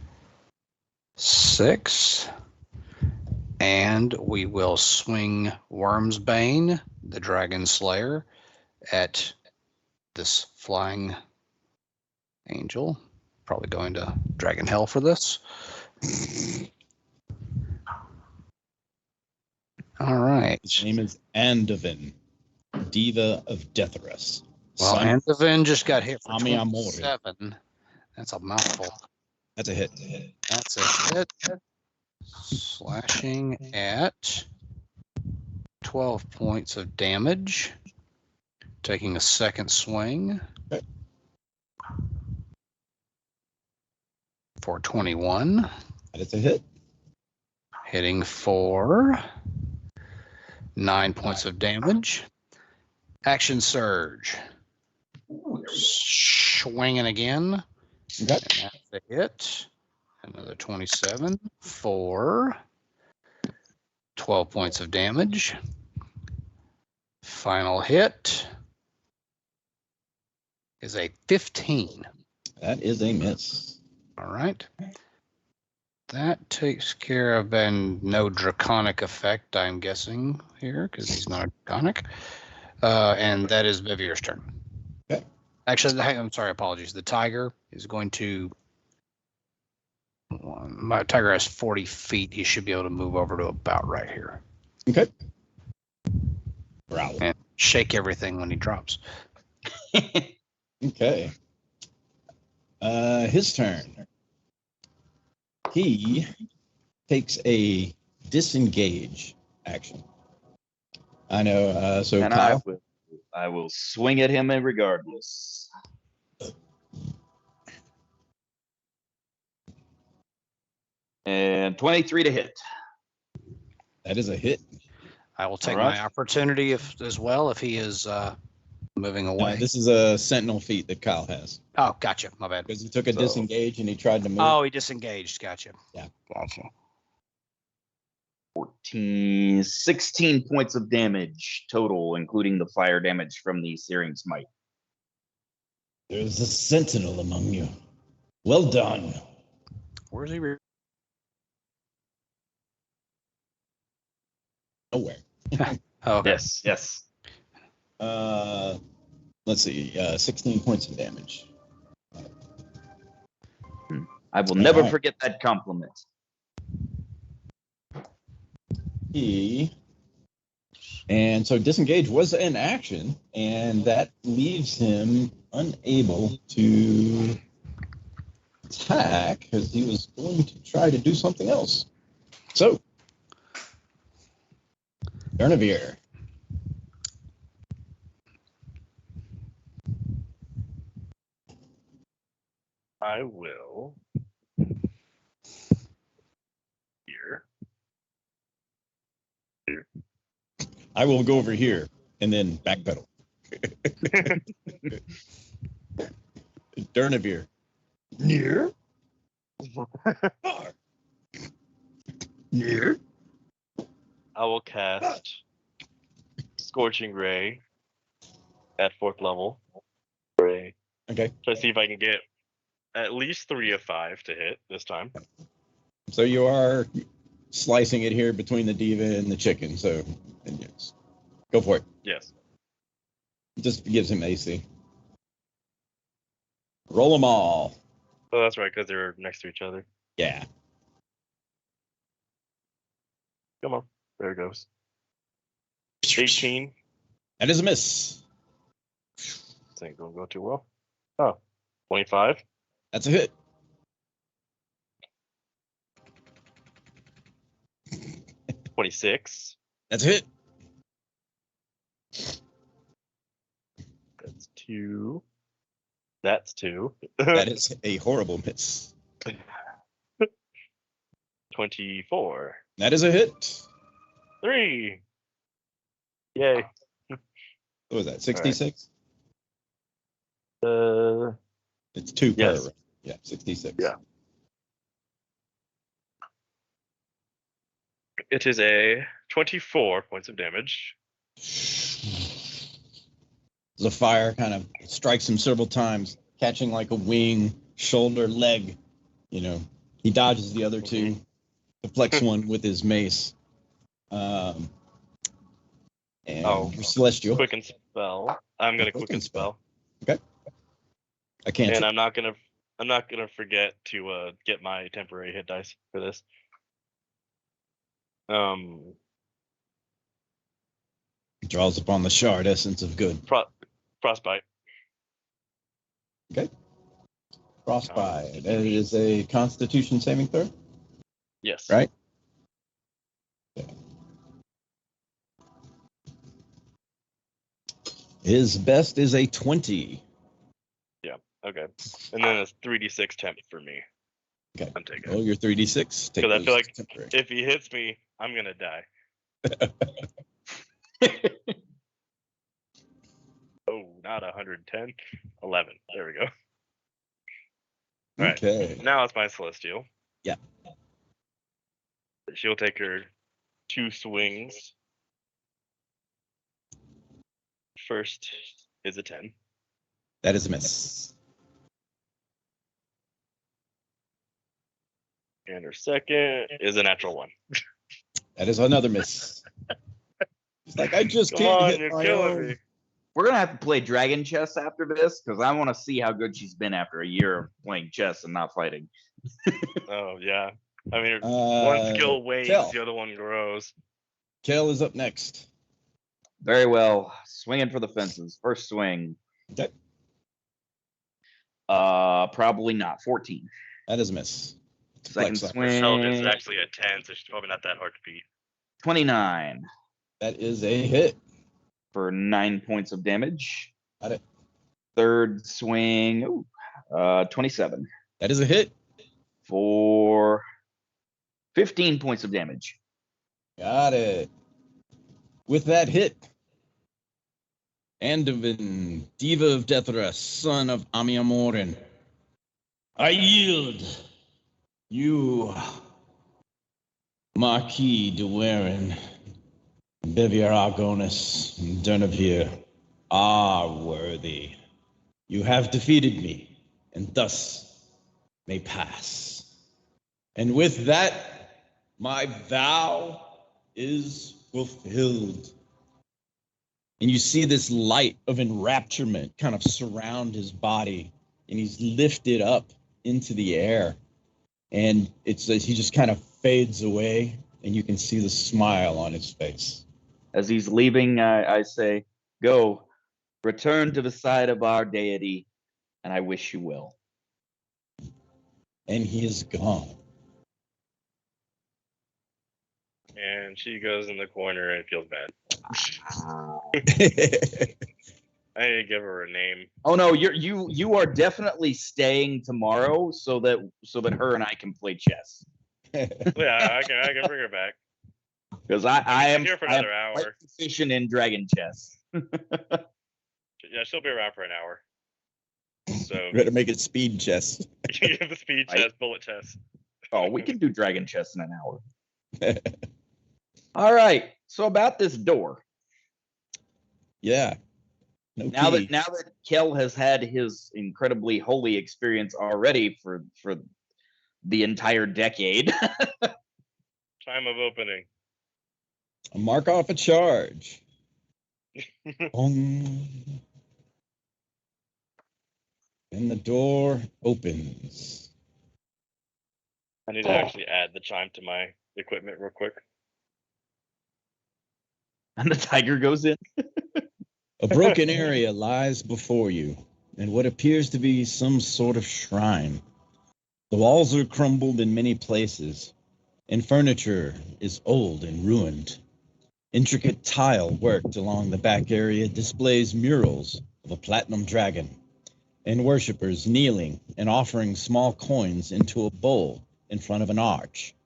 6. And we will swing Worm's Bane, the Dragon Slayer, at this flying angel. Probably going to Dragon Hell for this. All right. His name is Andovin, Diva of Deatherus. Well, Andovin just got hit for Ami Amori. 27. That's a mouthful. That's a hit. That's a hit. Slashing at 12 points of damage. Taking a second swing. Okay. For 21. That is a hit. Hitting for 9 points of damage. Action surge. Swinging again. Okay. And that's a hit. Another 27 for 12 points of damage. Final hit is a 15. That is a miss. All right. That takes care of no draconic effect, I'm guessing, here, because he's not draconic. And that is Bevier's turn. Okay. Actually, I'm sorry, apologies. The tiger is going to... My tiger has 40 feet. He should be able to move over to about right here. Okay. Growl. And shake everything when he drops. Okay. His turn. He takes a disengage action. I know. So And Kyle, I will swing at him regardless. And 23 to hit. that is a hit. I will take All right. my opportunity as well if he is moving away. This is a sentinel feat that Kyle has Oh, gotcha. My bad. because he took a So- disengage and he tried to move. Oh, he disengaged. Gotcha. Yeah. Gotcha. 16 points of damage total, including the fire damage from the Searing Smite. There's a sentinel among you. Well done. Where's he? Nowhere. Oh, okay. Yes. Let's see. 16 points of damage. I will never Alright. forget that compliment. And so disengage was an action, and that leaves him unable to attack because he was going to try to do something else. So, Durnehviir. I will. Here. I will go over here and then backpedal. Durnehviir. Near. Far. Near. I will cast Scorching Ray at 4th level. Ray. Okay. Try to see if I can get at least 3 of 5 to hit this time. So you are slicing it here between the diva and the chicken. So, and yes. Go for it. Yes. Just gives him AC. Roll them all. Oh, that's right, because they're next to each other. Yeah. Come on. There it goes. 18. That is a miss. this ain't gonna go too well. Oh, 25. That's a hit. $26. That's a hit. That's 2. That's 2. That is a horrible miss. 24. That is a hit. 3. Yay. What was that? 66? It's 2 yes. per. Right? Yeah, 66. Yeah. It is a 24 points of damage. The fire kind of strikes him several times, catching like a wing, shoulder, leg. You know, he dodges the other two, deflects one with his mace. And your celestial. Quicken spell. I'm gonna quicken spell. Okay. I can't. And I'm not gonna forget to get my temporary hit dice for this. Draws upon the shard essence of good. Frostbite. Okay. Frostbite. That is a Constitution saving throw. Yes. Right. Okay. His best is a 20. Yeah. Okay. And then it's 3d6 temp for me. Okay. I'm taking Oh, you're 3d6. because I feel like temporary. if he hits me, I'm gonna die. Oh, not 110. 11. There we go. All right. Okay. Now it's my celestial. Yeah. She'll take her 2 swings. First is a 10. That is a miss. And her second is a natural 1. That is another miss. It's like I just Come can't on, hit you're my killing own. me. We're gonna have to play dragon chess after this because I want to see how good she's been after a year of playing chess and not fighting. Oh, yeah. I mean, one skill wanes, Kel. the other one grows. Kale is up next. Very well, swinging for the fences. First swing. Okay. Probably not. 14. That is a miss. Second Flex up. Michelle is swing. actually a 10, so she's probably not that hard to beat. 29 That is a hit. for 9 points of damage. Got it. Third swing. 27 That is a hit. for 15 points of damage. Got it. With that hit, Anduin, Diva of Deathra, son of Amiamorin, I yield. You, Marquis DeWarenne, Bevier Argonis, and Durnehviir, are worthy. You have defeated me, and thus may pass. And with that, my vow is fulfilled. And you see this light of enrapturement kind of surround his body, and he's lifted up into the air. And it's as he just kind of fades away, and you can see the smile on his face. As he's leaving, I say, go, return to the side of our deity, and I wish you well. And he is gone. And she goes in the corner and feels bad. I need to give her a name. Oh no, you are definitely staying tomorrow so that her and I can play chess. Yeah, I can bring her back. Because I am here for another hour. quite proficient in dragon chess. Yeah, she'll be around for an hour. So You better make it speed chess. the speed chess, bullet chess. Oh, we can do dragon chess in an hour. All right. So about this door. Yeah. No Now key. that Kel has had his incredibly holy experience already for the entire decade. Time of opening. Mark off a charge. Bong. And the door opens. I need to actually add the chime to my equipment real quick. And the tiger goes in. A broken area lies before you, and what appears to be some sort of shrine. The walls are crumbled in many places, and furniture is old and ruined. Intricate tile worked along the back area displays murals of a platinum dragon, and worshippers kneeling and offering small coins into a bowl in front of an arch.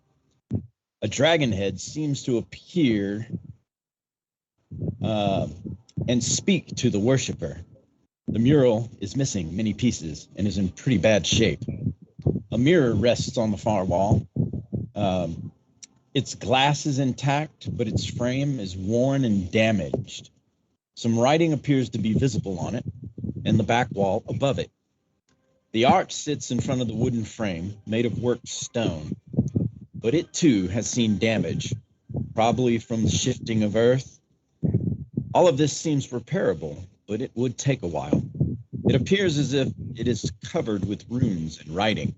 A dragon head seems to appear and speak to the worshipper. The mural is missing many pieces and is in pretty bad shape. A mirror rests on the far wall. Its glass is intact, but its frame is worn and damaged. Some writing appears to be visible on it, and the back wall above it. The arch sits in front of the wooden frame, made of worked stone, but it too has seen damage, probably from the shifting of earth. All of this seems repairable, but it would take a while. It appears as if it is covered with runes and writing.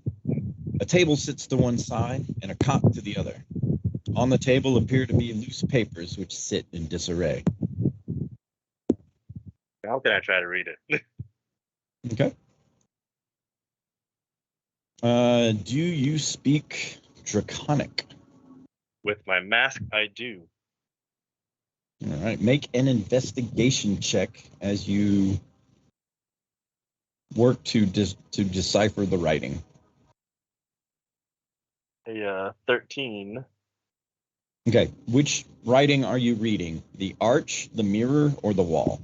A table sits to one side and a cot to the other. On the table appear to be loose papers which sit in disarray. How can I try to read it? Okay. Do you speak Draconic? With my mask, I do. All right. Make an investigation check as you work to decipher the writing. A 13. Okay. Which writing are you reading? The arch, the mirror, or the wall?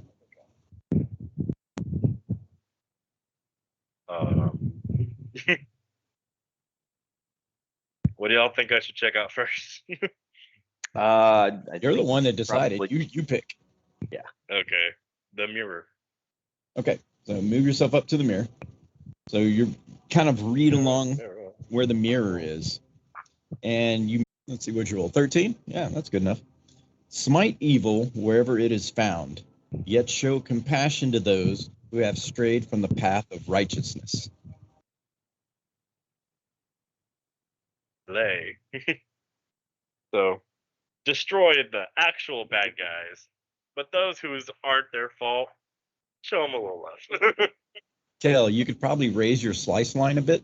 What do y'all think I should check out first? You're the one that decided. Probably. You pick. Okay, the mirror. Okay. So move yourself up to the mirror. So you're kind of read along where the mirror is. And you, let's see what you roll. 13? Yeah, that's good enough. Smite evil wherever it is found, yet show compassion to those who have strayed from the path of righteousness. Lay. So, destroy the actual bad guys, but those whose aren't their fault, show them a little love. Kel, you could probably raise your slice line a bit.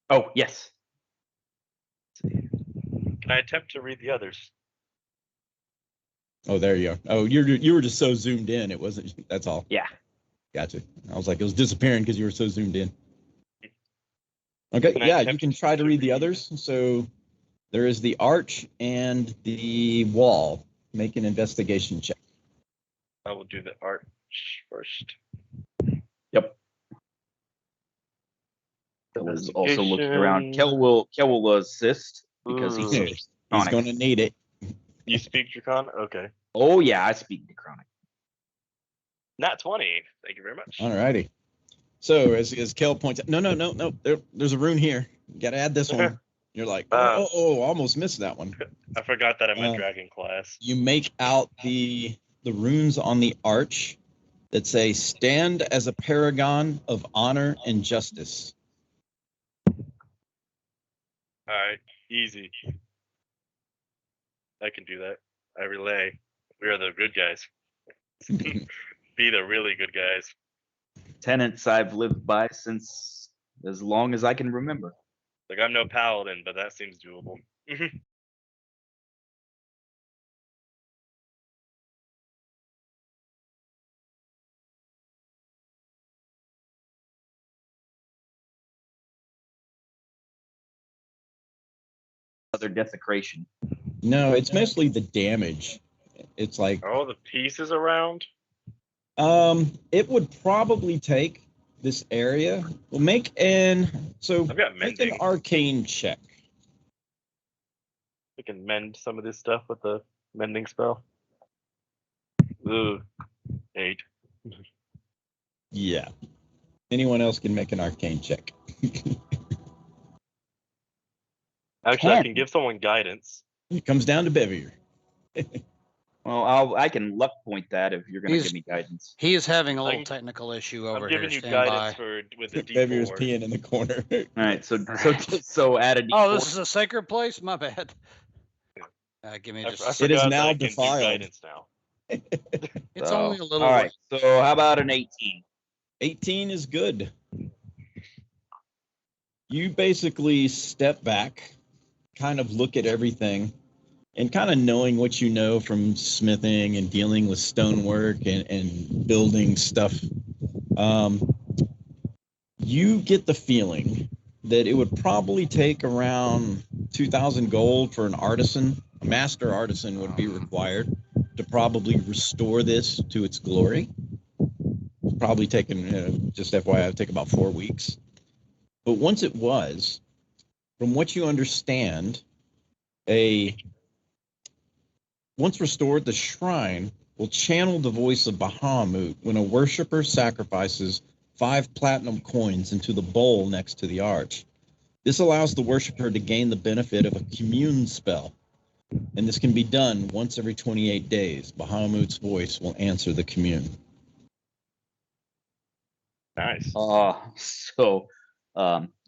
Oh, yes. Can I attempt to read the others? Oh, there you are. Oh, you were just so zoomed in. It wasn't. That's all. Yeah. Gotcha. I was like, it was disappearing because you were so zoomed in. Okay. Can I Yeah, you attempt can try to read the others. So there is the arch and the wall. Make an investigation check. I will do the arch first. Yep. Kel is also looking around. Kel will assist because Ooh. he's He's going to need it. You speak Dracon? Okay. Oh yeah, I speak Necronic. Nat 20. Thank you very much. All righty. So as Kel points out, no. There's a rune here. You got to add this one. You're like, almost missed that one. I forgot that I'm in dragon class. You make out the runes on the arch that say, "Stand as a paragon of honor and justice." All right, easy. I can do that. I relay. We are the good guys. Be the really good guys. Tenets I've lived by since as long as I can remember. Like, I'm no paladin, but that seems doable. Other desecration. No, it's mostly the damage. It's like Are all the pieces around? it would probably take this area. Well, make an I've got make mending. an arcane check. We can mend some of this stuff with the mending spell. Ooh, 8. Yeah. Anyone else can make an arcane check. Actually, I can give someone guidance. It comes down to Bevier. Well, I can luck point that if you're going to He's- give me guidance. He is having a little technical issue over I'm here. giving you Stand by. guidance with a Bevier's D4. peeing in the corner. All right, so add a D4. Oh, this is a sacred place? My bad. Give me I just. It is forgot that now I can do defiled. guidance now. It's So, only a little all right. way. So how about an 18? 18 is good. You basically step back, kind of look at everything, and kind of knowing what you know from smithing and dealing with stonework and building stuff, you get the feeling that it would probably take around 2,000 gold for an artisan. A master artisan would be required to probably restore this to its glory. It's probably taken, just FYI, it would take about 4 weeks. But once it was, from what you understand, once restored, the shrine will channel the voice of Bahamut when a worshiper sacrifices 5 platinum coins into the bowl next to the arch. This allows the worshiper to gain the benefit of a commune spell, and this can be done once every 28 days. Bahamut's voice will answer the commune. Nice.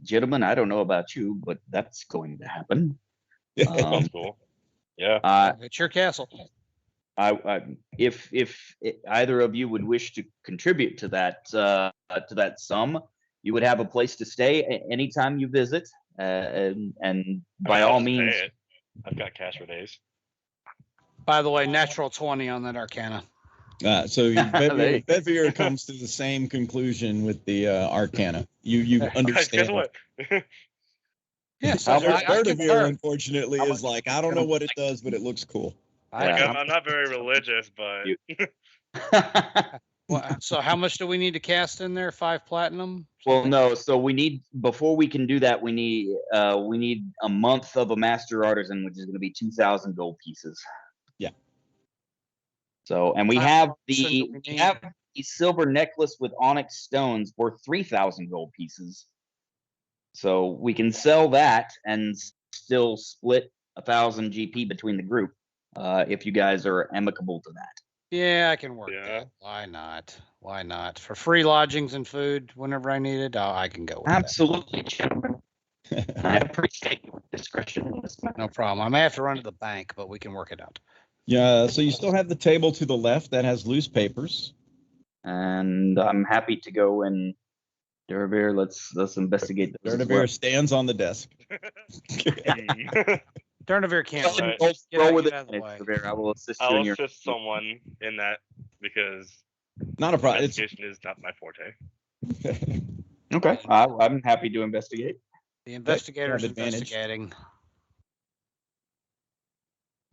Gentlemen, I don't know about you, but that's going to happen. That's cool. Yeah. It's your castle. If either of you would wish to contribute to that sum, you would have a place to stay anytime you visit, and by I'll all just pay means, it. I've got cash for days. By the way, natural 20 on that Arcana. So Bevier comes to the same conclusion with the Arcana. You understand. Guess what? Yeah, so Durnehviir, unfortunately, is like, I don't know what it does, but it looks cool. I'm not very religious, but Well, so how much do we need to cast in there? 5 platinum? well, no. So we need, before we can do that, we need a month of a master artisan, which is going to be 2,000 gold pieces. Yeah. So, and we have the silver necklace with onyx stones worth 3,000 gold pieces. So we can sell that and still split 1,000 GP between the group, if you guys are amicable to that. Yeah, I can work that. Why not? Why not? For free lodgings and food whenever I need it, I can go with Absolutely, gentlemen. I appreciate your discretion in this matter. No problem. I may have to run to the bank, but we can work it out. Yeah, so you still have the table to the left that has loose papers. And I'm happy to go and Durnehviir, let's investigate this. Durnehviir stands on the desk. Durnehviir can't Right. get out of the way. Durnehviir, I will assist you I'll in your. assist someone in that because Not a problem. investigation is not my forte. Okay, I'm happy to investigate. The investigator's advantage. investigating.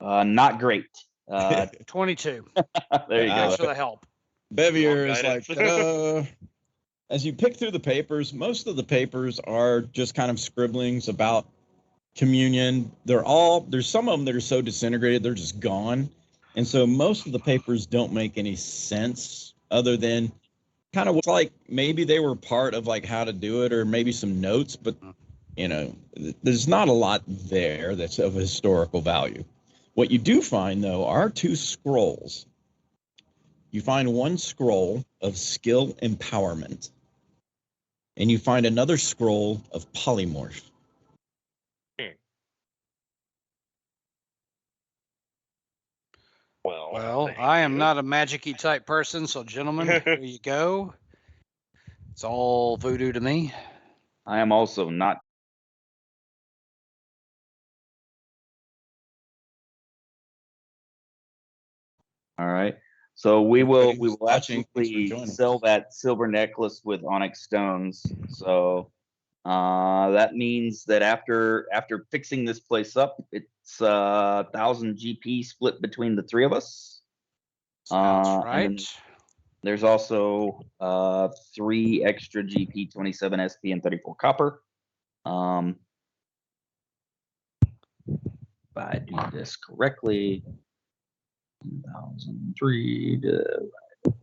Not great. 22. There you go. Thanks for the help. Bevier Wrong is like, guidance. as you pick through the papers, most of the papers are just kind of scribblings about communion. There's some of them that are so disintegrated, they're just gone. And so most of the papers don't make any sense other than kind of like maybe they were part of like how to do it or maybe some notes, but there's not a lot there that's of historical value. What you do find, though, are 2 scrolls. You find one scroll of skill empowerment, and you find another scroll of polymorph. Well, I am not a magic-y type person, so gentlemen, here you go. It's all voodoo to me. I am also not. All right. So we will absolutely sell that silver necklace with onyx stones. So that means that after fixing this place up, it's 1,000 GP split between the 3 of us. Sounds right. There's also 3 extra GP, 27 SP, and 34 copper. If I do this correctly, 1,003 to 3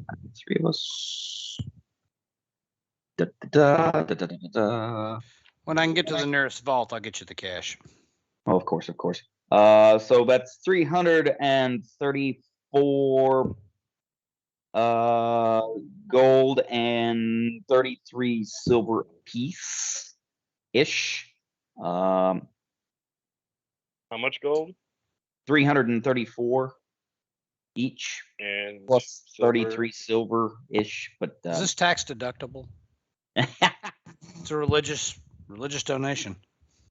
of us. When I can get to the nearest vault, I'll get you the cash. Oh, of course. So that's 334 gold and 33 silver piece ish. how much gold? 334. each, And plus silver. 33 silver-ish. But Is this tax deductible? It's a religious donation.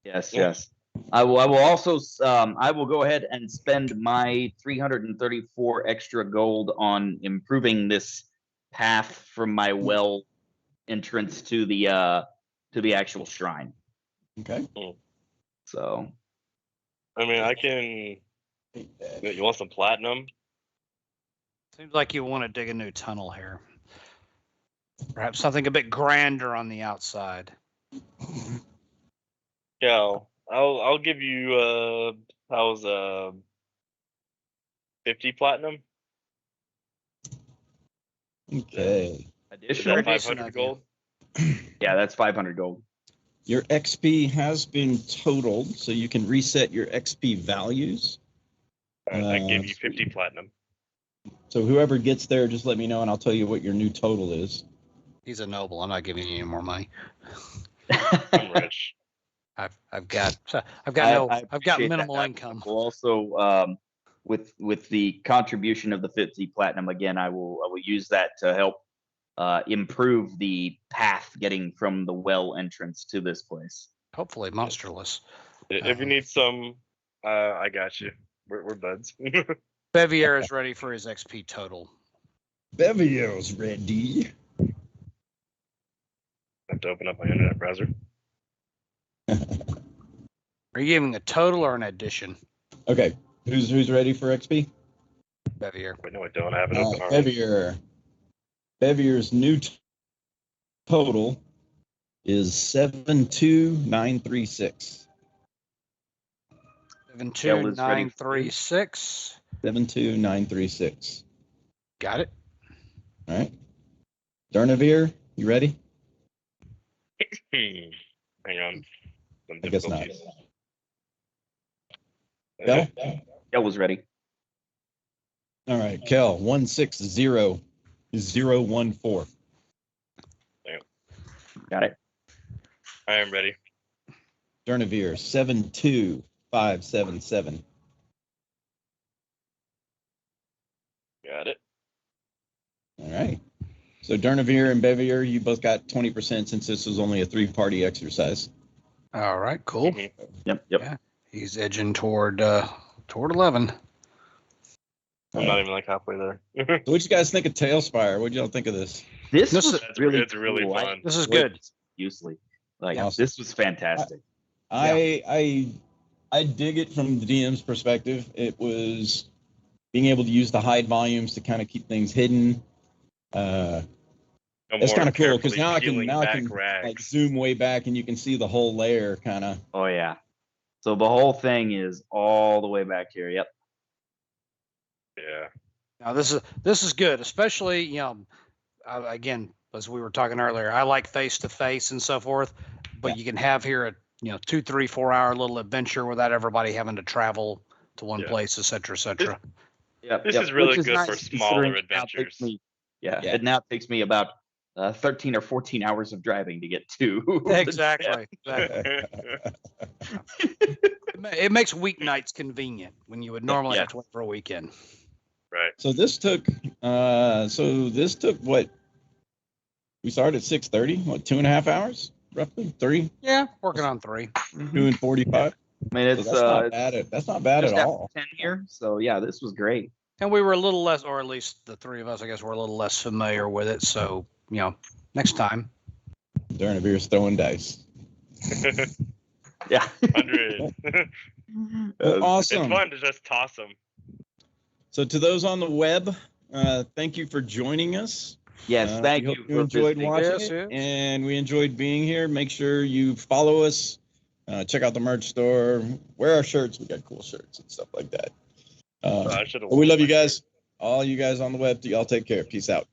yes, Yeah. yes. I will also I will go ahead and spend my 334 extra gold on improving this path from my well entrance to the actual shrine. Okay. So I mean, I can. You want some platinum? Seems like you want to dig a new tunnel here. Perhaps something a bit grander on the outside. Yeah, I'll give you how's 50 platinum? Okay. Is additional. that Very decent 500 idea. gold? Yeah, that's 500 gold. Your XP has been totaled, so you can reset your XP values. All right, I give you 50 platinum. So whoever gets there, just let me know, and I'll tell you what your new total is. He's a noble. I'm not giving you any more money. I'm rich. I've got I appreciate minimal that. income. I will also with the contribution of the 50 platinum again, I will use that to help improve the path getting from the well entrance to this place. Hopefully monsterless. If you need some, I got you. We're buds. Bevier is ready for his XP total. Bevier's ready. I have to open up my internet browser. Are you giving a total or an addition, Okay, who's ready for XP? Bevier? Wait, no, I don't. I have it open already. Bevier's new total is 72936. 72936. 72936. Got it. All right. Durnehviir, you ready? Hang on. Some I guess not. difficulties. Kel? Kel was ready. All right, Kel, 160014. Got it. I am ready. Durnehviir, 72577. Got it. All right. So Durnehviir and Bevier, you both got 20% since this was only a 3-party exercise. All right. Cool. Mhm. Yep. Yeah. He's edging toward 11. I'm not even like halfway there. So what'd you guys think of Tailspire? What'd y'all think of this? This This was is- really it's really cool. fun. This is good. Usually, like Awesome. this was fantastic. I dig it from the DM's perspective. It was being able to use the hide volumes to kind of keep things hidden. It's kind of cool because now I can like zoom way back and you can see the whole layer kind of. Oh yeah. So the whole thing is all the way back here. Yep. Yeah. Now this is good, especially again, as we were talking earlier, I like face to face and so forth, but you can have here a 2, 3, 4 hour little adventure without everybody having to travel to one place, etc., etc. Yep. This is really good for smaller adventures. It now takes me about 13 or 14 hours of driving to get to. Exactly. It makes weeknights convenient when you would normally have to wait for a weekend. Right. So this took what? We started at 6:30. What, 2.5 hours, roughly 3? Yeah, working on 3. 2 and 45. I mean, it's So that's not bad at all. 10 here. So yeah, this was great. And we were a little less, or at least the 3 of us, I guess, were a little less familiar with it. So next time. Durnehviir's throwing dice. Yeah. 100. Well, awesome. It's fun to just toss them. So to those on the web, thank you for joining us. Yes, thank we you. hope you enjoyed watching Yes, it, and we enjoyed being here. Make sure you follow us, check out the merch store, wear our shirts. We got cool shirts and stuff like that. I should've But we worn love you my guys. shirt. All you guys on the web, y'all take care. Peace out.